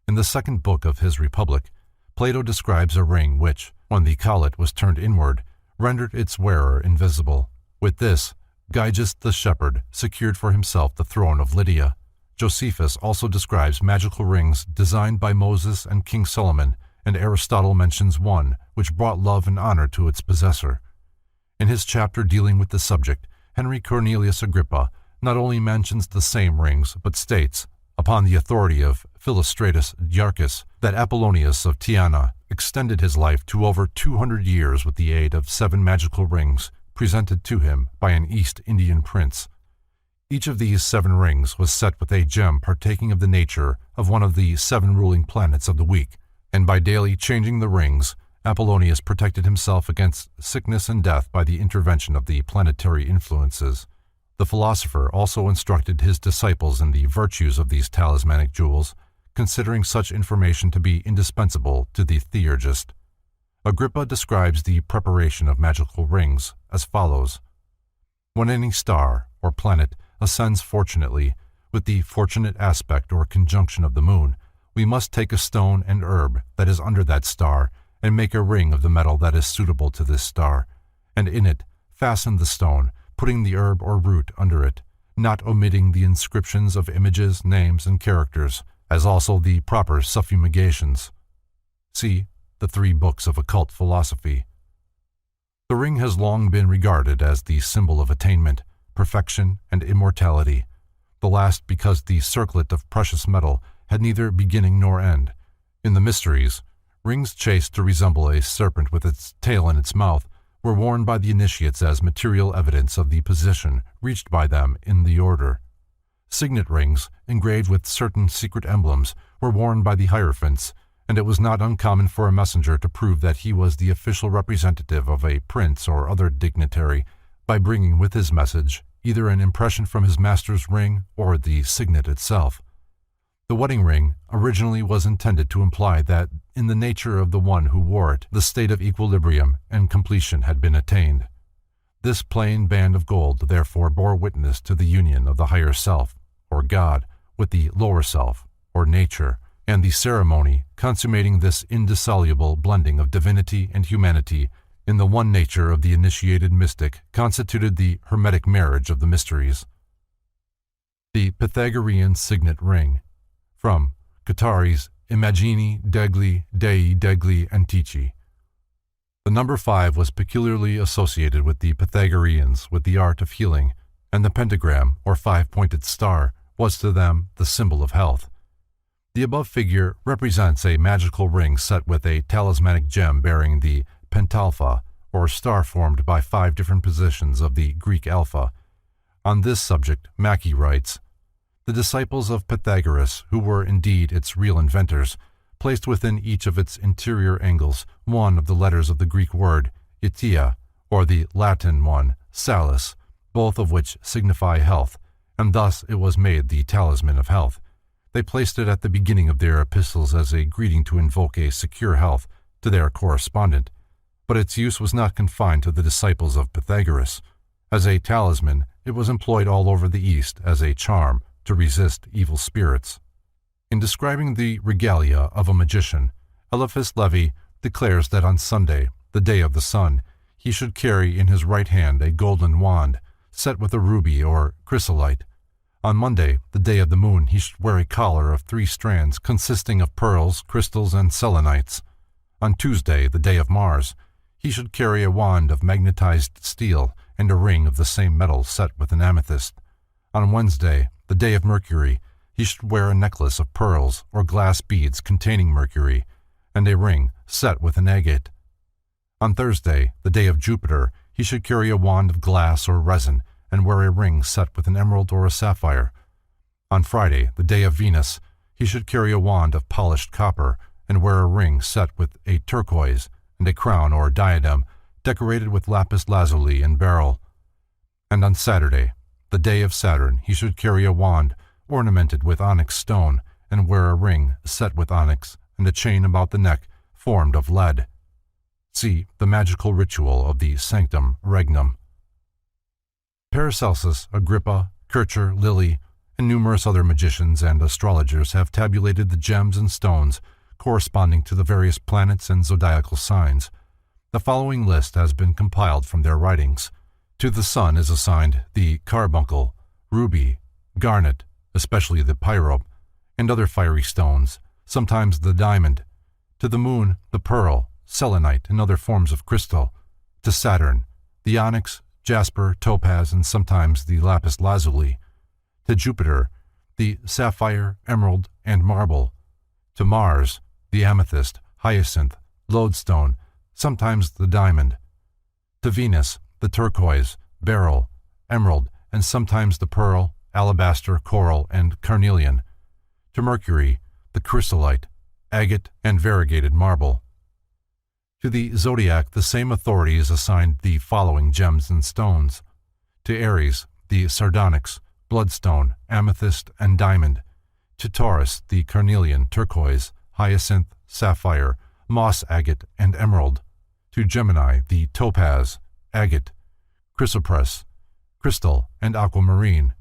In the second book of his Republic, Plato describes a ring which, when the collet was turned inward, rendered its wearer invisible. With this, Gyges the shepherd secured for himself the throne of Lydia. Josephus also describes magical rings designed by Moses and King Solomon, and Aristotle mentions one which brought love and honor to its possessor. In his chapter dealing with the subject, Henry Cornelius Agrippa not only mentions the same rings, but states, upon the authority of Philostratus Diarchus, that Apollonius of Tyana extended his life to over 200 years with the aid of 7 magical rings presented to him by an East Indian prince. Each of these 7 rings was set with a gem partaking of the nature of one of the 7 ruling planets of the week, and by daily changing the rings, Apollonius protected himself against sickness and death by the intervention of the planetary influences. The philosopher also instructed his disciples in the virtues of these talismanic jewels, considering such information to be indispensable to the theurgist. Agrippa describes the preparation of magical rings as follows. When any star or planet ascends fortunately, with the fortunate aspect or conjunction of the moon, we must take a stone and herb that is under that star and make a ring of the metal that is suitable to this star, and in it fasten the stone, putting the herb or root under it, not omitting the inscriptions of images, names, and characters, as also the proper suffumigations. See the 3 books of occult philosophy. The ring has long been regarded as the symbol of attainment, perfection, and immortality, the last because the circlet of precious metal had neither beginning nor end. In the mysteries, rings chased to resemble a serpent with its tail in its mouth were worn by the initiates as material evidence of the position reached by them in the order. Signet rings, engraved with certain secret emblems, were worn by the hierophants, and it was not uncommon for a messenger to prove that he was the official representative of a prince or other dignitary by bringing with his message either an impression from his master's ring or the signet itself. The wedding ring originally was intended to imply that, in the nature of the one who wore it, the state of equilibrium and completion had been attained. This plain band of gold therefore bore witness to the union of the higher self, or God, with the lower self, or nature, and the ceremony consummating this indissoluble blending of divinity and humanity in the one nature of the initiated mystic constituted the hermetic marriage of the mysteries. The Pythagorean signet ring. From Guattari's Immagini degli Dei degli Antichi. The number 5 was peculiarly associated with the Pythagoreans with the art of healing, and the pentagram, or 5-pointed star, was to them the symbol of health. The above figure represents a magical ring set with a talismanic gem bearing the pentalpha, or star formed by 5 different positions of the Greek alpha. On this subject, Mackey writes, the disciples of Pythagoras, who were indeed its real inventors, placed within each of its interior angles one of the letters of the Greek word, itia, or the Latin one, salus, both of which signify health, and thus it was made the talisman of health. They placed it at the beginning of their epistles as a greeting to invoke a secure health to their correspondent, but its use was not confined to the disciples of Pythagoras. As a talisman, it was employed all over the East as a charm to resist evil spirits. In describing the regalia of a magician, Eliphas Levi declares that on Sunday, the day of the sun, he should carry in his right hand a golden wand, set with a ruby or chrysolite. On Monday, the day of the moon, he should wear a collar of 3 strands consisting of pearls, crystals, and selenites. On Tuesday, the day of Mars, he should carry a wand of magnetized steel and a ring of the same metal set with an amethyst. On Wednesday, the day of Mercury, he should wear a necklace of pearls or glass beads containing mercury, and a ring set with an agate. On Thursday, the day of Jupiter, he should carry a wand of glass or resin and wear a ring set with an emerald or a sapphire. On Friday, the day of Venus, he should carry a wand of polished copper and wear a ring set with a turquoise and a crown or diadem decorated with lapis lazuli and beryl. And on Saturday, the day of Saturn, he should carry a wand ornamented with onyx stone and wear a ring set with onyx and a chain about the neck formed of lead. See the magical ritual of the Sanctum Regnum. Paracelsus, Agrippa, Kircher, Lilly, and numerous other magicians and astrologers have tabulated the gems and stones corresponding to the various planets and zodiacal signs. The following list has been compiled from their writings. To the sun is assigned the carbuncle, ruby, garnet, especially the pyrope, and other fiery stones, sometimes the diamond. To the moon, the pearl, selenite, and other forms of crystal. To Saturn, the onyx, jasper, topaz, and sometimes the lapis lazuli. To Jupiter, the sapphire, emerald, and marble. To Mars, the amethyst, hyacinth, lodestone, sometimes the diamond. To Venus, the turquoise, beryl, emerald, and sometimes the pearl, alabaster, coral, and carnelian. To Mercury, the chrysolite, agate, and variegated marble. To the zodiac, the same authorities assigned the following gems and stones. To Aries, the sardonyx, bloodstone, amethyst, and diamond. To Taurus, the carnelian, turquoise, hyacinth, sapphire, moss agate, and emerald. To Gemini, the topaz, agate, chrysoprase, crystal, and aquamarine.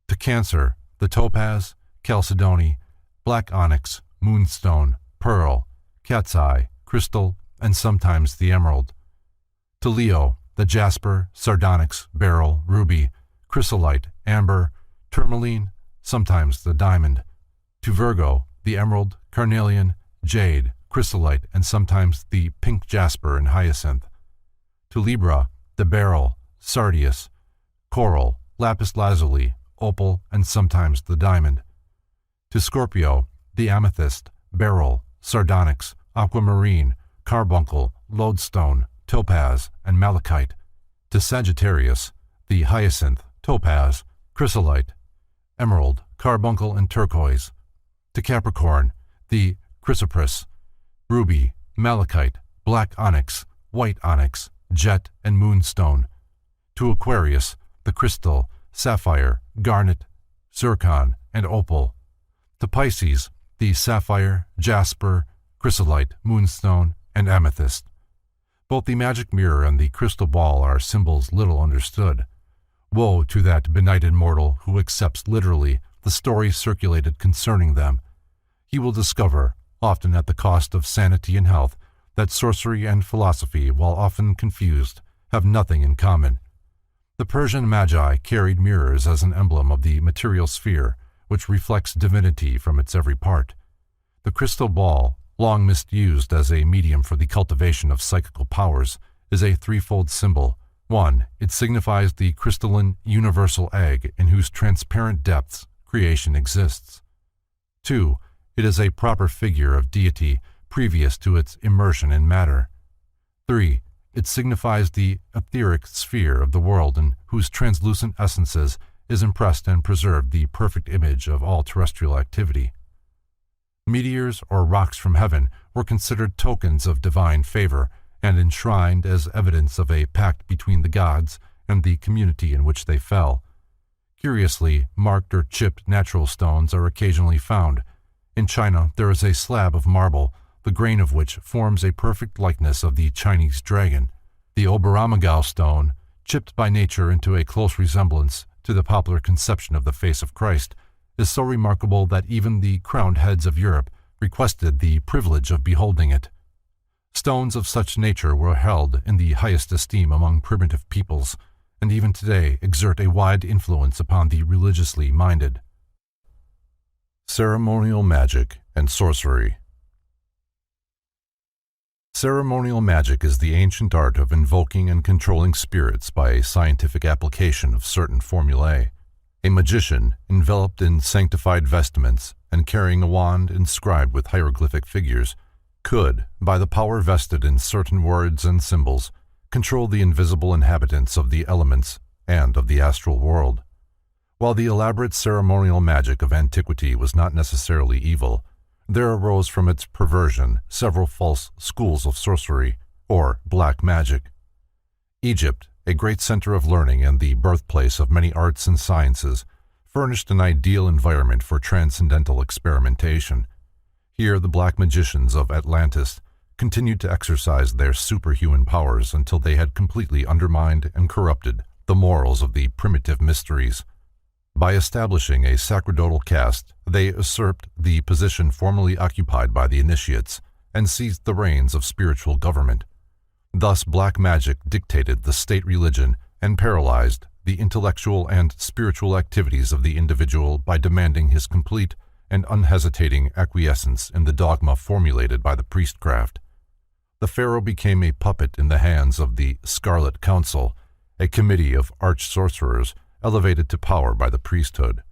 To Cancer, the topaz, chalcedony, black onyx, moonstone, pearl, cat's eye, crystal, and sometimes the emerald. To Leo, the jasper, sardonyx, beryl, ruby, chrysolite, amber, tourmaline, sometimes the diamond. To Virgo, the emerald, carnelian, jade, chrysolite, and sometimes the pink jasper and hyacinth. To Libra, the beryl, sardius, coral, lapis lazuli, opal, and sometimes the diamond. To Scorpio, the amethyst, beryl, sardonyx, aquamarine, carbuncle, lodestone, topaz, and malachite. To Sagittarius, the hyacinth, topaz, chrysolite, emerald, carbuncle, and turquoise. To Capricorn, the chrysoprase, ruby, malachite, black onyx, white onyx, jet, and moonstone. To Aquarius, the crystal, sapphire, garnet, zircon, and opal. To Pisces, the sapphire, jasper, chrysolite, moonstone, and amethyst. Both the magic mirror and the crystal ball are symbols little understood. Woe to that benighted mortal who accepts literally the stories circulated concerning them. He will discover, often at the cost of sanity and health, that sorcery and philosophy, while often confused, have nothing in common. The Persian magi carried mirrors as an emblem of the material sphere, which reflects divinity from its every part. The crystal ball, long misused as a medium for the cultivation of psychical powers, is a threefold symbol. 1. It signifies the crystalline, universal egg in whose transparent depths creation exists. 2. It is a proper figure of deity previous to its immersion in matter. 3. It signifies the etheric sphere of the world in whose translucent essences is impressed and preserved the perfect image of all terrestrial activity. Meteors or rocks from heaven were considered tokens of divine favor and enshrined as evidence of a pact between the gods and the community in which they fell. Curiously, marked or chipped natural stones are occasionally found. In China, there is a slab of marble, the grain of which forms a perfect likeness of the Chinese dragon. The Oberammergau stone, chipped by nature into a close resemblance to the popular conception of the face of Christ, is so remarkable that even the crowned heads of Europe requested the privilege of beholding it. Stones of such nature were held in the highest esteem among primitive peoples, and even today exert a wide influence upon the religiously minded. Ceremonial magic and sorcery. Ceremonial magic is the ancient art of invoking and controlling spirits by a scientific application of certain formulae. A magician, enveloped in sanctified vestments and carrying a wand inscribed with hieroglyphic figures, could, by the power vested in certain words and symbols, control the invisible inhabitants of the elements and of the astral world. While the elaborate ceremonial magic of antiquity was not necessarily evil, there arose from its perversion several false schools of sorcery, or black magic. Egypt, a great center of learning and the birthplace of many arts and sciences, furnished an ideal environment for transcendental experimentation. Here the black magicians of Atlantis continued to exercise their superhuman powers until they had completely undermined and corrupted the morals of the primitive mysteries. By establishing a sacerdotal caste, they usurped the position formerly occupied by the initiates and seized the reins of spiritual government. Thus black magic dictated the state religion and paralyzed the intellectual and spiritual activities of the individual by demanding his complete and unhesitating acquiescence in the dogma formulated by the priestcraft. The pharaoh became a puppet in the hands of the Scarlet Council, a committee of arch-sorcerers elevated to power by the priesthood.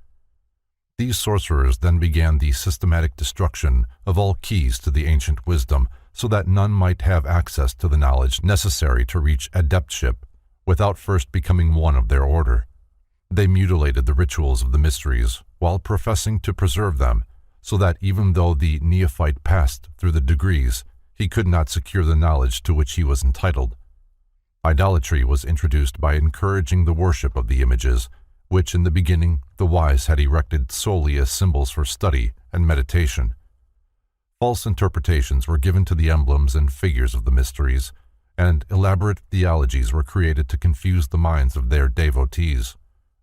These sorcerers then began the systematic destruction of all keys to the ancient wisdom so that none might have access to the knowledge necessary to reach adeptship without first becoming one of their order. They mutilated the rituals of the mysteries while professing to preserve them, so that even though the neophyte passed through the degrees, he could not secure the knowledge to which he was entitled. Idolatry was introduced by encouraging the worship of the images, which in the beginning the wise had erected solely as symbols for study and meditation. False interpretations were given to the emblems and figures of the mysteries, and elaborate theologies were created to confuse the minds of their devotees.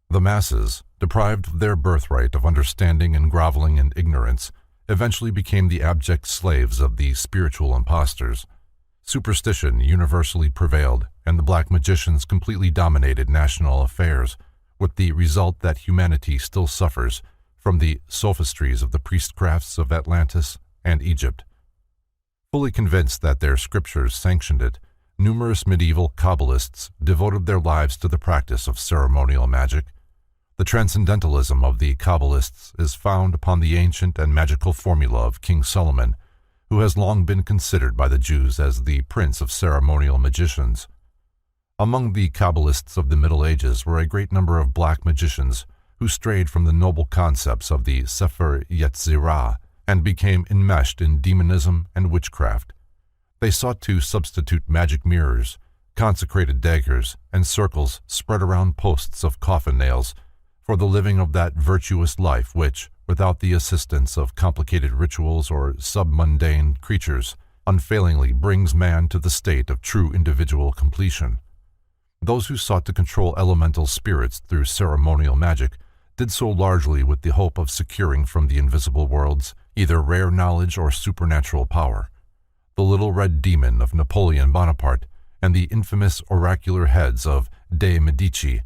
The masses, deprived of their birthright of understanding and groveling in ignorance, eventually became the abject slaves of the spiritual impostors. Superstition universally prevailed, and the black magicians completely dominated national affairs, with the result that humanity still suffers from the sophistries of the priestcrafts of Atlantis and Egypt. Fully convinced that their scriptures sanctioned it, numerous medieval Kabbalists devoted their lives to the practice of ceremonial magic. The transcendentalism of the Kabbalists is found upon the ancient and magical formula of King Solomon, who has long been considered by the Jews as the prince of ceremonial magicians. Among the Kabbalists of the Middle Ages were a great number of black magicians who strayed from the noble concepts of the Sefer Yetzirah and became enmeshed in demonism and witchcraft. They sought to substitute magic mirrors, consecrated daggers, and circles spread around posts of coffin nails for the living of that virtuous life which, without the assistance of complicated rituals or submundane creatures, unfailingly brings man to the state of true individual completion. Those who sought to control elemental spirits through ceremonial magic did so largely with the hope of securing from the invisible worlds either rare knowledge or supernatural power. The little red demon of Napoleon Bonaparte and the infamous oracular heads of de Medici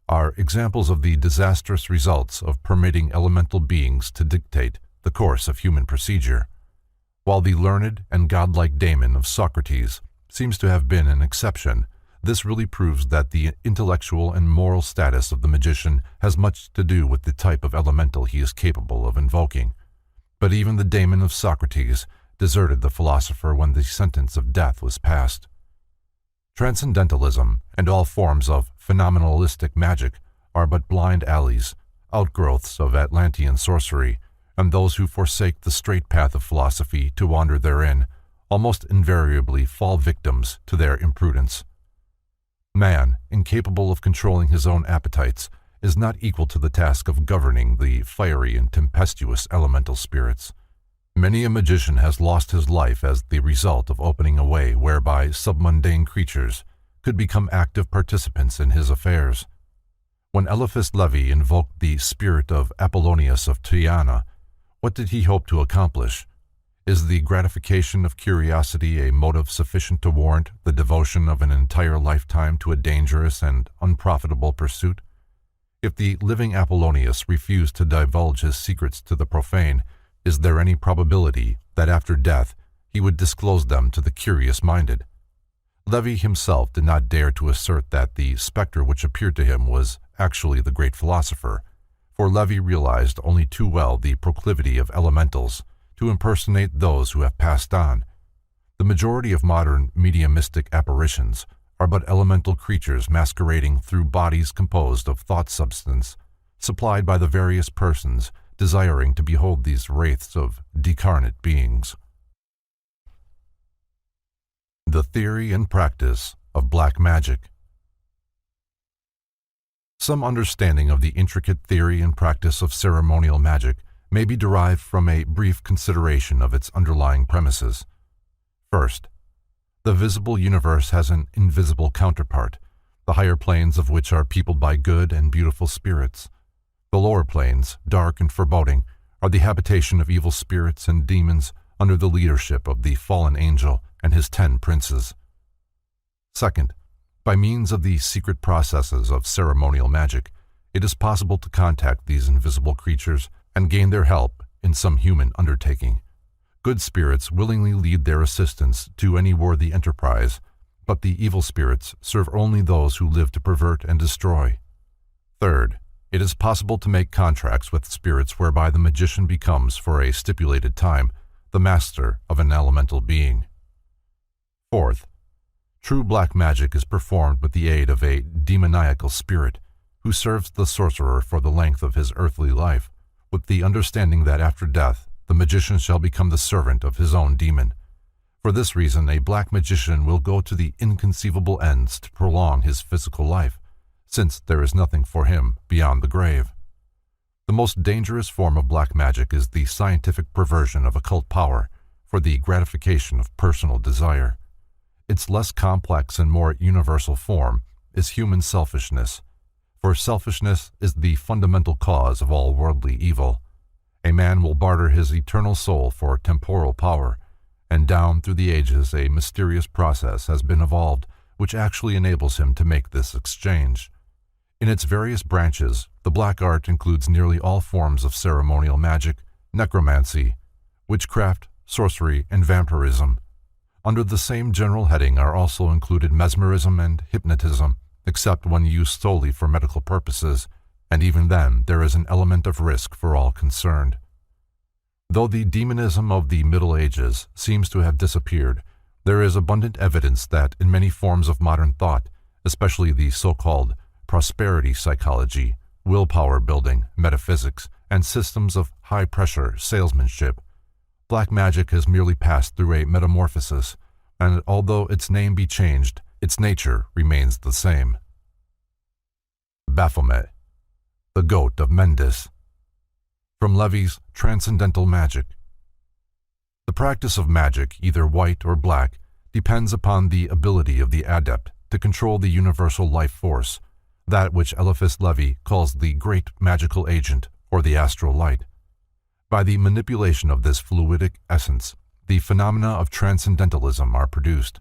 are examples of the disastrous results of permitting elemental beings to dictate the course of human procedure. While the learned and godlike daemon of Socrates seems to have been an exception, this really proves that the intellectual and moral status of the magician has much to do with the type of elemental he is capable of invoking. But even the daemon of Socrates deserted the philosopher when the sentence of death was passed. Transcendentalism and all forms of phenomenalistic magic are but blind alleys, outgrowths of Atlantean sorcery, and those who forsake the straight path of philosophy to wander therein almost invariably fall victims to their imprudence. Man, incapable of controlling his own appetites, is not equal to the task of governing the fiery and tempestuous elemental spirits. Many a magician has lost his life as the result of opening a way whereby submundane creatures could become active participants in his affairs. When Eliphas Levi invoked the spirit of Apollonius of Tyana, what did he hope to accomplish? Is the gratification of curiosity a motive sufficient to warrant the devotion of an entire lifetime to a dangerous and unprofitable pursuit? If the living Apollonius refused to divulge his secrets to the profane, is there any probability that after death he would disclose them to the curious-minded? Levi himself did not dare to assert that the specter which appeared to him was actually the great philosopher, for Levi realized only too well the proclivity of elementals to impersonate those who have passed on. The majority of modern mediumistic apparitions are but elemental creatures masquerading through bodies composed of thought substance, supplied by the various persons desiring to behold these wraiths of decarnate beings. The theory and practice of black magic Some understanding of the intricate theory and practice of ceremonial magic may be derived from a brief consideration of its underlying premises. First, the visible universe has an invisible counterpart, the higher planes of which are peopled by good and beautiful spirits. The lower planes, dark and foreboding, are the habitation of evil spirits and demons under the leadership of the fallen angel and his 10 princes. Second, by means of the secret processes of ceremonial magic, it is possible to contact these invisible creatures and gain their help in some human undertaking. Good spirits willingly lead their assistants to any worthy enterprise, but the evil spirits serve only those who live to pervert and destroy. Third, it is possible to make contracts with spirits whereby the magician becomes, for a stipulated time, the master of an elemental being. Fourth, true black magic is performed with the aid of a demoniacal spirit who serves the sorcerer for the length of his earthly life, with the understanding that after death the magician shall become the servant of his own demon. For this reason, a black magician will go to the inconceivable ends to prolong his physical life, since there is nothing for him beyond the grave. The most dangerous form of black magic is the scientific perversion of occult power for the gratification of personal desire. Its less complex and more universal form is human selfishness, for selfishness is the fundamental cause of all worldly evil. A man will barter his eternal soul for temporal power, and down through the ages a mysterious process has been evolved which actually enables him to make this exchange. In its various branches, the black art includes nearly all forms of ceremonial magic, necromancy, witchcraft, sorcery, and vampirism. Under the same general heading are also included mesmerism and hypnotism, except when used solely for medical purposes, and even then there is an element of risk for all concerned. Though the demonism of the Middle Ages seems to have disappeared, there is abundant evidence that in many forms of modern thought, especially the so-called prosperity psychology, willpower building, metaphysics, and systems of high-pressure salesmanship, black magic has merely passed through a metamorphosis, and although its name be changed, its nature remains the same. Baphomet, the goat of Mendes. From Levy's Transcendental Magic. The practice of magic, either white or black, depends upon the ability of the adept to control the universal life force, that which Eliphas Levy calls the great magical agent, or the astral light. By the manipulation of this fluidic essence, the phenomena of transcendentalism are produced.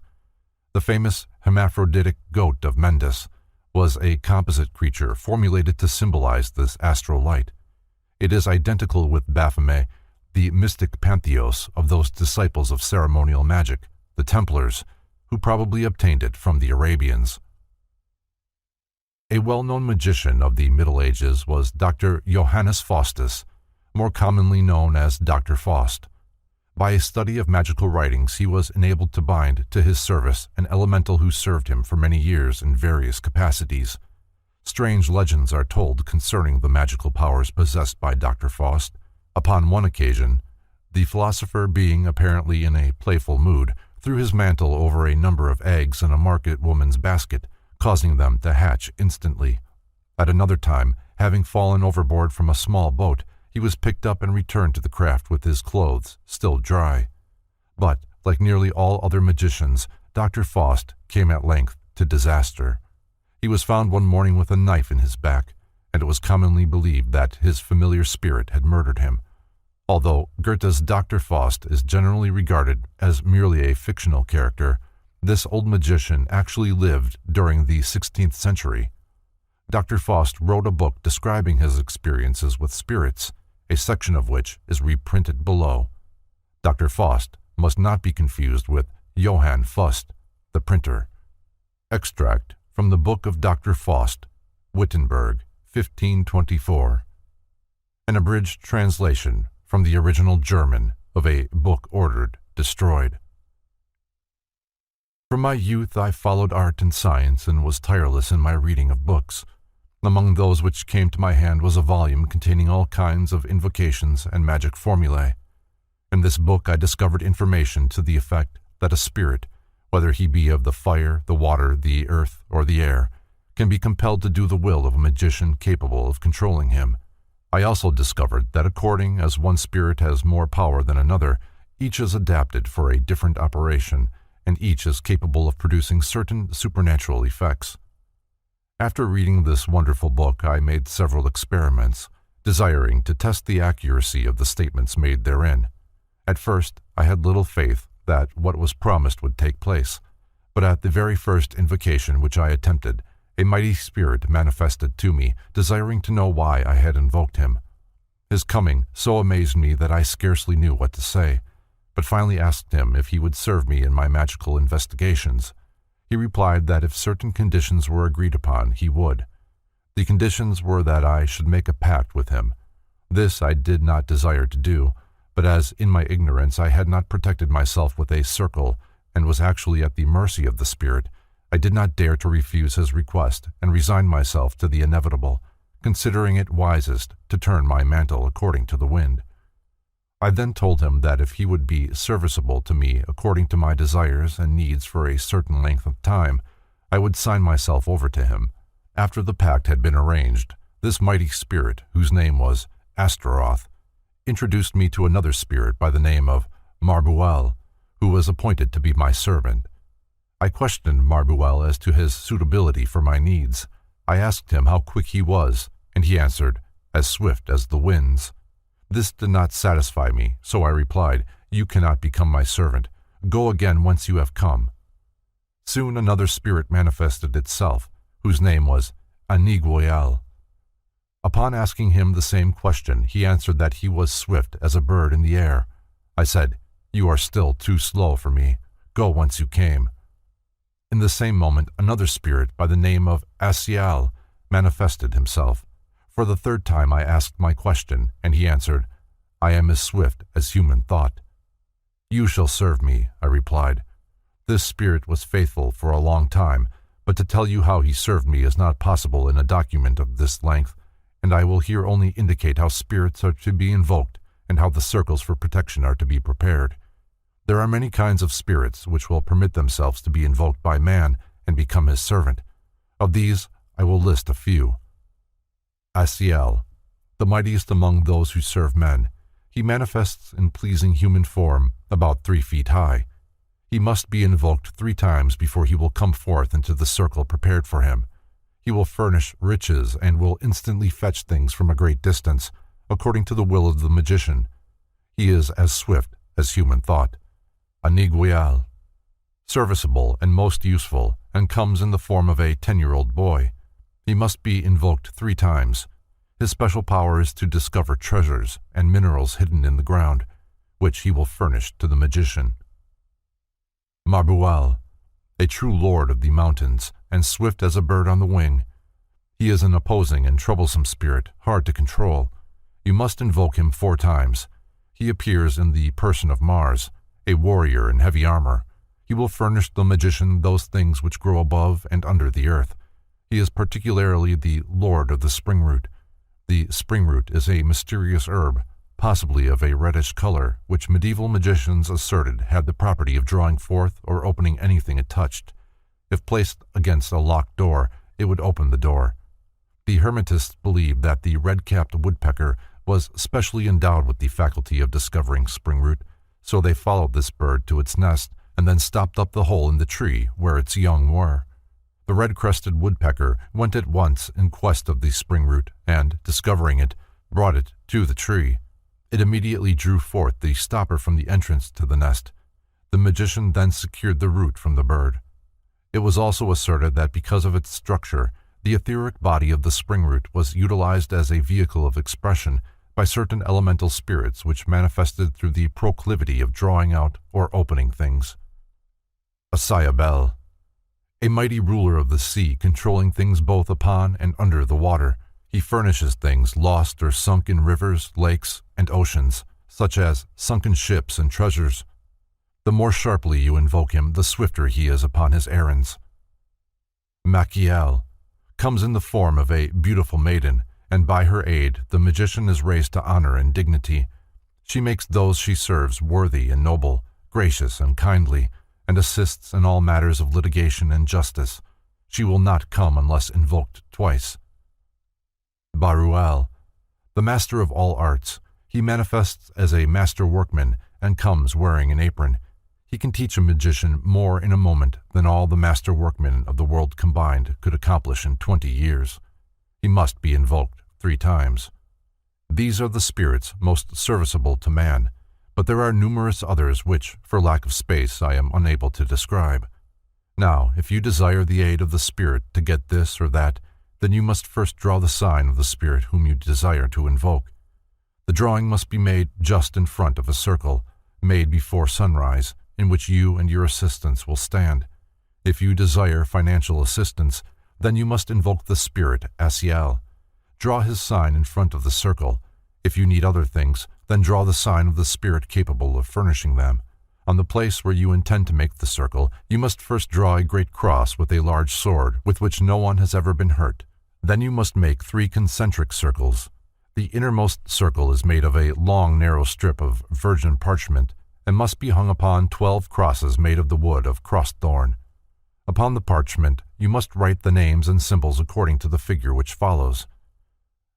The famous hermaphroditic goat of Mendes was a composite creature formulated to symbolize this astral light. It is identical with Baphomet, the mystic pantheos of those disciples of ceremonial magic, the Templars, who probably obtained it from the Arabians. A well-known magician of the Middle Ages was Dr. Johannes Faustus, more commonly known as Dr. Faust. By a study of magical writings, he was enabled to bind to his service an elemental who served him for many years in various capacities. Strange legends are told concerning the magical powers possessed by Dr. Faust. Upon one occasion, the philosopher, being apparently in a playful mood, threw his mantle over a number of eggs in a market woman's basket, causing them to hatch instantly. At another time, having fallen overboard from a small boat, he was picked up and returned to the craft with his clothes still dry. But, like nearly all other magicians, Dr. Faust came at length to disaster. He was found one morning with a knife in his back, and it was commonly believed that his familiar spirit had murdered him. Although Goethe's Dr. Faust is generally regarded as merely a fictional character, this old magician actually lived during the 16th century. Dr. Faust wrote a book describing his experiences with spirits, a section of which is reprinted below. Dr. Faust must not be confused with Johann Fust, the printer. Extract from the Book of Dr. Faust, Wittenberg, 1524. An abridged translation from the original German of a book ordered destroyed. From my youth I followed art and science and was tireless in my reading of books. Among those which came to my hand was a volume containing all kinds of invocations and magic formulae. In this book I discovered information to the effect that a spirit, whether he be of the fire, the water, the earth, or the air, can be compelled to do the will of a magician capable of controlling him. I also discovered that according as one spirit has more power than another, each is adapted for a different operation, and each is capable of producing certain supernatural effects. After reading this wonderful book, I made several experiments, desiring to test the accuracy of the statements made therein. At first, I had little faith that what was promised would take place, but at the very first invocation which I attempted, a mighty spirit manifested to me, desiring to know why I had invoked him. His coming so amazed me that I scarcely knew what to say, but finally asked him if he would serve me in my magical investigations. He replied that if certain conditions were agreed upon, he would. The conditions were that I should make a pact with him. This I did not desire to do, but as in my ignorance I had not protected myself with a circle and was actually at the mercy of the spirit, I did not dare to refuse his request and resigned myself to the inevitable, considering it wisest to turn my mantle according to the wind. I then told him that if he would be serviceable to me according to my desires and needs for a certain length of time, I would sign myself over to him. After the pact had been arranged, this mighty spirit, whose name was Astaroth, introduced me to another spirit by the name of Marbuel, who was appointed to be my servant. I questioned Marbuel as to his suitability for my needs. I asked him how quick he was, and he answered, as swift as the winds. This did not satisfy me, so I replied, "You cannot become my servant. Go again whence you have come." Soon another spirit manifested itself, whose name was Aniguel. Upon asking him the same question, he answered that he was swift as a bird in the air. I said, "You are still too slow for me. Go whence you came." In the same moment, another spirit by the name of Asial manifested himself. For the third time I asked my question, and he answered, "I am as swift as human thought." "You shall serve me," I replied. This spirit was faithful for a long time, but to tell you how he served me is not possible in a document of this length, and I will here only indicate how spirits are to be invoked and how the circles for protection are to be prepared. There are many kinds of spirits which will permit themselves to be invoked by man and become his servant. Of these, I will list a few. Asiel, the mightiest among those who serve men. He manifests in pleasing human form, about 3 feet high. He must be invoked 3 times before he will come forth into the circle prepared for him. He will furnish riches and will instantly fetch things from a great distance, according to the will of the magician. He is as swift as human thought. Aniguel, serviceable and most useful, and comes in the form of a 10-year-old boy. He must be invoked 3 times. His special power is to discover treasures and minerals hidden in the ground, which he will furnish to the magician. Marbuel, a true lord of the mountains, and swift as a bird on the wing. He is an opposing and troublesome spirit, hard to control. You must invoke him 4 times. He appears in the person of Mars, a warrior in heavy armor. He will furnish the magician those things which grow above and under the earth. He is particularly the lord of the spring root. The spring root is a mysterious herb, possibly of a reddish color, which medieval magicians asserted had the property of drawing forth or opening anything it touched. If placed against a locked door, it would open the door. The Hermetists believed that the red-capped woodpecker was specially endowed with the faculty of discovering spring root, so they followed this bird to its nest and then stopped up the hole in the tree where its young were. The red-crested woodpecker went at once in quest of the spring root and, discovering it, brought it to the tree. It immediately drew forth the stopper from the entrance to the nest. The magician then secured the root from the bird. It was also asserted that because of its structure, the etheric body of the spring root was utilized as a vehicle of expression by certain elemental spirits which manifested through the proclivity of drawing out or opening things. Asayabel, a mighty ruler of the sea, controlling things both upon and under the water. He furnishes things lost or sunk in rivers, lakes, and oceans, such as sunken ships and treasures. The more sharply you invoke him, the swifter he is upon his errands. Machiel comes in the form of a beautiful maiden, and by her aid the magician is raised to honor and dignity. She makes those she serves worthy and noble, gracious and kindly, and assists in all matters of litigation and justice. She will not come unless invoked twice. Baruel, the master of all arts, he manifests as a master workman and comes wearing an apron. He can teach a magician more in a moment than all the master workmen of the world combined could accomplish in 20 years. He must be invoked 3 times. These are the spirits most serviceable to man, but there are numerous others which, for lack of space, I am unable to describe. Now, if you desire the aid of the spirit to get this or that, then you must first draw the sign of the spirit whom you desire to invoke. The drawing must be made just in front of a circle, made before sunrise, in which you and your assistants will stand. If you desire financial assistance, then you must invoke the spirit Asiel. Draw his sign in front of the circle. If you need other things, then draw the sign of the spirit capable of furnishing them. On the place where you intend to make the circle, you must first draw a great cross with a large sword with which no one has ever been hurt. Then you must make 3 concentric circles. The innermost circle is made of a long, narrow strip of virgin parchment and must be hung upon 12 crosses made of the wood of crossed thorn. Upon the parchment, you must write the names and symbols according to the figure which follows.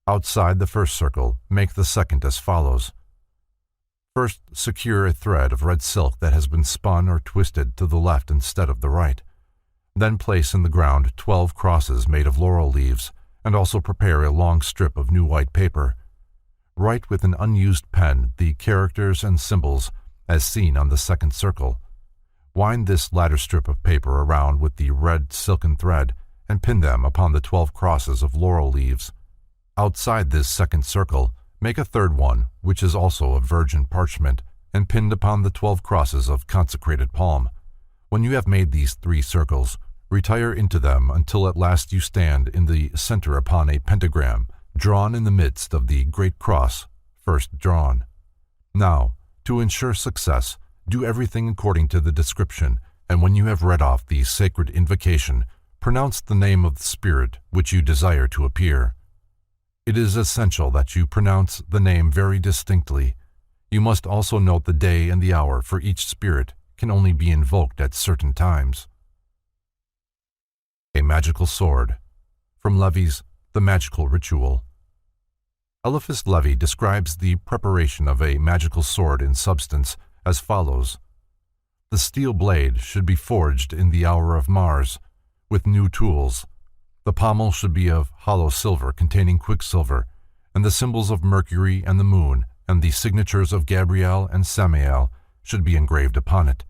Outside the first circle, make the second as follows. First, secure a thread of red silk that has been spun or twisted to the left instead of the right. Then place in the ground 12 crosses made of laurel leaves, and also prepare a long strip of new white paper. Write with an unused pen the characters and symbols as seen on the second circle. Wind this latter strip of paper around with the red silken thread and pin them upon the 12 crosses of laurel leaves. Outside this second circle, make a third one, which is also of virgin parchment, and pinned upon the 12 crosses of consecrated palm. When you have made these 3 circles, retire into them until at last you stand in the center upon a pentagram, drawn in the midst of the great cross, first drawn. Now, to ensure success, do everything according to the description, and when you have read off the sacred invocation, pronounce the name of the spirit which you desire to appear. It is essential that you pronounce the name very distinctly. You must also note the day and the hour, for each spirit can only be invoked at certain times. A magical sword. From Levy's The Magical Ritual. Eliphas Levy describes the preparation of a magical sword in substance as follows. The steel blade should be forged in the hour of Mars, with new tools. The pommel should be of hollow silver containing quicksilver, and the symbols of Mercury and the moon, and the signatures of Gabriel and Samael should be engraved upon it.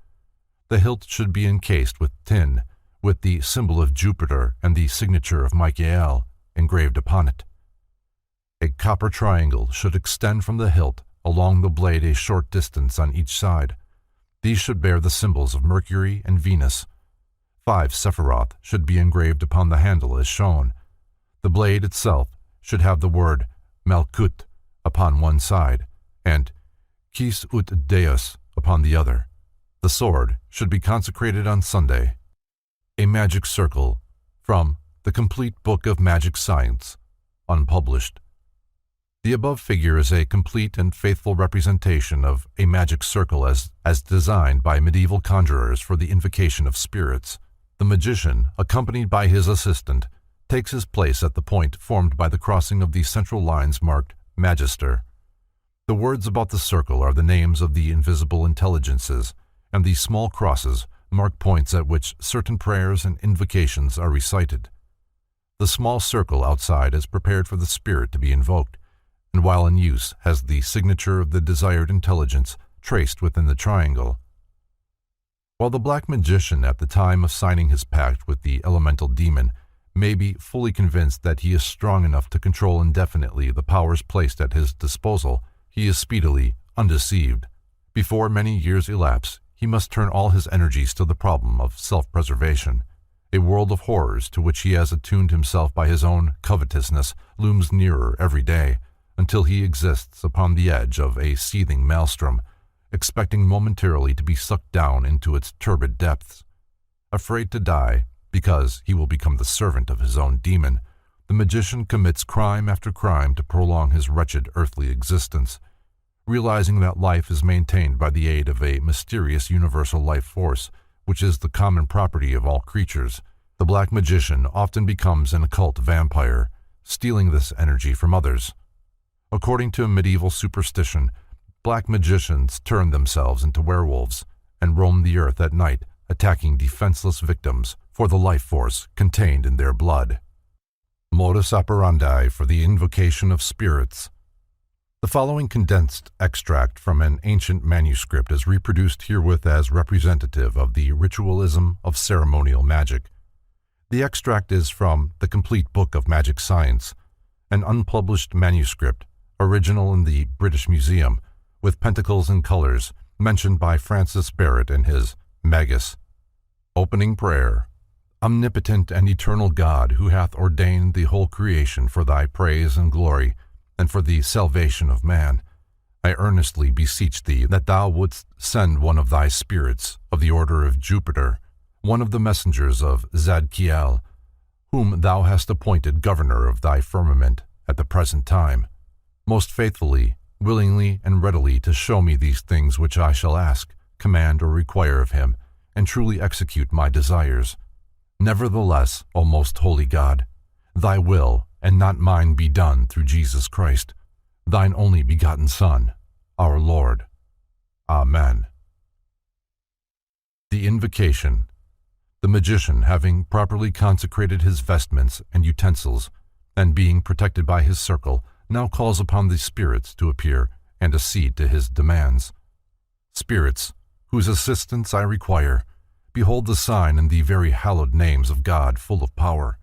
The hilt should be encased with tin, with the symbol of Jupiter and the signature of Michael engraved upon it. A copper triangle should extend from the hilt along the blade a short distance on each side. These should bear the symbols of Mercury and Venus. 5 Sephiroth should be engraved upon the handle as shown. The blade itself should have the word Malkut upon one side and Kis ut Deus upon the other. The sword should be consecrated on Sunday. A magic circle from The Complete Book of Magic Science, unpublished. The above figure is a complete and faithful representation of a magic circle as designed by medieval conjurers for the invocation of spirits. The magician, accompanied by his assistant, takes his place at the point formed by the crossing of the central lines marked Magister. The words about the circle are the names of the invisible intelligences, and the small crosses mark points at which certain prayers and invocations are recited. The small circle outside is prepared for the spirit to be invoked, and while in use has the signature of the desired intelligence traced within the triangle. While the black magician at the time of signing his pact with the elemental demon may be fully convinced that he is strong enough to control indefinitely the powers placed at his disposal, he is speedily undeceived. Before many years elapse, he must turn all his energies to the problem of self-preservation. A world of horrors to which he has attuned himself by his own covetousness looms nearer every day, until he exists upon the edge of a seething maelstrom, expecting momentarily to be sucked down into its turbid depths. Afraid to die, because he will become the servant of his own demon, the magician commits crime after crime to prolong his wretched earthly existence. Realizing that life is maintained by the aid of a mysterious universal life force, which is the common property of all creatures, The black magician often becomes an occult vampire, stealing this energy from others. According to medieval superstition, black magicians turn themselves into werewolves and roam the earth at night, attacking defenseless victims for the life force contained in their blood. Modus operandi for the invocation of spirits. The following condensed extract from an ancient manuscript is reproduced herewith as representative of the ritualism of ceremonial magic. The extract is from The Complete Book of Magic Science, an unpublished manuscript, original in the British Museum, with pentacles and colors, mentioned by Francis Barrett in his Magus. Opening Prayer. Omnipotent and eternal God, who hath ordained the whole creation for thy praise and glory, and for the salvation of man, I earnestly beseech thee that thou wouldst send one of thy spirits of the order of Jupiter, one of the messengers of Zadkiel, whom thou hast appointed governor of thy firmament at the present time, most faithfully, willingly, and readily to show me these things which I shall ask, command, or require of him, and truly execute my desires. Nevertheless, O most holy God, thy will and not mine be done through Jesus Christ, thine only begotten Son, our Lord. Amen. The Invocation. The magician, having properly consecrated his vestments and utensils, and being protected by his circle, now calls upon the spirits to appear and accede to his demands. Spirits, whose assistance I require, behold the sign and the very hallowed names of God full of power.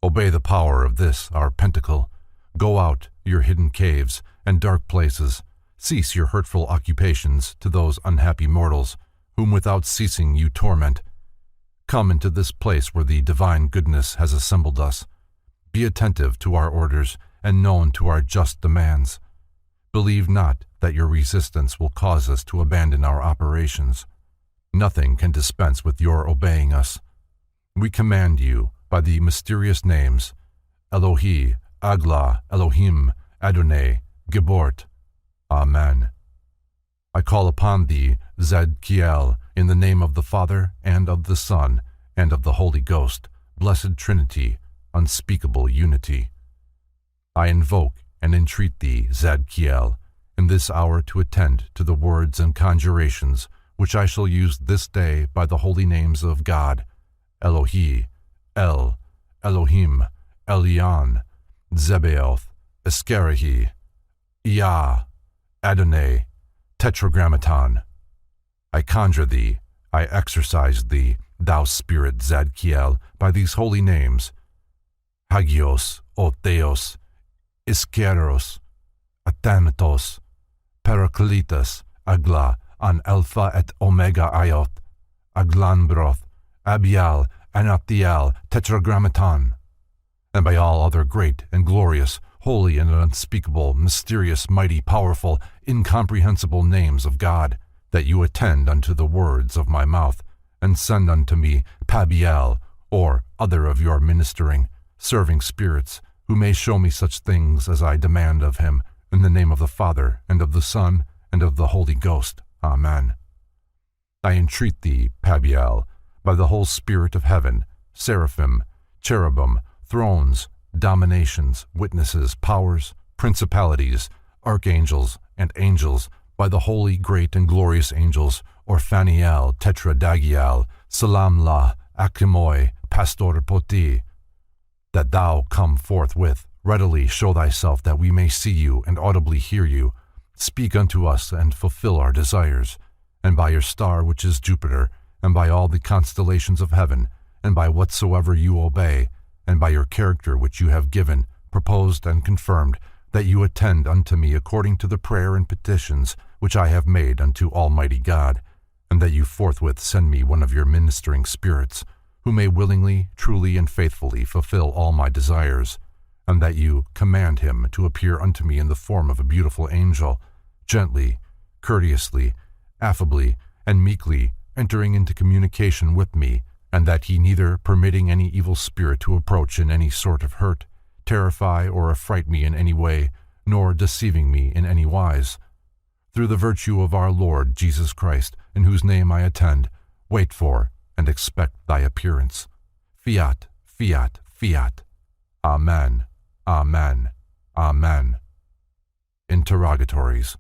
Obey the power of this, our pentacle. Go out, your hidden caves and dark places. Cease your hurtful occupations to those unhappy mortals, whom without ceasing you torment. Come into this place where the divine goodness has assembled us. Be attentive to our orders and known to our just demands. Believe not that your resistance will cause us to abandon our operations. Nothing can dispense with your obeying us. We command you by the mysterious names Elohi, Agla, Elohim, Adonai, Gebort. Amen. I call upon thee, Zadkiel, in the name of the Father, and of the Son, and of the Holy Ghost, blessed Trinity, unspeakable unity. I invoke and entreat thee, Zadkiel, in this hour to attend to the words and conjurations which I shall use this day by the holy names of God, Elohi, El, Elohim, Elyon, Zebaoth, Eskarahi, Yah, Adonai, Tetragrammaton. I conjure thee, I exorcise thee, thou spirit Zadkiel, by these holy names, Hagios, O Theos, Iskeros, Athanatos, Parakletos, Agla, an Alpha et Omega Iot, Aglanbroth, Abial, Anathiel, Tetragrammaton, and by all other great and glorious, holy and unspeakable, mysterious, mighty, powerful, incomprehensible names of God, that you attend unto the words of my mouth, and send unto me Pabiel, or other of your ministering, serving spirits, who may show me such things as I demand of him, in the name of the Father, and of the Son, and of the Holy Ghost. Amen. I entreat thee, Pabiel, by the whole spirit of heaven, seraphim, cherubim, thrones, dominations, witnesses, powers, principalities, archangels, and angels, by the holy, great, and glorious angels, Orphaniel, Tetradagiel, Salamla, Akimoi, Pastor Poti, that thou come forthwith, readily show thyself that we may see you and audibly hear you. Speak unto us and fulfill our desires, and by your star which is Jupiter, and by all the constellations of heaven, and by whatsoever you obey, and by your character which you have given, proposed, and confirmed, that you attend unto me according to the prayer and petitions which I have made unto Almighty God, and that you forthwith send me one of your ministering spirits, who may willingly, truly, and faithfully fulfill all my desires, and that you command him to appear unto me in the form of a beautiful angel, gently, courteously, affably, and meekly entering into communication with me, and that he neither permitting any evil spirit to approach in any sort of hurt, terrify, or affright me in any way, nor deceiving me in any wise. Through the virtue of our Lord Jesus Christ, in whose name I attend, wait for and expect thy appearance. Fiat, fiat, fiat. Amen, amen, amen. Interrogatories.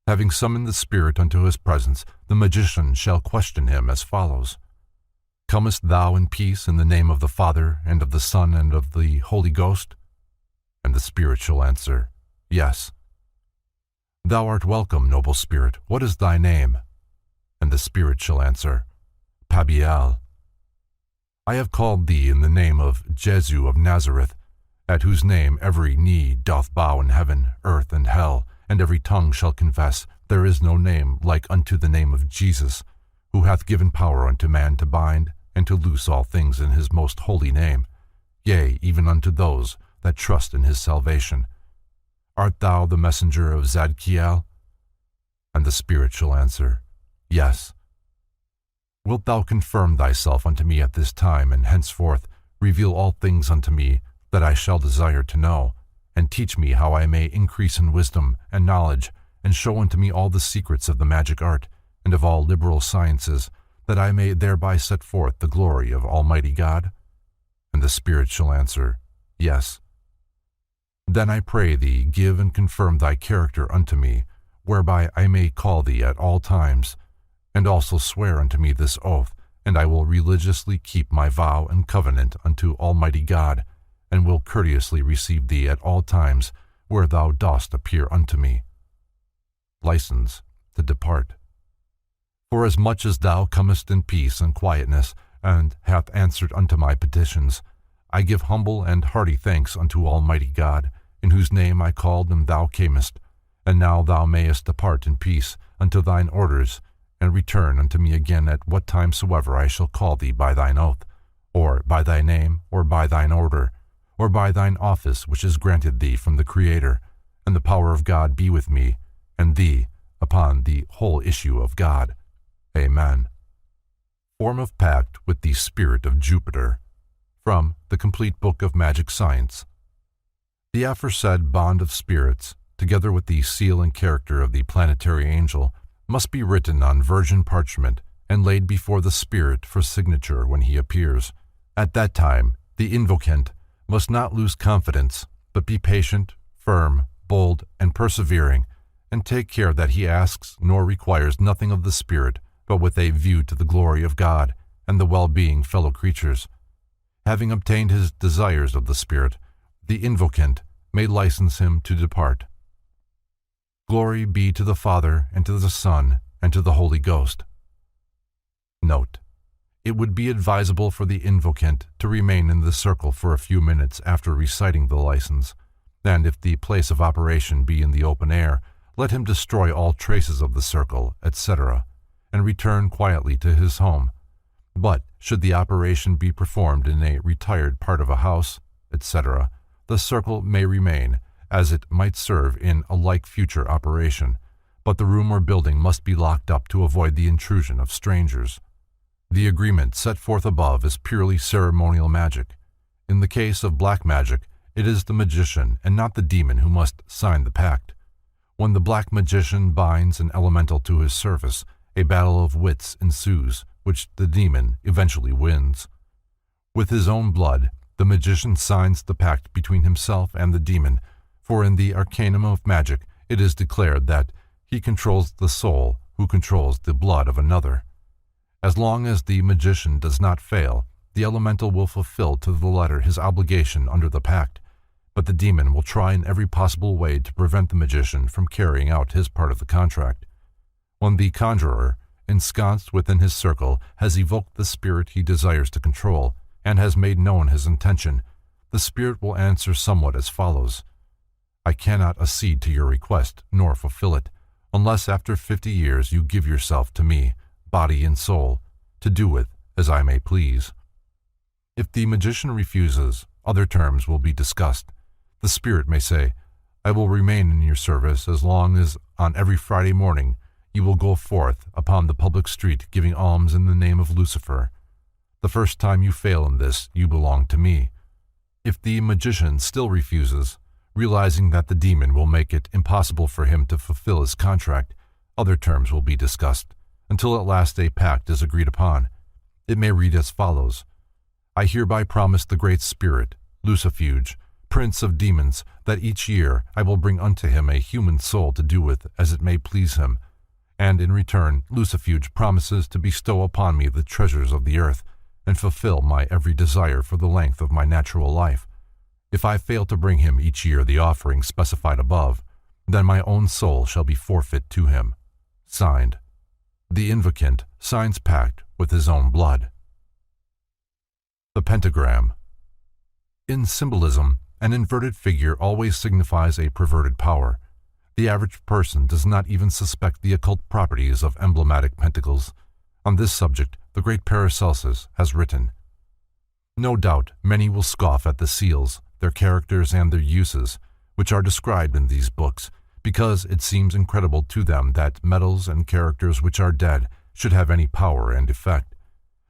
Having summoned the spirit unto his presence, the magician shall question him as follows. Comest thou in peace in the name of the Father, and of the Son, and of the Holy Ghost? And the spirit shall answer, Yes. Thou art welcome, noble spirit. What is thy name? And the spirit shall answer, Pabiel. I have called thee in the name of Jesu of Nazareth, at whose name every knee doth bow in heaven, earth, and hell, and every tongue shall confess there is no name like unto the name of Jesus, who hath given power unto man to bind and to loose all things in his most holy name, yea, even unto those that trust in his salvation. Art thou the messenger of Zadkiel? And the spirit shall answer, Yes. Wilt thou confirm thyself unto me at this time, and henceforth reveal all things unto me that I shall desire to know, and teach me how I may increase in wisdom and knowledge, and show unto me all the secrets of the magic art, and of all liberal sciences, that I may thereby set forth the glory of Almighty God? And the spirit shall answer, Yes. Then I pray thee, give and confirm thy character unto me, whereby I may call thee at all times, and also swear unto me this oath, and I will religiously keep my vow and covenant unto Almighty God, and will courteously receive thee at all times where thou dost appear unto me. License to depart. Forasmuch as thou comest in peace and quietness, and hath answered unto my petitions, I give humble and hearty thanks unto Almighty God, in whose name I called and thou camest, and now thou mayest depart in peace unto thine orders, and return unto me again at what time soever I shall call thee by thine oath, or by thy name, or by thine order, or by thine office which is granted thee from the Creator, and the power of God be with me, and thee, upon the whole issue of God. Amen. Form of Pact with the Spirit of Jupiter. From the Complete Book of Magic Science. The aforesaid bond of spirits, together with the seal and character of the planetary angel, must be written on virgin parchment and laid before the spirit for signature when he appears. At that time, the invocant must not lose confidence, but be patient, firm, bold, and persevering, and take care that he asks nor requires nothing of the spirit but with a view to the glory of God and the well-being fellow creatures. Having obtained his desires of the spirit, the invocant may license him to depart. Glory be to the Father, and to the Son, and to the Holy Ghost. Note: it would be advisable for the invocant to remain in the circle for a few minutes after reciting the license, and if the place of operation be in the open air, let him destroy all traces of the circle, etc., and return quietly to his home. But should the operation be performed in a retired part of a house, etc., the circle may remain, as it might serve in a like future operation, but the room or building must be locked up to avoid the intrusion of strangers. The agreement set forth above is purely ceremonial magic. In the case of black magic, it is the magician and not the demon who must sign the pact. When the black magician binds an elemental to his service, a battle of wits ensues, which the demon eventually wins. With his own blood, the magician signs the pact between himself and the demon, for in the arcanum of magic it is declared that he controls the soul who controls the blood of another. As long as the magician does not fail, the elemental will fulfill to the letter his obligation under the pact, but the demon will try in every possible way to prevent the magician from carrying out his part of the contract. When the conjurer, ensconced within his circle, has evoked the spirit he desires to control, and has made known his intention, the spirit will answer somewhat as follows: I cannot accede to your request, nor fulfill it, unless after 50 years you give yourself to me, body and soul, to do with as I may please. If the magician refuses, other terms will be discussed. The spirit may say, I will remain in your service as long as on every Friday morning you will go forth upon the public street giving alms in the name of Lucifer. The first time you fail in this, you belong to me. If the magician still refuses, realizing that the demon will make it impossible for him to fulfill his contract, other terms will be discussed, until at last a pact is agreed upon. It may read as follows: I hereby promise the Great Spirit, Lucifuge, Prince of Demons, that each year I will bring unto him a human soul to do with as it may please him, and in return Lucifuge promises to bestow upon me the treasures of the earth, and fulfill my every desire for the length of my natural life. If I fail to bring him each year the offering specified above, then my own soul shall be forfeit to him. Signed, the invocant signs pact with his own blood. The pentagram. In symbolism, an inverted figure always signifies a perverted power. The average person does not even suspect the occult properties of emblematic pentacles. On this subject, the great Paracelsus has written, "No doubt many will scoff at the seals, their characters and their uses, which are described in these books, because it seems incredible to them that metals and characters which are dead should have any power and effect.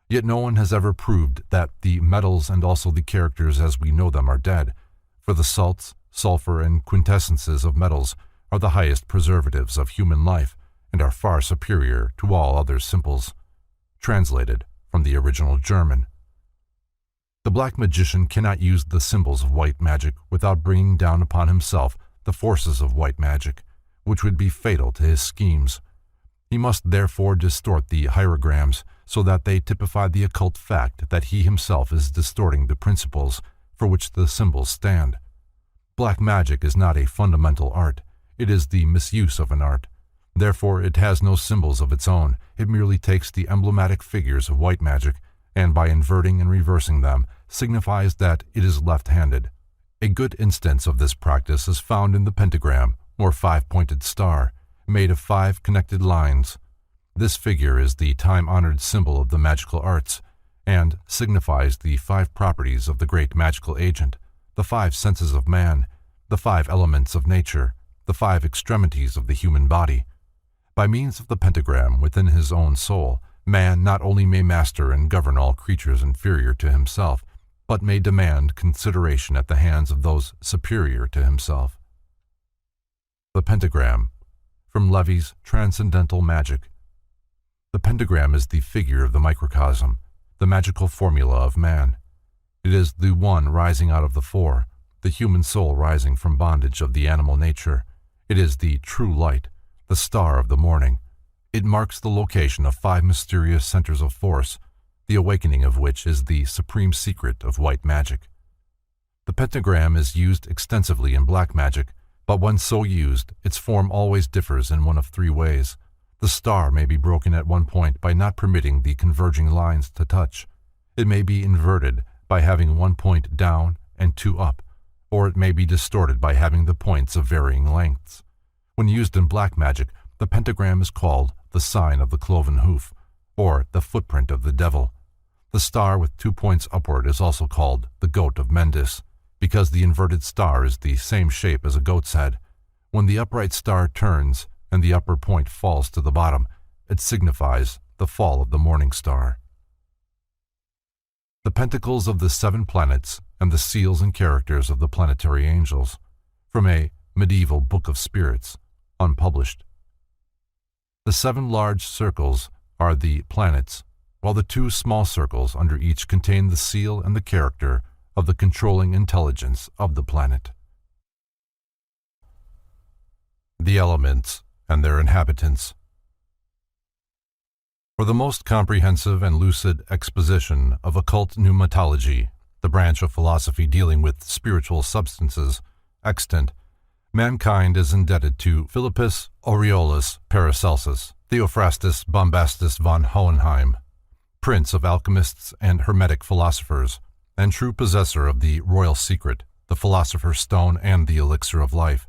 Yet no one has ever proved that the metals and also the characters as we know them are dead, for the salts, sulfur, and quintessences of metals are the highest preservatives of human life and are far superior to all other simples." Translated from the original German. The black magician cannot use the symbols of white magic without bringing down upon himself the forces of white magic, which would be fatal to his schemes. He must therefore distort the hierograms so that they typify the occult fact that he himself is distorting the principles for which the symbols stand. Black magic is not a fundamental art. It is the misuse of an art. Therefore it has no symbols of its own. It merely takes the emblematic figures of white magic, and by inverting and reversing them, signifies that it is left-handed. A good instance of this practice is found in the pentagram, or five-pointed star, made of 5 connected lines. This figure is the time-honored symbol of the magical arts, and signifies the 5 properties of the great magical agent, the 5 senses of man, the 5 elements of nature, the 5 extremities of the human body. By means of the pentagram within his own soul, man not only may master and govern all creatures inferior to himself, but may demand consideration at the hands of those superior to himself. The pentagram. From Levy's Transcendental Magic. The pentagram is the figure of the microcosm, the magical formula of man. It is the one rising out of the 4, the human soul rising from bondage of the animal nature. It is the true light, the star of the morning. It marks the location of 5 mysterious centers of force, the awakening of which is the supreme secret of white magic. The pentagram is used extensively in black magic, but when so used, its form always differs in one of 3 ways. The star may be broken at one point by not permitting the converging lines to touch. It may be inverted by having 1 point down and 2 up, or it may be distorted by having the points of varying lengths. When used in black magic, the pentagram is called the sign of the cloven hoof, or the footprint of the devil. The star with 2 points upward is also called the goat of Mendes, because the inverted star is the same shape as a goat's head. When the upright star turns and the upper point falls to the bottom, it signifies the fall of the morning star. The pentacles of the 7 planets and the seals and characters of the planetary angels, from a medieval book of spirits, unpublished. The 7 large circles are the planets, while the 2 small circles under each contain the seal and the character of the controlling intelligence of the planet. The elements and their inhabitants. For the most comprehensive and lucid exposition of occult pneumatology, the branch of philosophy dealing with spiritual substances, extant, mankind is indebted to Philippus Aureolus Paracelsus, Theophrastus Bombastus von Hohenheim, prince of alchemists and hermetic philosophers, and true possessor of the royal secret, the philosopher's stone, and the elixir of life.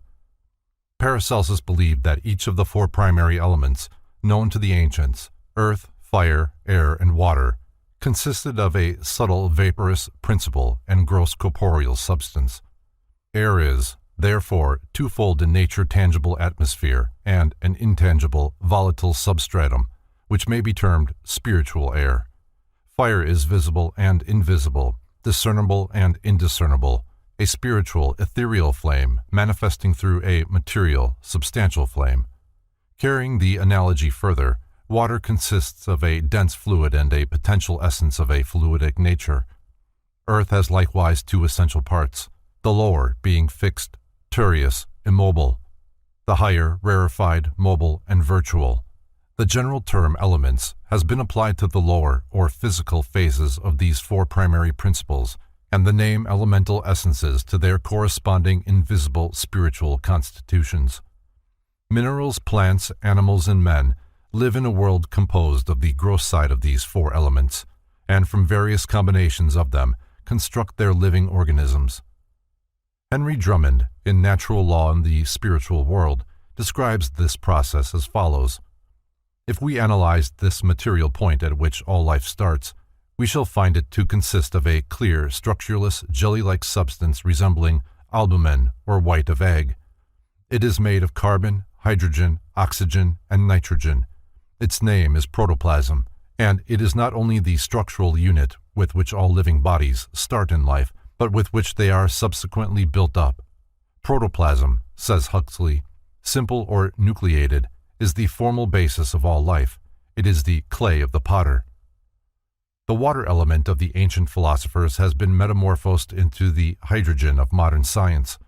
Paracelsus believed that each of the 4 primary elements, known to the ancients, earth, fire, air, and water, consisted of a subtle vaporous principle and gross corporeal substance. Air is, therefore, twofold in nature: tangible atmosphere and an intangible volatile substratum, which may be termed spiritual air. Fire is visible and invisible, discernible and indiscernible, a spiritual ethereal flame manifesting through a material substantial flame. Carrying the analogy further, water consists of a dense fluid and a potential essence of a fluidic nature. Earth has likewise two essential parts, the lower being fixed, terrestrial, immobile, the higher rarefied, mobile, and virtual. The general term elements has been applied to the lower or physical phases of these four primary principles, and the name elemental essences to their corresponding invisible spiritual constitutions. Minerals, plants, animals, and men live in a world composed of the gross side of these four elements, and from various combinations of them construct their living organisms. Henry Drummond, in Natural Law in the Spiritual World, describes this process as follows. If we analyze this material point at which all life starts, we shall find it to consist of a clear, structureless, jelly-like substance resembling albumen or white of egg. It is made of carbon, hydrogen, oxygen, and nitrogen. Its name is protoplasm, and it is not only the structural unit with which all living bodies start in life, but with which they are subsequently built up. Protoplasm, says Huxley, simple or nucleated, is the formal basis of all life. It is the clay of the potter. The water element of the ancient philosophers has been metamorphosed into the hydrogen of modern science.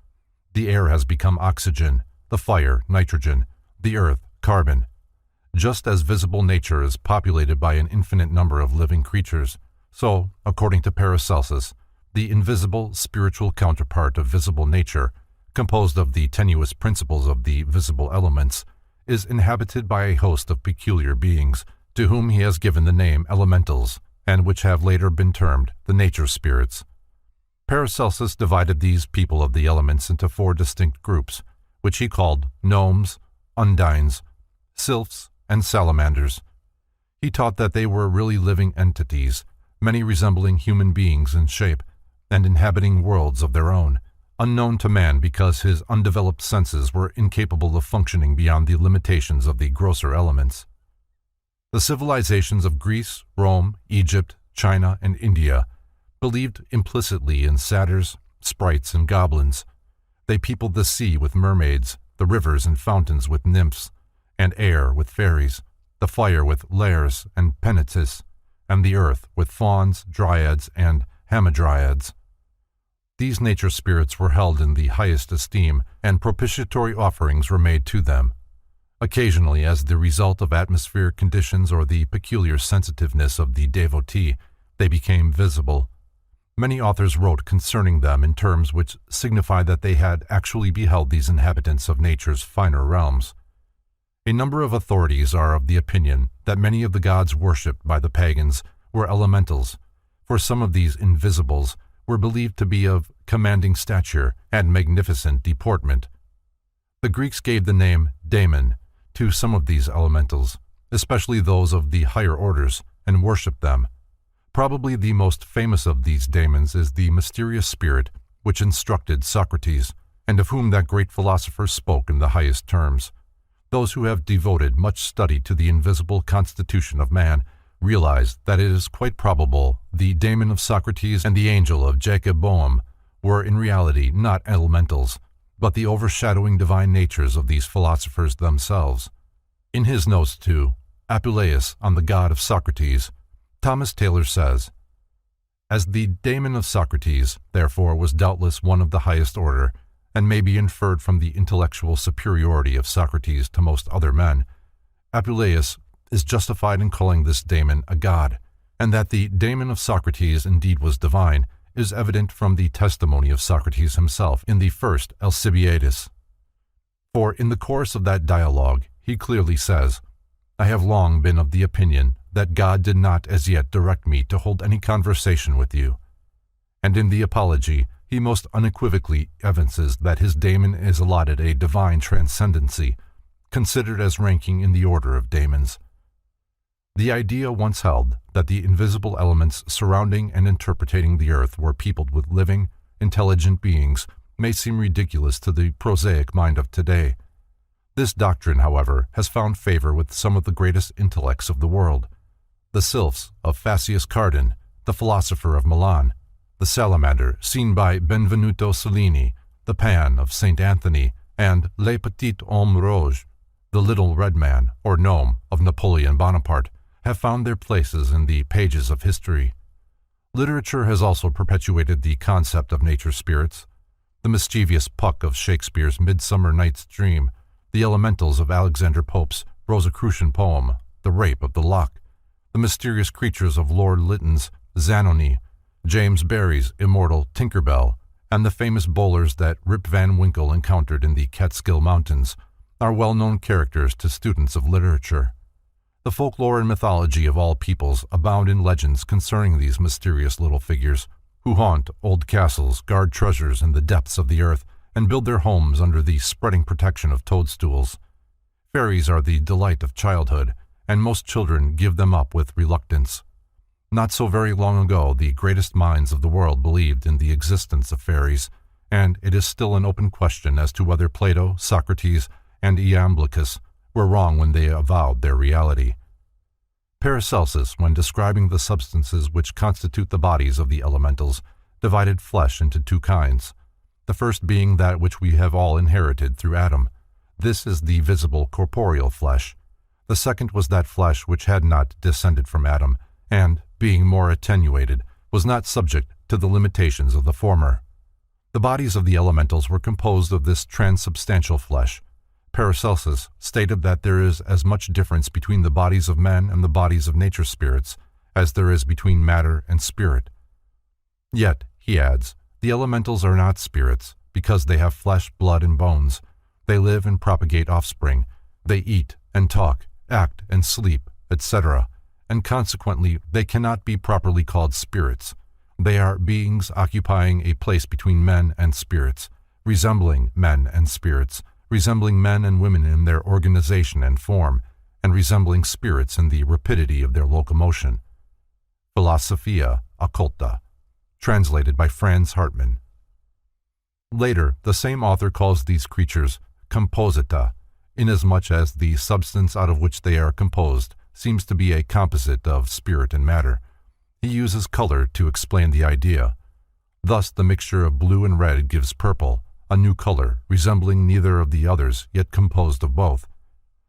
The air has become oxygen, the fire nitrogen, the earth carbon. Just as visible nature is populated by an infinite number of living creatures, so, according to Paracelsus, the invisible spiritual counterpart of visible nature, composed of the tenuous principles of the visible elements, is inhabited by a host of peculiar beings, to whom he has given the name elementals, and which have later been termed the nature spirits. Paracelsus divided these people of the elements into four distinct groups, which he called gnomes, undines, sylphs, and salamanders. He taught that they were really living entities, many resembling human beings in shape, and inhabiting worlds of their own, unknown to man because his undeveloped senses were incapable of functioning beyond the limitations of the grosser elements. The civilizations of Greece, Rome, Egypt, China, and India believed implicitly in satyrs, sprites, and goblins. They peopled the sea with mermaids, the rivers and fountains with nymphs, and air with fairies, the fire with lares and penetes, and the earth with fauns, dryads, and hamadryads. These nature spirits were held in the highest esteem, and propitiatory offerings were made to them. Occasionally, as the result of atmospheric conditions or the peculiar sensitiveness of the devotee, they became visible. Many authors wrote concerning them in terms which signify that they had actually beheld these inhabitants of nature's finer realms. A number of authorities are of the opinion that many of the gods worshipped by the pagans were elementals, for some of these invisibles were believed to be of commanding stature and magnificent deportment. The Greeks gave the name daemon to some of these elementals, especially those of the higher orders, and worshipped them. Probably the most famous of these daemons is the mysterious spirit which instructed Socrates, and of whom that great philosopher spoke in the highest terms. Those who have devoted much study to the invisible constitution of man realize that it is quite probable the daemon of Socrates and the angel of Jacob Boehm were in reality not elementals, but the overshadowing divine natures of these philosophers themselves. In his notes to Apuleius on the God of Socrates, Thomas Taylor says, "As the daemon of Socrates, therefore, was doubtless one of the highest order, and may be inferred from the intellectual superiority of Socrates to most other men, Apuleius is justified in calling this daemon a god, and that the daemon of Socrates indeed was divine is evident from the testimony of Socrates himself in the first Alcibiades. For in the course of that dialogue he clearly says, 'I have long been of the opinion that God did not as yet direct me to hold any conversation with you.' And in the Apology he most unequivocally evinces that his daemon is allotted a divine transcendency, considered as ranking in the order of daemons. The idea once held that the invisible elements surrounding and interpreting the earth were peopled with living, intelligent beings may seem ridiculous to the prosaic mind of today. This doctrine, however, has found favor with some of the greatest intellects of the world. The sylphs of Phasaelus Cardan, the philosopher of Milan, the salamander seen by Benvenuto Cellini, the pan of St. Anthony, and Le Petit Homme Rouge, the little red man, or gnome, of Napoleon Bonaparte, have found their places in the pages of history. Literature has also perpetuated the concept of nature spirits. The mischievous Puck of Shakespeare's Midsummer Night's Dream, the elementals of Alexander Pope's Rosicrucian poem, The Rape of the Lock, the mysterious creatures of Lord Lytton's Zanoni, James Barrie's immortal Tinker Bell, and the famous bowlers that Rip Van Winkle encountered in the Catskill Mountains are well-known characters to students of literature. The folklore and mythology of all peoples abound in legends concerning these mysterious little figures, who haunt old castles, guard treasures in the depths of the earth, and build their homes under the spreading protection of toadstools. Fairies are the delight of childhood, and most children give them up with reluctance. Not so very long ago, the greatest minds of the world believed in the existence of fairies, and it is still an open question as to whether Plato, Socrates, and Iamblichus were wrong when they avowed their reality. Paracelsus, when describing the substances which constitute the bodies of the elementals, divided flesh into two kinds, the first being that which we have all inherited through Adam. This is the visible corporeal flesh. The second was that flesh which had not descended from Adam, and, being more attenuated, was not subject to the limitations of the former. The bodies of the elementals were composed of this transubstantial flesh. Paracelsus stated that there is as much difference between the bodies of men and the bodies of nature spirits as there is between matter and spirit. Yet, he adds, the elementals are not spirits, because they have flesh, blood, and bones. They live and propagate offspring. They eat and talk, act and sleep, etc., and consequently they cannot be properly called spirits. They are beings occupying a place between men and spirits, resembling men and spirits, resembling men and women in their organization and form, and resembling spirits in the rapidity of their locomotion. Philosophia Occulta, translated by Franz Hartmann. Later, the same author calls these creatures composita, inasmuch as the substance out of which they are composed seems to be a composite of spirit and matter. He uses color to explain the idea. Thus the mixture of blue and red gives purple, a new color, resembling neither of the others, yet composed of both.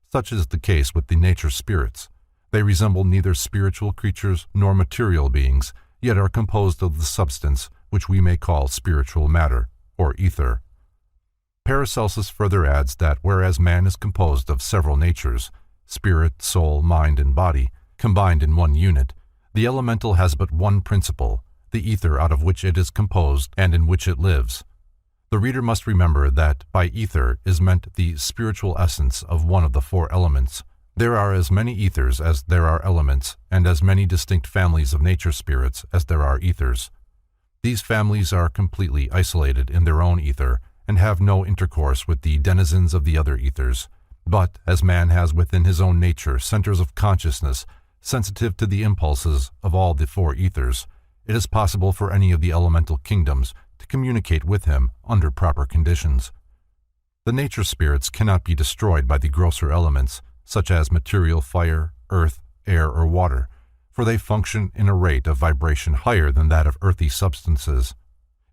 Such is the case with the nature spirits. They resemble neither spiritual creatures nor material beings, yet are composed of the substance which we may call spiritual matter, or ether. Paracelsus further adds that whereas man is composed of several natures, spirit, soul, mind, and body, combined in one unit, the elemental has but one principle, the ether out of which it is composed and in which it lives. The reader must remember that by ether is meant the spiritual essence of one of the four elements. There are as many ethers as there are elements, and as many distinct families of nature spirits as there are ethers. These families are completely isolated in their own ether, and have no intercourse with the denizens of the other ethers. But, as man has within his own nature centers of consciousness sensitive to the impulses of all the four ethers, it is possible for any of the elemental kingdoms to communicate with him under proper conditions. The nature spirits cannot be destroyed by the grosser elements, such as material fire, earth, air, or water, for they function in a rate of vibration higher than that of earthy substances.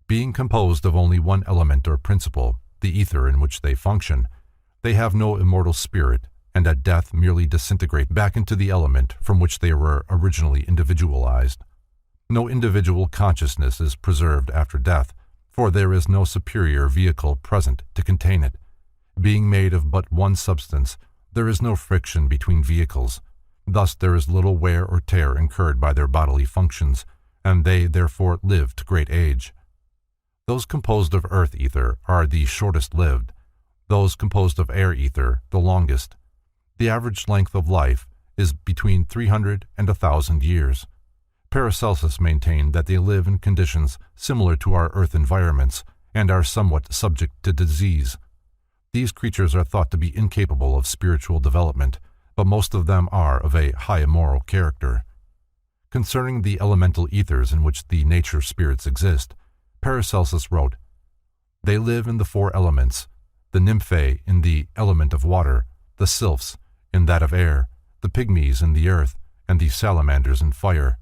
Being composed of only one element or principle, the ether in which they function, they have no immortal spirit, and at death merely disintegrate back into the element from which they were originally individualized. No individual consciousness is preserved after death, for there is no superior vehicle present to contain it. Being made of but one substance, there is no friction between vehicles. Thus there is little wear or tear incurred by their bodily functions, and they therefore live to great age. Those composed of earth ether are the shortest lived, those composed of air ether the longest. The average length of life is between 300 and 1,000 years. Paracelsus maintained that they live in conditions similar to our earth environments and are somewhat subject to disease. These creatures are thought to be incapable of spiritual development, but most of them are of a high moral character. Concerning the elemental ethers in which the nature spirits exist, Paracelsus wrote, "They live in the four elements, the nymphae in the element of water, the sylphs in that of air, the pygmies in the earth, and the salamanders in fire.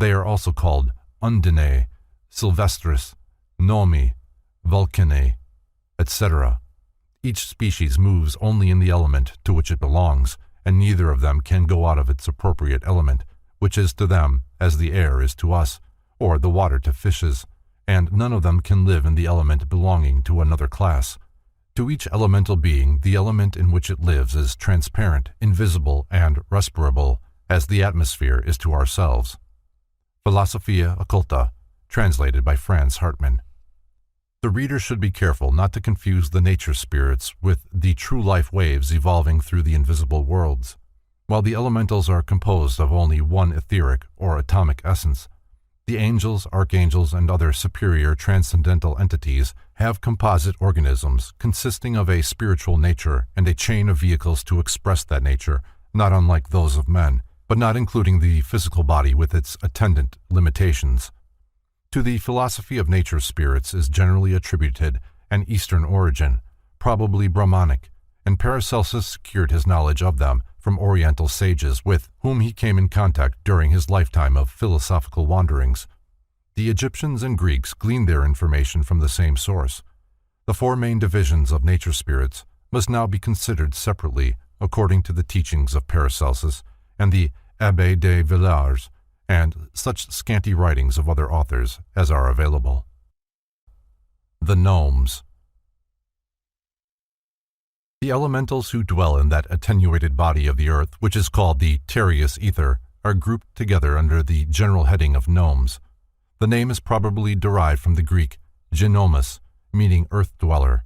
They are also called undinae, sylvestris, gnomi, vulcanae, etc. Each species moves only in the element to which it belongs, and neither of them can go out of its appropriate element, which is to them as the air is to us, or the water to fishes, and none of them can live in the element belonging to another class. To each elemental being, the element in which it lives is transparent, invisible, and respirable, as the atmosphere is to ourselves. Philosophia Occulta, translated by Franz Hartmann. The reader should be careful not to confuse the nature spirits with the true life waves evolving through the invisible worlds. While the elementals are composed of only one etheric or atomic essence, the angels, archangels, and other superior transcendental entities have composite organisms consisting of a spiritual nature and a chain of vehicles to express that nature, not unlike those of men, but not including the physical body with its attendant limitations. To the philosophy of nature spirits is generally attributed an Eastern origin, probably Brahmanic, and Paracelsus secured his knowledge of them from Oriental sages with whom he came in contact during his lifetime of philosophical wanderings. The Egyptians and Greeks gleaned their information from the same source. The four main divisions of nature spirits must now be considered separately according to the teachings of Paracelsus and the Abbé de Villars, and such scanty writings of other authors as are available. The Gnomes. The elementals who dwell in that attenuated body of the earth which is called the terreous ether are grouped together under the general heading of gnomes. The name is probably derived from the Greek genomus, meaning earth-dweller.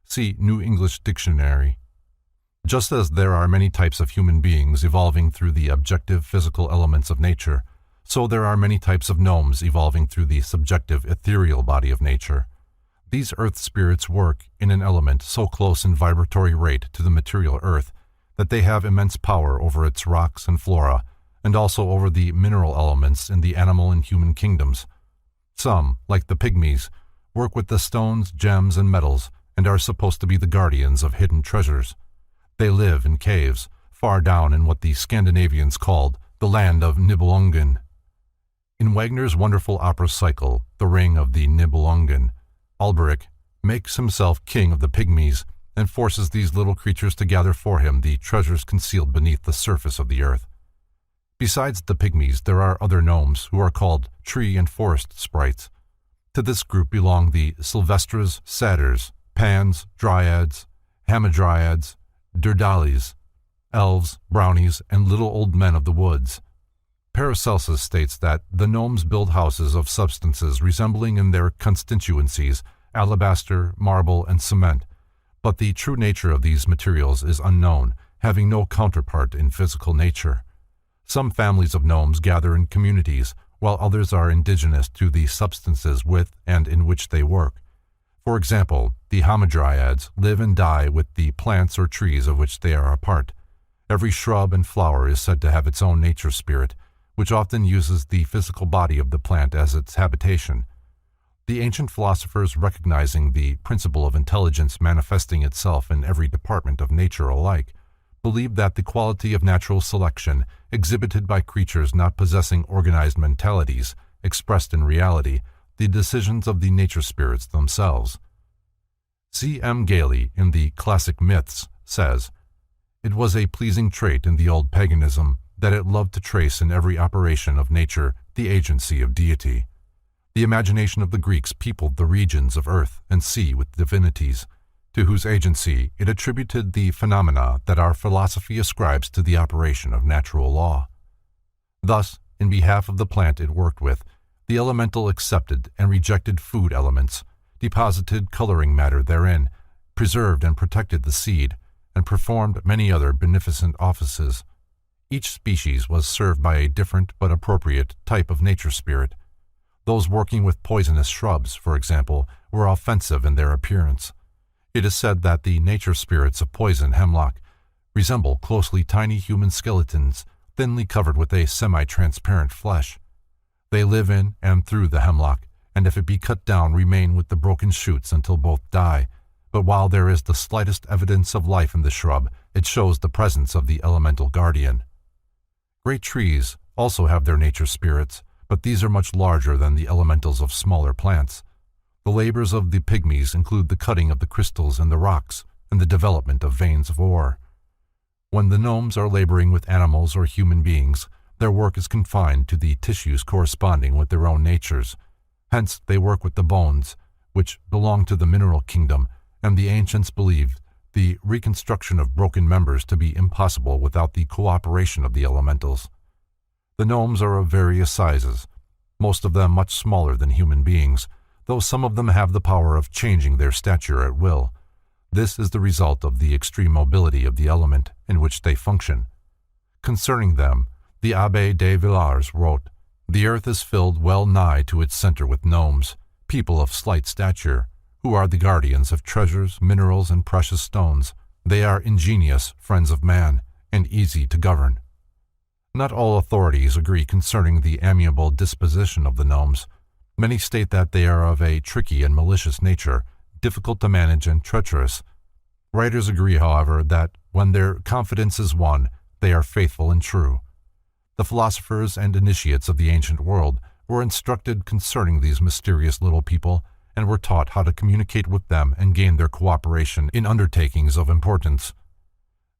See New English Dictionary. Just as there are many types of human beings evolving through the objective physical elements of nature, so there are many types of gnomes evolving through the subjective ethereal body of nature. These earth spirits work in an element so close in vibratory rate to the material earth that they have immense power over its rocks and flora, and also over the mineral elements in the animal and human kingdoms. Some, like the pygmies, work with the stones, gems, and metals, and are supposed to be the guardians of hidden treasures. They live in caves, far down in what the Scandinavians called the land of Nibelungen. In Wagner's wonderful opera cycle, The Ring of the Nibelungen, Alberic makes himself king of the pygmies and forces these little creatures to gather for him the treasures concealed beneath the surface of the earth. Besides the pygmies, there are other gnomes who are called tree and forest sprites. To this group belong the Sylvestras, Satyrs, Pans, Dryads, Hamadryads, Daedalus, elves, brownies, and little old men of the woods. Paracelsus states that the gnomes build houses of substances resembling in their constituencies alabaster, marble, and cement, but the true nature of these materials is unknown, having no counterpart in physical nature. Some families of gnomes gather in communities, while others are indigenous to the substances with and in which they work. For example, the Hamadryads live and die with the plants or trees of which they are a part. Every shrub and flower is said to have its own nature spirit, which often uses the physical body of the plant as its habitation. The ancient philosophers, recognizing the principle of intelligence manifesting itself in every department of nature alike, believed that the quality of natural selection exhibited by creatures not possessing organized mentalities expressed in reality the decisions of the nature spirits themselves. C. M. Gailey, in the Classic Myths, says, "It was a pleasing trait in the old paganism that it loved to trace in every operation of nature the agency of deity. The imagination of the Greeks peopled the regions of earth and sea with divinities, to whose agency it attributed the phenomena that our philosophy ascribes to the operation of natural law. Thus, in behalf of the plant it worked with, the elemental accepted and rejected food elements, deposited coloring matter therein, preserved and protected the seed, and performed many other beneficent offices. Each species was served by a different but appropriate type of nature spirit. Those working with poisonous shrubs, for example, were offensive in their appearance. It is said that the nature spirits of poison hemlock resemble closely tiny human skeletons, thinly covered with a semi-transparent flesh. They live in and through the hemlock, and if it be cut down remain with the broken shoots until both die, but while there is the slightest evidence of life in the shrub, it shows the presence of the elemental guardian. Great trees also have their nature spirits, but these are much larger than the elementals of smaller plants. The labors of the pygmies include the cutting of the crystals in the rocks and the development of veins of ore. When the gnomes are laboring with animals or human beings, Their work is confined to the tissues corresponding with their own natures. Hence, they work with the bones, which belong to the mineral kingdom, and the ancients believed the reconstruction of broken members to be impossible without the cooperation of the elementals. The gnomes are of various sizes, most of them much smaller than human beings, though some of them have the power of changing their stature at will. This is the result of the extreme mobility of the element in which they function. Concerning them, the Abbé de Villars wrote, "The earth is filled well nigh to its center with gnomes, people of slight stature, who are the guardians of treasures, minerals, and precious stones. They are ingenious, friends of man, and easy to govern." Not all authorities agree concerning the amiable disposition of the gnomes. Many state that they are of a tricky and malicious nature, difficult to manage and treacherous. Writers agree, however, that when their confidence is won, they are faithful and true. The philosophers and initiates of the ancient world were instructed concerning these mysterious little people, and were taught how to communicate with them and gain their cooperation in undertakings of importance.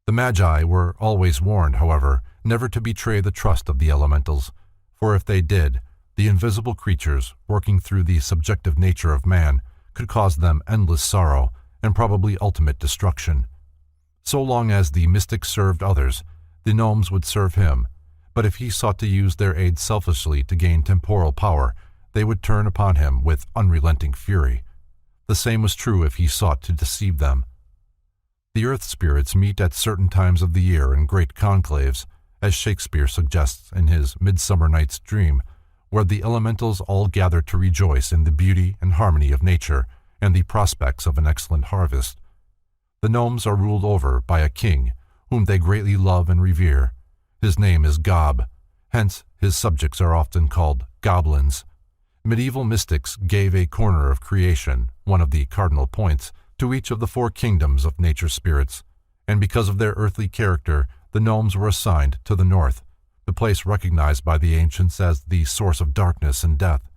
The Magi were always warned, however, never to betray the trust of the elementals, for if they did, the invisible creatures, working through the subjective nature of man, could cause them endless sorrow and probably ultimate destruction. So long as the mystic served others, the gnomes would serve him, but if he sought to use their aid selfishly to gain temporal power, they would turn upon him with unrelenting fury. The same was true if he sought to deceive them. The earth spirits meet at certain times of the year in great conclaves, as Shakespeare suggests in his Midsummer Night's Dream, where the elementals all gather to rejoice in the beauty and harmony of nature and the prospects of an excellent harvest. The gnomes are ruled over by a king, whom they greatly love and revere. His name is Gob, hence his subjects are often called goblins. Medieval mystics gave a corner of creation, one of the cardinal points, to each of the four kingdoms of nature spirits, and because of their earthly character, the gnomes were assigned to the north, the place recognized by the ancients as the source of darkness and death.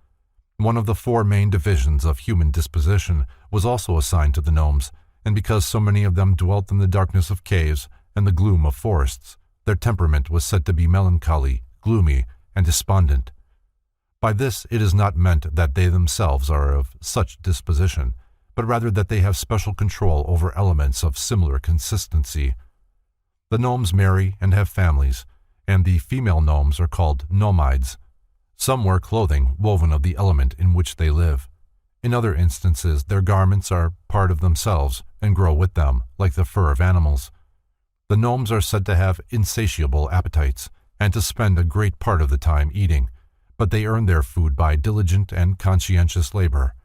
One of the four main divisions of human disposition was also assigned to the gnomes, and because so many of them dwelt in the darkness of caves and the gloom of forests, their temperament was said to be melancholy, gloomy, and despondent. By this it is not meant that they themselves are of such disposition, but rather that they have special control over elements of similar consistency. The gnomes marry and have families, and the female gnomes are called nomides. Some wear clothing woven of the element in which they live. In other instances, their garments are part of themselves and grow with them, like the fur of animals. The gnomes are said to have insatiable appetites, and to spend a great part of the time eating, but they earn their food by diligent and conscientious labor.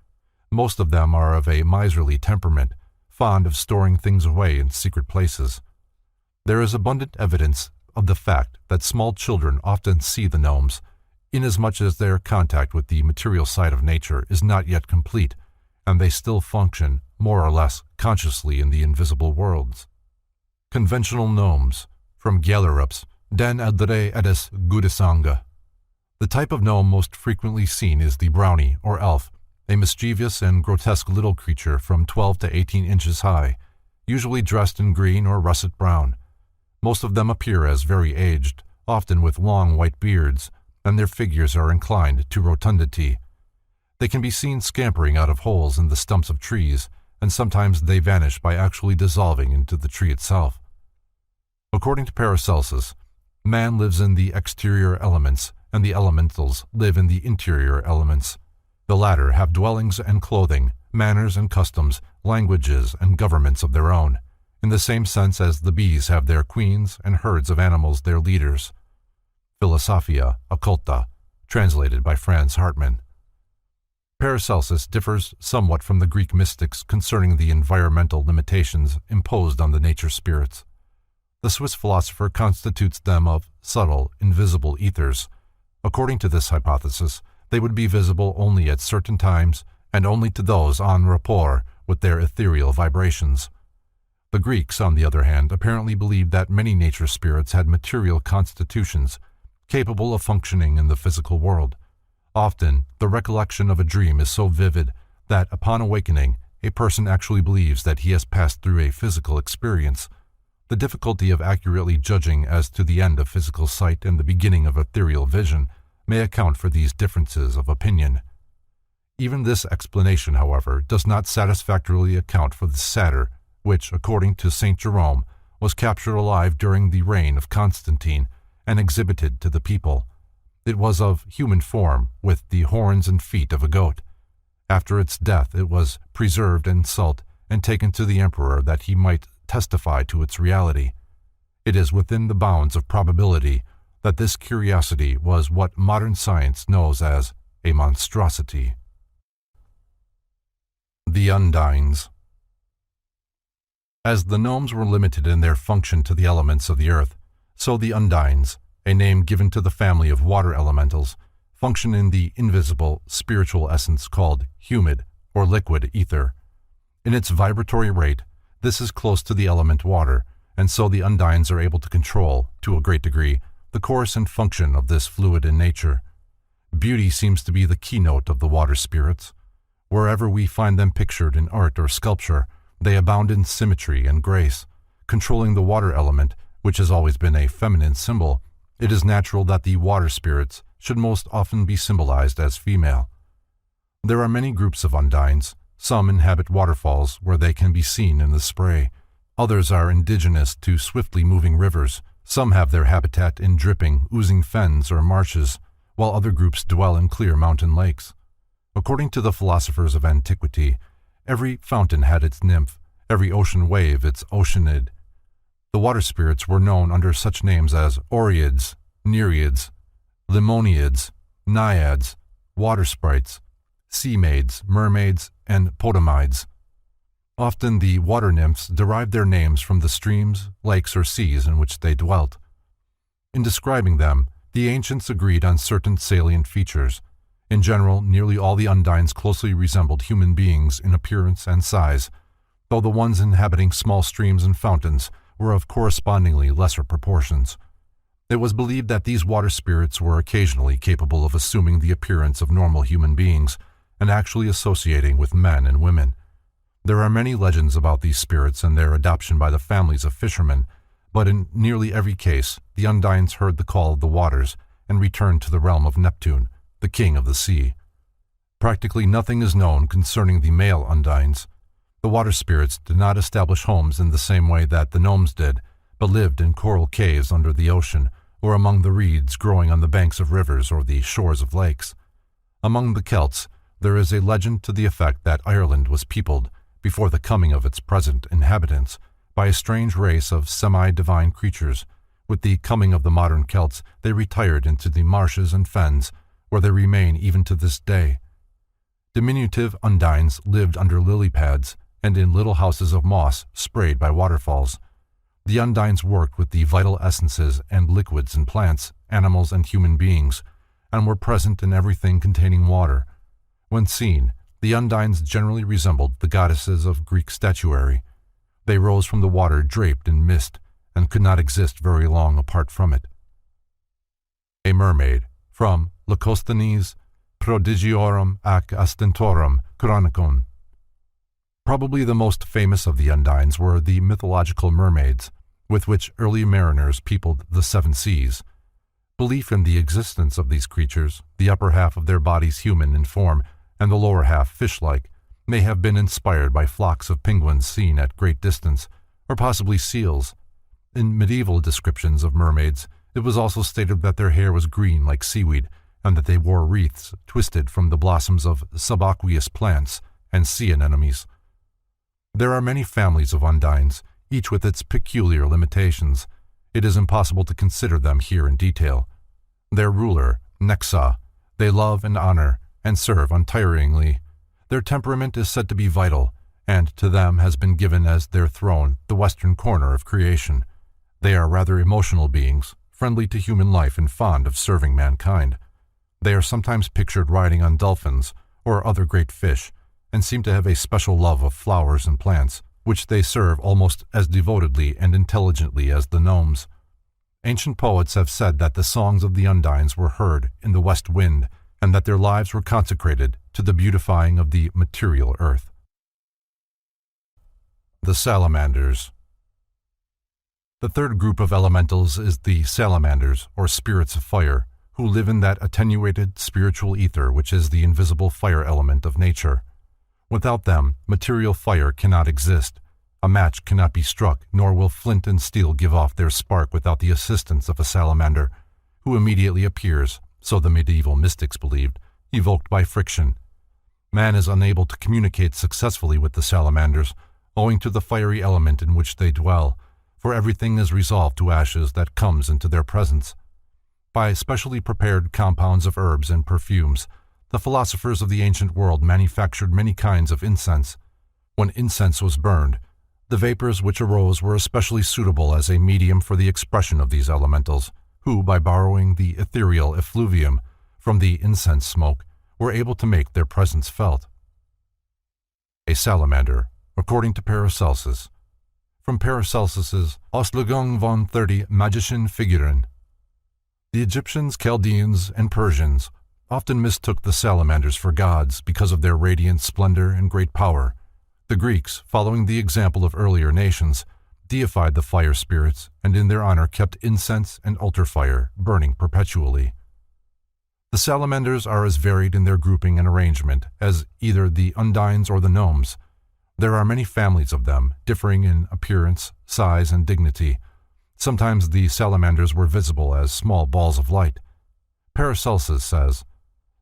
Most of them are of a miserly temperament, fond of storing things away in secret places. There is abundant evidence of the fact that small children often see the gnomes, inasmuch as their contact with the material side of nature is not yet complete, and they still function, more or less, consciously in the invisible worlds. Conventional gnomes, from Gellerups, Den Eldre Edis Gudesanga. The type of gnome most frequently seen is the brownie, or elf, a mischievous and grotesque little creature from 12 to 18 inches high, usually dressed in green or russet brown. Most of them appear as very aged, often with long white beards, and their figures are inclined to rotundity. They can be seen scampering out of holes in the stumps of trees, and sometimes they vanish by actually dissolving into the tree itself. According to Paracelsus, man lives in the exterior elements, and the elementals live in the interior elements. The latter have dwellings and clothing, manners and customs, languages and governments of their own, in the same sense as the bees have their queens and herds of animals their leaders. Philosophia Occulta, translated by Franz Hartmann. Paracelsus differs somewhat from the Greek mystics concerning the environmental limitations imposed on the nature spirits. The Swiss philosopher constitutes them of subtle, invisible ethers. According to this hypothesis, they would be visible only at certain times and only to those en rapport with their ethereal vibrations. The Greeks, on the other hand, apparently believed that many nature spirits had material constitutions capable of functioning in the physical world. Often, the recollection of a dream is so vivid that, upon awakening, a person actually believes that he has passed through a physical experience. The difficulty of accurately judging as to the end of physical sight and the beginning of ethereal vision may account for these differences of opinion. Even this explanation, however, does not satisfactorily account for the satyr, which, according to St. Jerome, was captured alive during the reign of Constantine and exhibited to the people. It was of human form, with the horns and feet of a goat. After its death it was preserved in salt and taken to the emperor that he might testify to its reality. It is within the bounds of probability that this curiosity was what modern science knows as a monstrosity. The Undines. As the gnomes were limited in their function to the elements of the earth, so the Undines, a name given to the family of water elementals, function in the invisible, spiritual essence called humid or liquid ether. In its vibratory rate, this is close to the element water, and so the Undines are able to control, to a great degree, the course and function of this fluid in nature. Beauty seems to be the keynote of the water spirits. Wherever we find them pictured in art or sculpture, they abound in symmetry and grace. Controlling the water element, which has always been a feminine symbol, it is natural that the water spirits should most often be symbolized as female. There are many groups of Undines. Some inhabit waterfalls where they can be seen in the spray. Others are indigenous to swiftly moving rivers. Some have their habitat in dripping, oozing fens or marshes, while other groups dwell in clear mountain lakes. According to the philosophers of antiquity, every fountain had its nymph, every ocean wave its oceanid. The water spirits were known under such names as Oreads, Nereids, Lemoniads, Naiads, water sprites, sea maids, mermaids, and potomides. Often the water nymphs derived their names from the streams, lakes, or seas in which they dwelt. In describing them, the ancients agreed on certain salient features. In general, nearly all the Undines closely resembled human beings in appearance and size, though the ones inhabiting small streams and fountains were of correspondingly lesser proportions. It was believed that these water spirits were occasionally capable of assuming the appearance of normal human beings and actually associating with men and women. There are many legends about these spirits and their adoption by the families of fishermen, but in nearly every case, the Undines heard the call of the waters and returned to the realm of Neptune, the king of the sea. Practically nothing is known concerning the male Undines. The water spirits did not establish homes in the same way that the gnomes did, but lived in coral caves under the ocean or among the reeds growing on the banks of rivers or the shores of lakes. Among the Celts, there is a legend to the effect that Ireland was peopled, before the coming of its present inhabitants, by a strange race of semi-divine creatures. With the coming of the modern Celts, they retired into the marshes and fens, where they remain even to this day. Diminutive Undines lived under lily pads and in little houses of moss sprayed by waterfalls. The Undines worked with the vital essences and liquids in plants, animals, and human beings, and were present in everything containing water. When seen, the Undines generally resembled the goddesses of Greek statuary. They rose from the water draped in mist, and could not exist very long apart from it. A mermaid, from Lacosthenes Prodigiorum ac Ostentorum Chronicon. Probably the most famous of the Undines were the mythological mermaids, with which early mariners peopled the seven seas. Belief in the existence of these creatures, the upper half of their bodies human in form and the lower half fish-like, may have been inspired by flocks of penguins seen at great distance, or possibly seals. In medieval descriptions of mermaids, it was also stated that their hair was green like seaweed, and that they wore wreaths twisted from the blossoms of subaqueous plants and sea anemones. There are many families of Undines, each with its peculiar limitations. It is impossible to consider them here in detail. Their ruler, Nexa, they love and honor, and serve untiringly. Their temperament is said to be vital, and to them has been given as their throne the western corner of creation. They are rather emotional beings, friendly to human life and fond of serving mankind. They are sometimes pictured riding on dolphins or other great fish, and seem to have a special love of flowers and plants, which they serve almost as devotedly and intelligently as the gnomes. Ancient poets have said that the songs of the Undines were heard in the west wind, and that their lives were consecrated to the beautifying of the material earth. The Salamanders. The third group of elementals is the salamanders, or spirits of fire, who live in that attenuated spiritual ether which is the invisible fire element of nature. Without them, material fire cannot exist. A match cannot be struck, nor will flint and steel give off their spark without the assistance of a salamander, who immediately appears, so the medieval mystics believed, evoked by friction. Man is unable to communicate successfully with the salamanders, owing to the fiery element in which they dwell, for everything is resolved to ashes that comes into their presence. By specially prepared compounds of herbs and perfumes, the philosophers of the ancient world manufactured many kinds of incense. When incense was burned, the vapors which arose were especially suitable as a medium for the expression of these elementals, who, by borrowing the ethereal effluvium from the incense smoke, were able to make their presence felt. A salamander, according to Paracelsus. From Paracelsus's Auslegung von 30 magischen Figuren. The Egyptians, Chaldeans, and Persians often mistook the salamanders for gods because of their radiant splendor and great power. The Greeks, following the example of earlier nations, deified the fire spirits and in their honor kept incense and altar fire burning perpetually. The salamanders are as varied in their grouping and arrangement as either the undines or the gnomes. There are many families of them, differing in appearance, size, and dignity. Sometimes the salamanders were visible as small balls of light. Paracelsus says,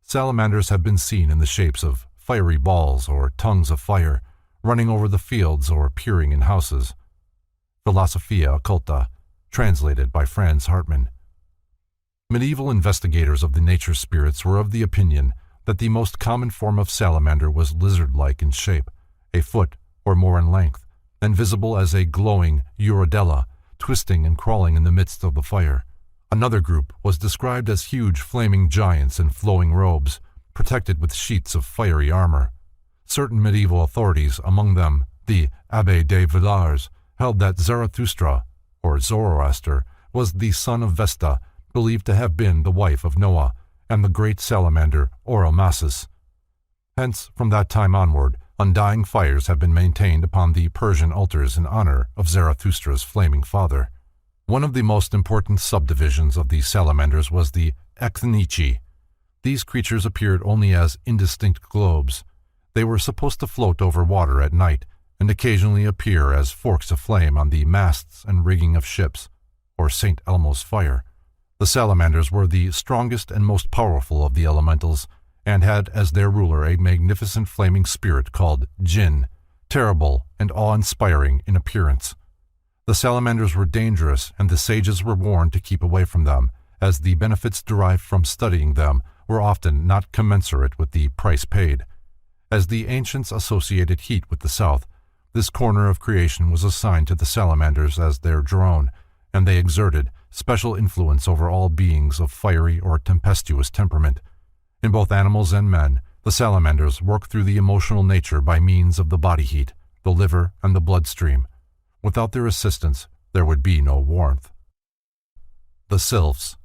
"Salamanders have been seen in the shapes of fiery balls or tongues of fire, running over the fields or appearing in houses." Philosophia Occulta, translated by Franz Hartmann. Medieval investigators of the nature spirits were of the opinion that the most common form of salamander was lizard-like in shape, a foot or more in length, and visible as a glowing urodela, twisting and crawling in the midst of the fire. Another group was described as huge flaming giants in flowing robes, protected with sheets of fiery armor. Certain medieval authorities, among them the Abbé de Villars, held that Zarathustra, or Zoroaster, was the son of Vesta, believed to have been the wife of Noah, and the great salamander Oromasis. Hence, from that time onward, undying fires have been maintained upon the Persian altars in honor of Zarathustra's flaming father. One of the most important subdivisions of the salamanders was the Ekthenichi. These creatures appeared only as indistinct globes. They were supposed to float over water at night, and occasionally appear as forks of flame on the masts and rigging of ships, or St. Elmo's fire. The salamanders were the strongest and most powerful of the elementals, and had as their ruler a magnificent flaming spirit called Jinn, terrible and awe-inspiring in appearance. The salamanders were dangerous, and the sages were warned to keep away from them, as the benefits derived from studying them were often not commensurate with the price paid. As the ancients associated heat with the south, this corner of creation was assigned to the salamanders as their drone, and they exerted special influence over all beings of fiery or tempestuous temperament. In both animals and men, the salamanders work through the emotional nature by means of the body heat, the liver, and the bloodstream. Without their assistance, there would be no warmth. The sylphs.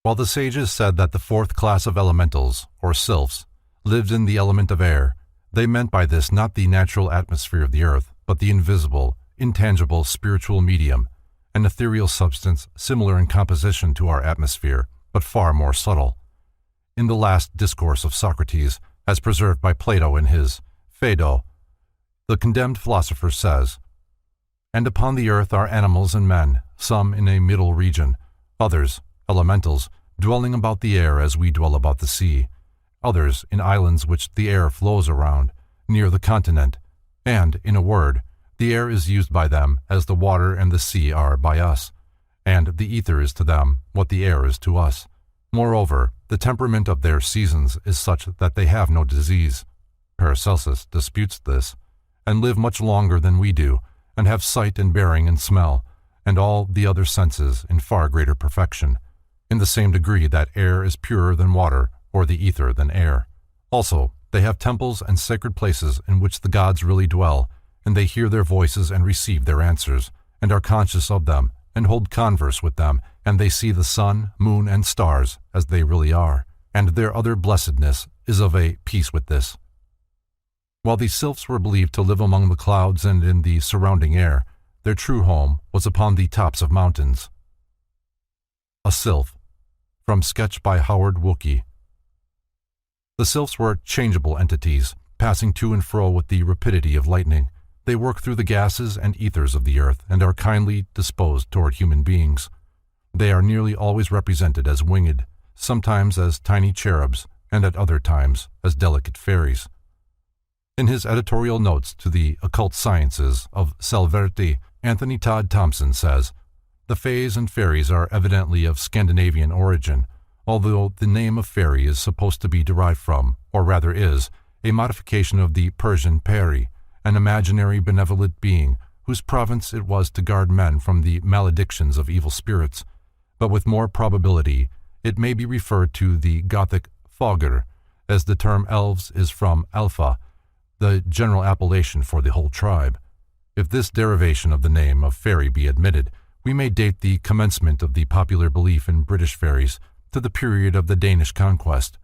While the sages said that the fourth class of elementals, or sylphs, lived in the element of air, they meant by this not the natural atmosphere of the earth, but the invisible, intangible spiritual medium, an ethereal substance similar in composition to our atmosphere, but far more subtle. In the last discourse of Socrates, as preserved by Plato in his Phaedo, the condemned philosopher says, "And upon the earth are animals and men, some in a middle region, others, elementals, dwelling about the air as we dwell about the sea, others in islands which the air flows around, near the continent, and, in a word, the air is used by them as the water and the sea are by us, and the ether is to them what the air is to us. Moreover, the temperament of their seasons is such that they have no disease." Paracelsus disputes this, and live much longer than we do, and have sight and bearing and smell, and all the other senses in far greater perfection, in the same degree that air is purer than water, or the ether than air. Also, they have temples and sacred places in which the gods really dwell, and they hear their voices and receive their answers, and are conscious of them, and hold converse with them, and they see the sun, moon, and stars as they really are, and their other blessedness is of a piece with this. While these sylphs were believed to live among the clouds and in the surrounding air, Their true home was upon the tops of mountains. A Sylph, from sketch by Howard Wilkie. The sylphs were changeable entities, passing to and fro with the rapidity of lightning. They work through the gases and ethers of the earth and are kindly disposed toward human beings. They are nearly always represented as winged, sometimes as tiny cherubs, and at other times as delicate fairies. In his editorial notes to the Occult Sciences of Salverte, Anthony Todd Thompson says, "The fays and fairies are evidently of Scandinavian origin, although the name of fairy is supposed to be derived from, or rather is, a modification of the Persian peri, an imaginary benevolent being whose province it was to guard men from the maledictions of evil spirits. But with more probability, it may be referred to the Gothic fogr, as the term elves is from alpha, the general appellation for the whole tribe. If this derivation of the name of fairy be admitted, we may date the commencement of the popular belief in British fairies to the period of the Danish conquest.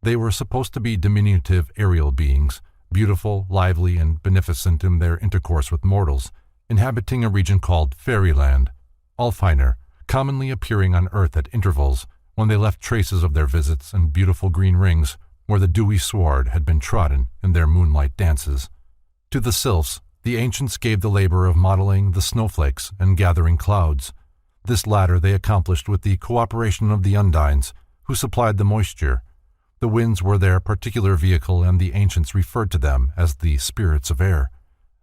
They were supposed to be diminutive aerial beings, beautiful, lively, and beneficent in their intercourse with mortals, inhabiting a region called Fairyland, Alfheiner, commonly appearing on earth at intervals, when they left traces of their visits and beautiful green rings where the dewy sward had been trodden in their moonlight dances. To the sylphs, the ancients gave the labor of modeling the snowflakes and gathering clouds. This latter they accomplished with the cooperation of the undines, who supplied the moisture. The winds were their particular vehicle, and the ancients referred to them as the spirits of air.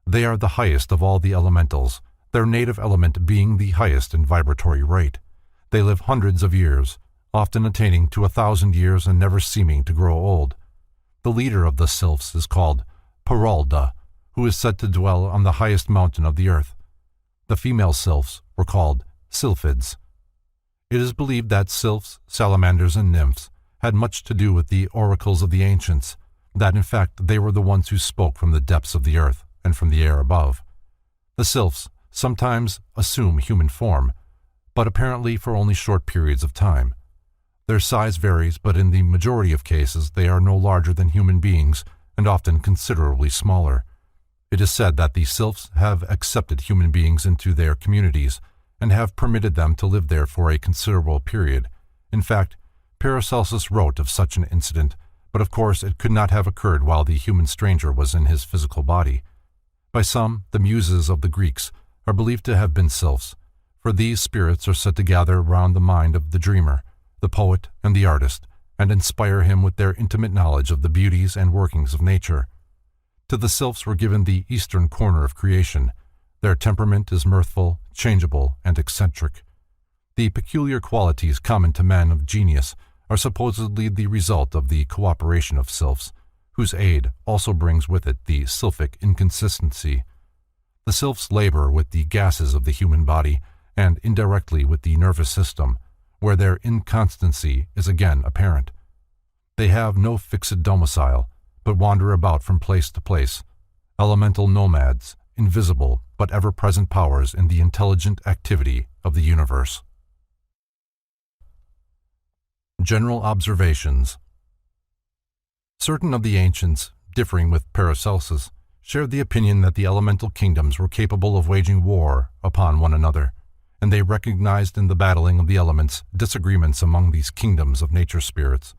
They are the highest of all the elementals, their native element being the highest in vibratory rate. They live hundreds of years, often attaining to 1,000 years and never seeming to grow old. The leader of the sylphs is called Paralda, who is said to dwell on the highest mountain of the earth. The female sylphs were called sylphids. It is believed that sylphs, salamanders, and nymphs had much to do with the oracles of the ancients, that in fact they were the ones who spoke from the depths of the earth and from the air above. The sylphs sometimes assume human form, but apparently for only short periods of time. Their size varies, but in the majority of cases they are no larger than human beings and often considerably smaller. It is said that the sylphs have accepted human beings into their communities and have permitted them to live there for a considerable period. In fact, Paracelsus wrote of such an incident, but of course it could not have occurred while the human stranger was in his physical body. By some, the muses of the Greeks are believed to have been sylphs, for these spirits are said to gather round the mind of the dreamer, the poet, and the artist, and inspire him with their intimate knowledge of the beauties and workings of nature. To the sylphs were given the eastern corner of creation. Their temperament is mirthful, changeable, and eccentric. The peculiar qualities common to men of genius are supposedly the result of the cooperation of sylphs, whose aid also brings with it the sylphic inconsistency. The sylphs labor with the gases of the human body and indirectly with the nervous system, where their inconstancy is again apparent. They have no fixed domicile, but wander about from place to place, elemental nomads, invisible but ever-present powers in the intelligent activity of the universe. General observations. Certain of the ancients, differing with Paracelsus, shared the opinion that the elemental kingdoms were capable of waging war upon one another, and they recognized in the battling of the elements disagreements among these kingdoms of nature spirits.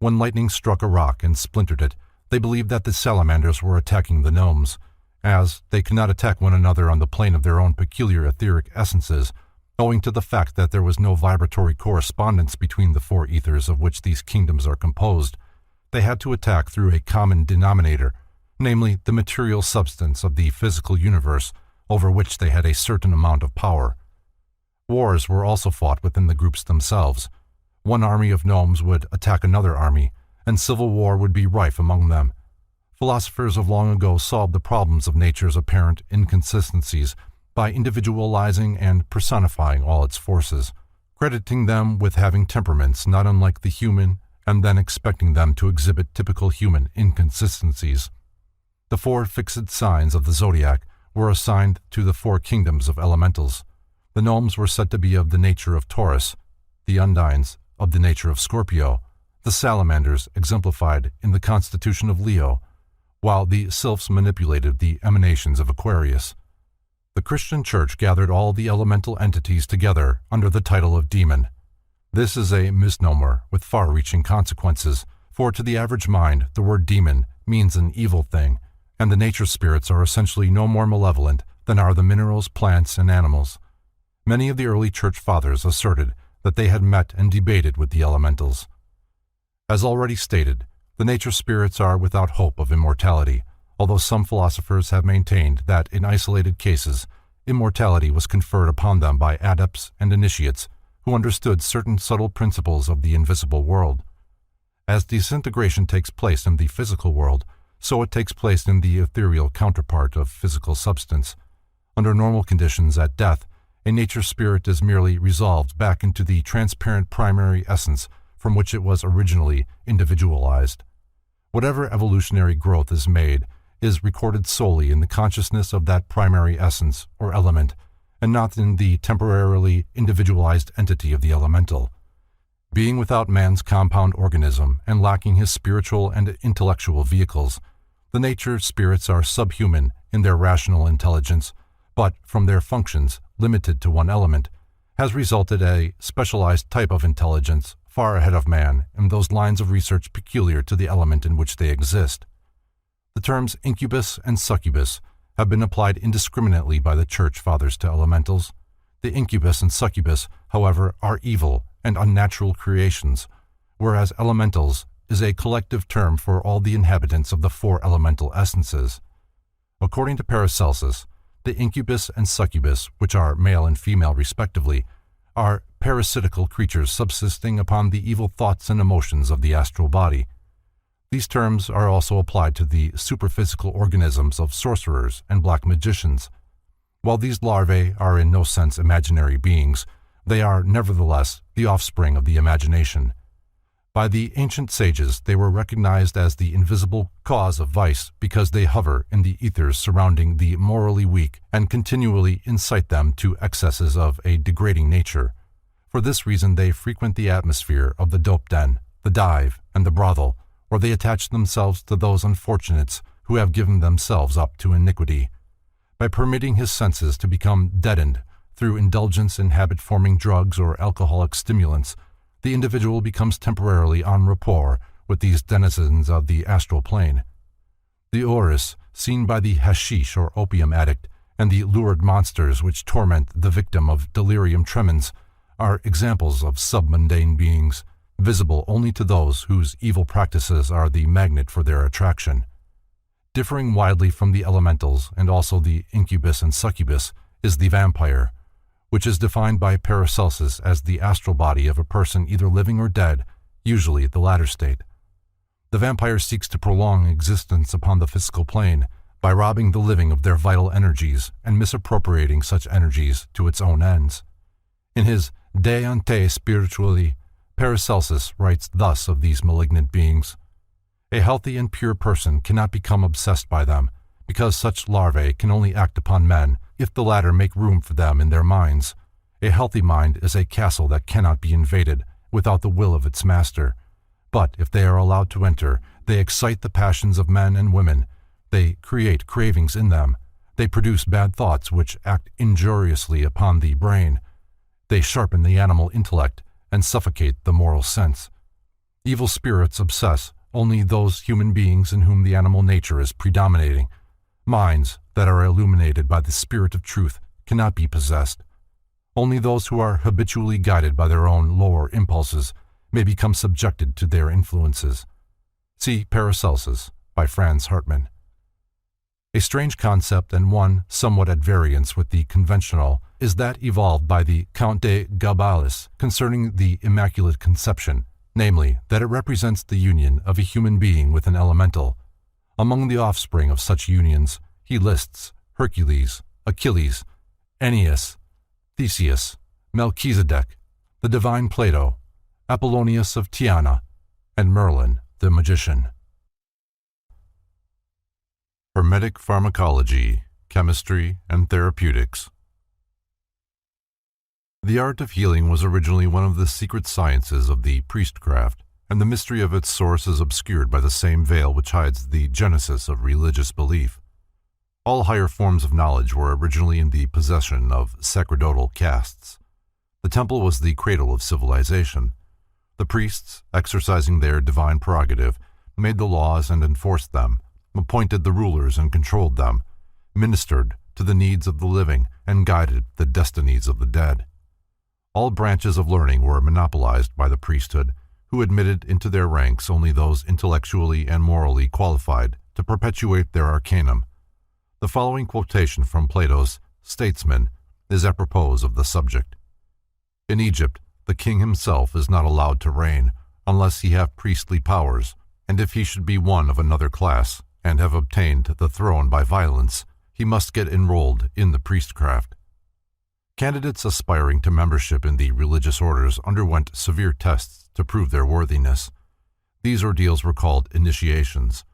When lightning struck a rock and splintered it, they believed that the salamanders were attacking the gnomes, as they could not attack one another on the plane of their own peculiar etheric essences, owing to the fact that there was no vibratory correspondence between the four ethers of which these kingdoms are composed. They had to attack through a common denominator, namely the material substance of the physical universe, over which they had a certain amount of power. Wars were also fought within the groups themselves. One army of gnomes would attack another army, and civil war would be rife among them. Philosophers of long ago solved the problems of nature's apparent inconsistencies by individualizing and personifying all its forces, crediting them with having temperaments not unlike the human, and then expecting them to exhibit typical human inconsistencies. The four fixed signs of the zodiac were assigned to the four kingdoms of elementals. The gnomes were said to be of the nature of Taurus, the undines of the nature of Scorpio, the salamanders exemplified in the constitution of Leo, while the sylphs manipulated the emanations of Aquarius. The Christian Church gathered all the elemental entities together under the title of demon. This is a misnomer with far-reaching consequences, for to the average mind, the word demon means an evil thing, and the nature spirits are essentially no more malevolent than are the minerals, plants, and animals. Many of the early church fathers asserted that they had met and debated with the elementals. As already stated, the nature spirits are without hope of immortality, although some philosophers have maintained that in isolated cases, immortality was conferred upon them by adepts and initiates who understood certain subtle principles of the invisible world. As disintegration takes place in the physical world, so it takes place in the ethereal counterpart of physical substance. Under normal conditions at death, a nature spirit is merely resolved back into the transparent primary essence from which it was originally individualized. Whatever evolutionary growth is made is recorded solely in the consciousness of that primary essence or element, and not in the temporarily individualized entity of the elemental. Being without man's compound organism and lacking his spiritual and intellectual vehicles, the nature spirits are subhuman in their rational intelligence, but from their functions, limited to one element, has resulted a specialized type of intelligence far ahead of man in those lines of research peculiar to the element in which they exist. The terms incubus and succubus have been applied indiscriminately by the Church Fathers to elementals. The incubus and succubus, however, are evil and unnatural creations, whereas elementals is a collective term for all the inhabitants of the four elemental essences. According to Paracelsus, the incubus and succubus, which are male and female respectively, are parasitical creatures subsisting upon the evil thoughts and emotions of the astral body. These terms are also applied to the superphysical organisms of sorcerers and black magicians. While these larvae are in no sense imaginary beings, they are nevertheless the offspring of the imagination. By the ancient sages, they were recognized as the invisible cause of vice because they hover in the ethers surrounding the morally weak and continually incite them to excesses of a degrading nature. For this reason, they frequent the atmosphere of the dope den, the dive, and the brothel, or they attach themselves to those unfortunates who have given themselves up to iniquity. By permitting his senses to become deadened through indulgence in habit-forming drugs or alcoholic stimulants, the individual becomes temporarily en rapport with these denizens of the astral plane. The auras, seen by the hashish or opium addict, and the lurid monsters which torment the victim of delirium tremens, are examples of submundane beings, visible only to those whose evil practices are the magnet for their attraction. Differing widely from the elementals and also the incubus and succubus is the vampire, which is defined by Paracelsus as the astral body of a person either living or dead, usually the latter state. The vampire seeks to prolong existence upon the physical plane by robbing the living of their vital energies and misappropriating such energies to its own ends. In his De Ante Spirituali, Paracelsus writes thus of these malignant beings: "A healthy and pure person cannot become obsessed by them, because such larvae can only act upon men if the latter make room for them in their minds. A healthy mind is a castle that cannot be invaded without the will of its master. But if they are allowed to enter, they excite the passions of men and women. They create cravings in them. They produce bad thoughts which act injuriously upon the brain. They sharpen the animal intellect and suffocate the moral sense. Evil spirits obsess only those human beings in whom the animal nature is predominating. Minds that are illuminated by the spirit of truth cannot be possessed. Only those who are habitually guided by their own lower impulses may become subjected to their influences." See Paracelsus by Franz Hartmann. A strange concept, and one somewhat at variance with the conventional, is that evolved by the Count de Gabalis concerning the Immaculate Conception, namely, that it represents the union of a human being with an elemental. Among the offspring of such unions, he lists Hercules, Achilles, Aeneas, Theseus, Melchizedek, the divine Plato, Apollonius of Tyana, and Merlin the magician. Hermetic Pharmacology, Chemistry, and Therapeutics. The art of healing was originally one of the secret sciences of the priestcraft, and the mystery of its source is obscured by the same veil which hides the genesis of religious belief. All higher forms of knowledge were originally in the possession of sacerdotal castes. The temple was the cradle of civilization. The priests, exercising their divine prerogative, made the laws and enforced them, appointed the rulers and controlled them, ministered to the needs of the living, and guided the destinies of the dead. All branches of learning were monopolized by the priesthood, who admitted into their ranks only those intellectually and morally qualified to perpetuate their arcanum. The following quotation from Plato's Statesman is apropos of the subject. In Egypt, the king himself is not allowed to reign unless he have priestly powers, and if he should be one of another class and have obtained the throne by violence, he must get enrolled in the priestcraft. Candidates aspiring to membership in the religious orders underwent severe tests to prove their worthiness. These ordeals were called initiations.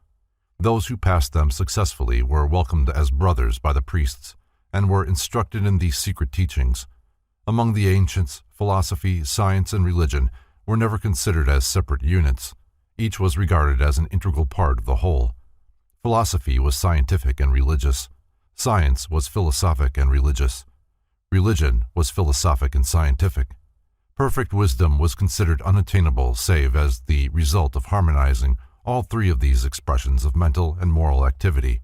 Those who passed them successfully were welcomed as brothers by the priests and were instructed in these secret teachings. Among the ancients, philosophy, science, and religion were never considered as separate units. Each was regarded as an integral part of the whole. Philosophy was scientific and religious. Science was philosophic and religious. Religion was philosophic and scientific. Perfect wisdom was considered unattainable save as the result of harmonizing all three of these expressions of mental and moral activity.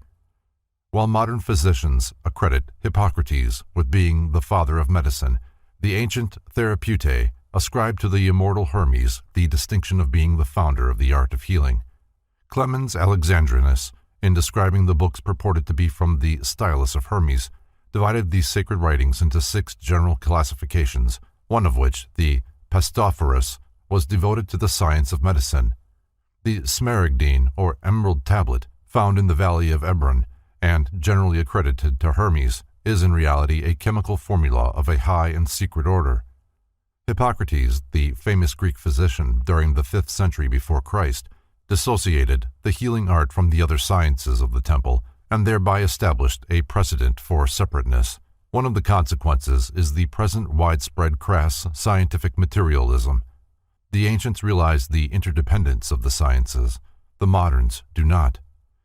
While modern physicians accredit Hippocrates with being the father of medicine, the ancient Therapeutae ascribed to the immortal Hermes the distinction of being the founder of the art of healing. Clemens Alexandrinus, in describing the books purported to be from the stylus of Hermes, divided these sacred writings into 6 general classifications, one of which, the Pastophorus, was devoted to the science of medicine. The Smaragdine, or emerald tablet, found in the valley of Ebron, and generally accredited to Hermes, is in reality a chemical formula of a high and secret order. Hippocrates, the famous Greek physician during the 5th century before Christ, dissociated the healing art from the other sciences of the temple, and thereby established a precedent for separateness. One of the consequences is the present widespread crass scientific materialism. The ancients realized the interdependence of the sciences. The moderns do not,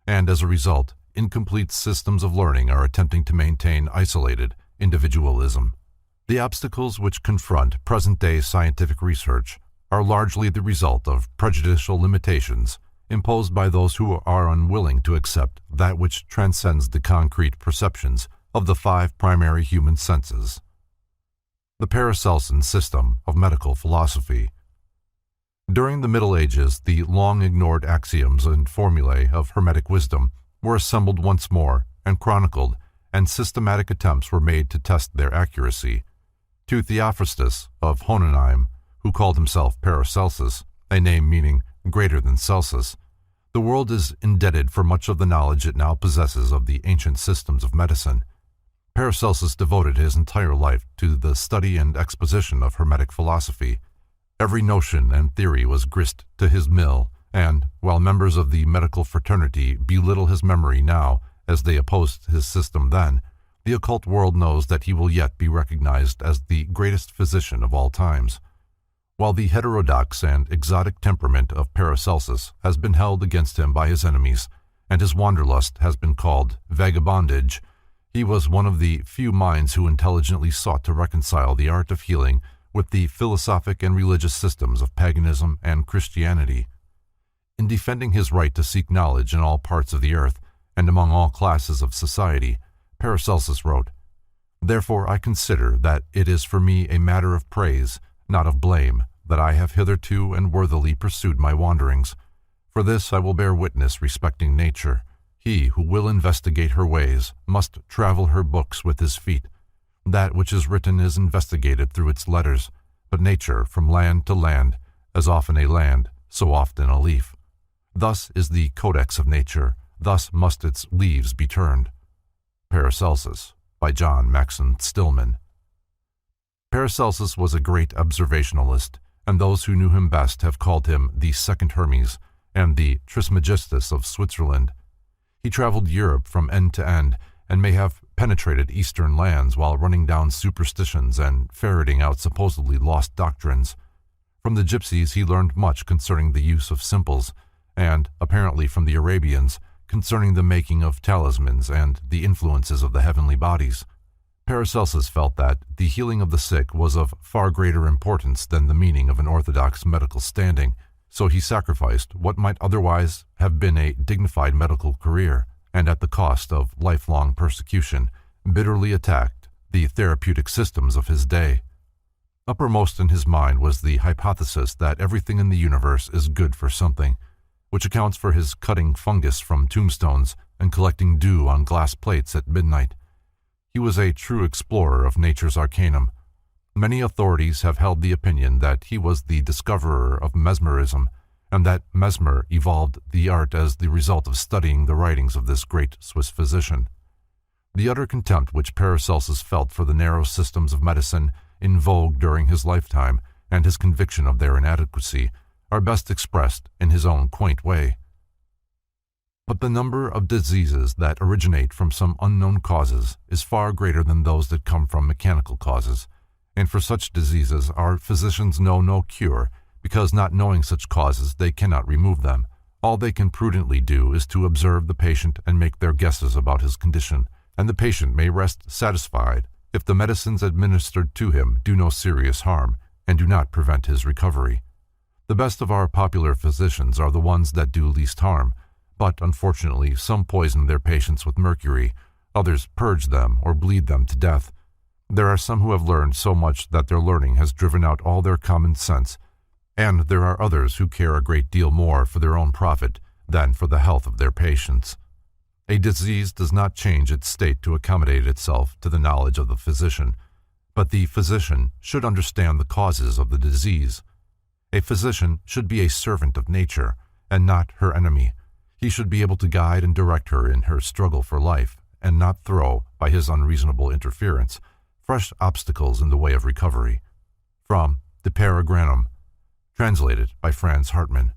and as a result, incomplete systems of learning are attempting to maintain isolated individualism. The obstacles which confront present-day scientific research are largely the result of prejudicial limitations imposed by those who are unwilling to accept that which transcends the concrete perceptions of the 5 primary human senses. The Paracelsian system of medical philosophy. During the Middle Ages, the long-ignored axioms and formulae of Hermetic wisdom were assembled once more and chronicled, and systematic attempts were made to test their accuracy. To Theophrastus of Hohenheim, who called himself Paracelsus, a name meaning greater than Celsus, the world is indebted for much of the knowledge it now possesses of the ancient systems of medicine. Paracelsus devoted his entire life to the study and exposition of Hermetic philosophy. Every notion and theory was grist to his mill, and, while members of the medical fraternity belittle his memory now as they opposed his system then, the occult world knows that he will yet be recognized as the greatest physician of all times. While the heterodox and exotic temperament of Paracelsus has been held against him by his enemies, and his wanderlust has been called vagabondage, he was one of the few minds who intelligently sought to reconcile the art of healing with the philosophic and religious systems of paganism and Christianity. In defending his right to seek knowledge in all parts of the earth and among all classes of society, Paracelsus wrote, "Therefore I consider that it is for me a matter of praise, not of blame, that I have hitherto and worthily pursued my wanderings. For this I will bear witness respecting nature. He who will investigate her ways must travel her books with his feet. That which is written is investigated through its letters, but nature from land to land, as often a land, so often a leaf. Thus is the codex of nature, thus must its leaves be turned." Paracelsus, by John Maxim Stillman. Paracelsus was a great observationalist, and those who knew him best have called him the second Hermes and the Trismegistus of Switzerland. He traveled Europe from end to end and may have penetrated Eastern lands while running down superstitions and ferreting out supposedly lost doctrines. From the gypsies he learned much concerning the use of simples, and, apparently from the Arabians, concerning the making of talismans and the influences of the heavenly bodies. Paracelsus felt that the healing of the sick was of far greater importance than the meaning of an orthodox medical standing, so he sacrificed what might otherwise have been a dignified medical career, and at the cost of lifelong persecution, bitterly attacked the therapeutic systems of his day. Uppermost in his mind was the hypothesis that everything in the universe is good for something, which accounts for his cutting fungus from tombstones and collecting dew on glass plates at midnight. He was a true explorer of nature's arcanum. Many authorities have held the opinion that he was the discoverer of mesmerism, and that Mesmer evolved the art as the result of studying the writings of this great Swiss physician. The utter contempt which Paracelsus felt for the narrow systems of medicine in vogue during his lifetime, and his conviction of their inadequacy, are best expressed in his own quaint way. But the number of diseases that originate from some unknown causes is far greater than those that come from mechanical causes, and for such diseases our physicians know no cure, because not knowing such causes they cannot remove them. All they can prudently do is to observe the patient and make their guesses about his condition, and the patient may rest satisfied if the medicines administered to him do no serious harm and do not prevent his recovery. The best of our popular physicians are the ones that do least harm, but unfortunately some poison their patients with mercury, others purge them or bleed them to death. There are some who have learned so much that their learning has driven out all their common sense, and there are others who care a great deal more for their own profit than for the health of their patients. A disease does not change its state to accommodate itself to the knowledge of the physician, but the physician should understand the causes of the disease. A physician should be a servant of nature, and not her enemy. He should be able to guide and direct her in her struggle for life, and not throw, by his unreasonable interference, fresh obstacles in the way of recovery. From De Paragranum, translated by Franz Hartmann.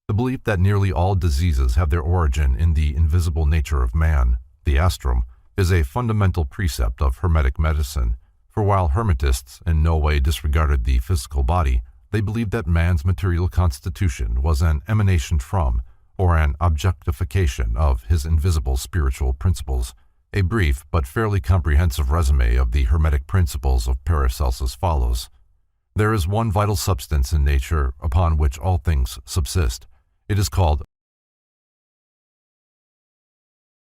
The belief that nearly all diseases have their origin in the invisible nature of man, the astrum, is a fundamental precept of Hermetic medicine, for while Hermetists in no way disregarded the physical body, they believed that man's material constitution was an emanation from, or an objectification of, his invisible spiritual principles. A brief but fairly comprehensive resume of the Hermetic principles of Paracelsus follows. There is one vital substance in nature upon which all things subsist. It is called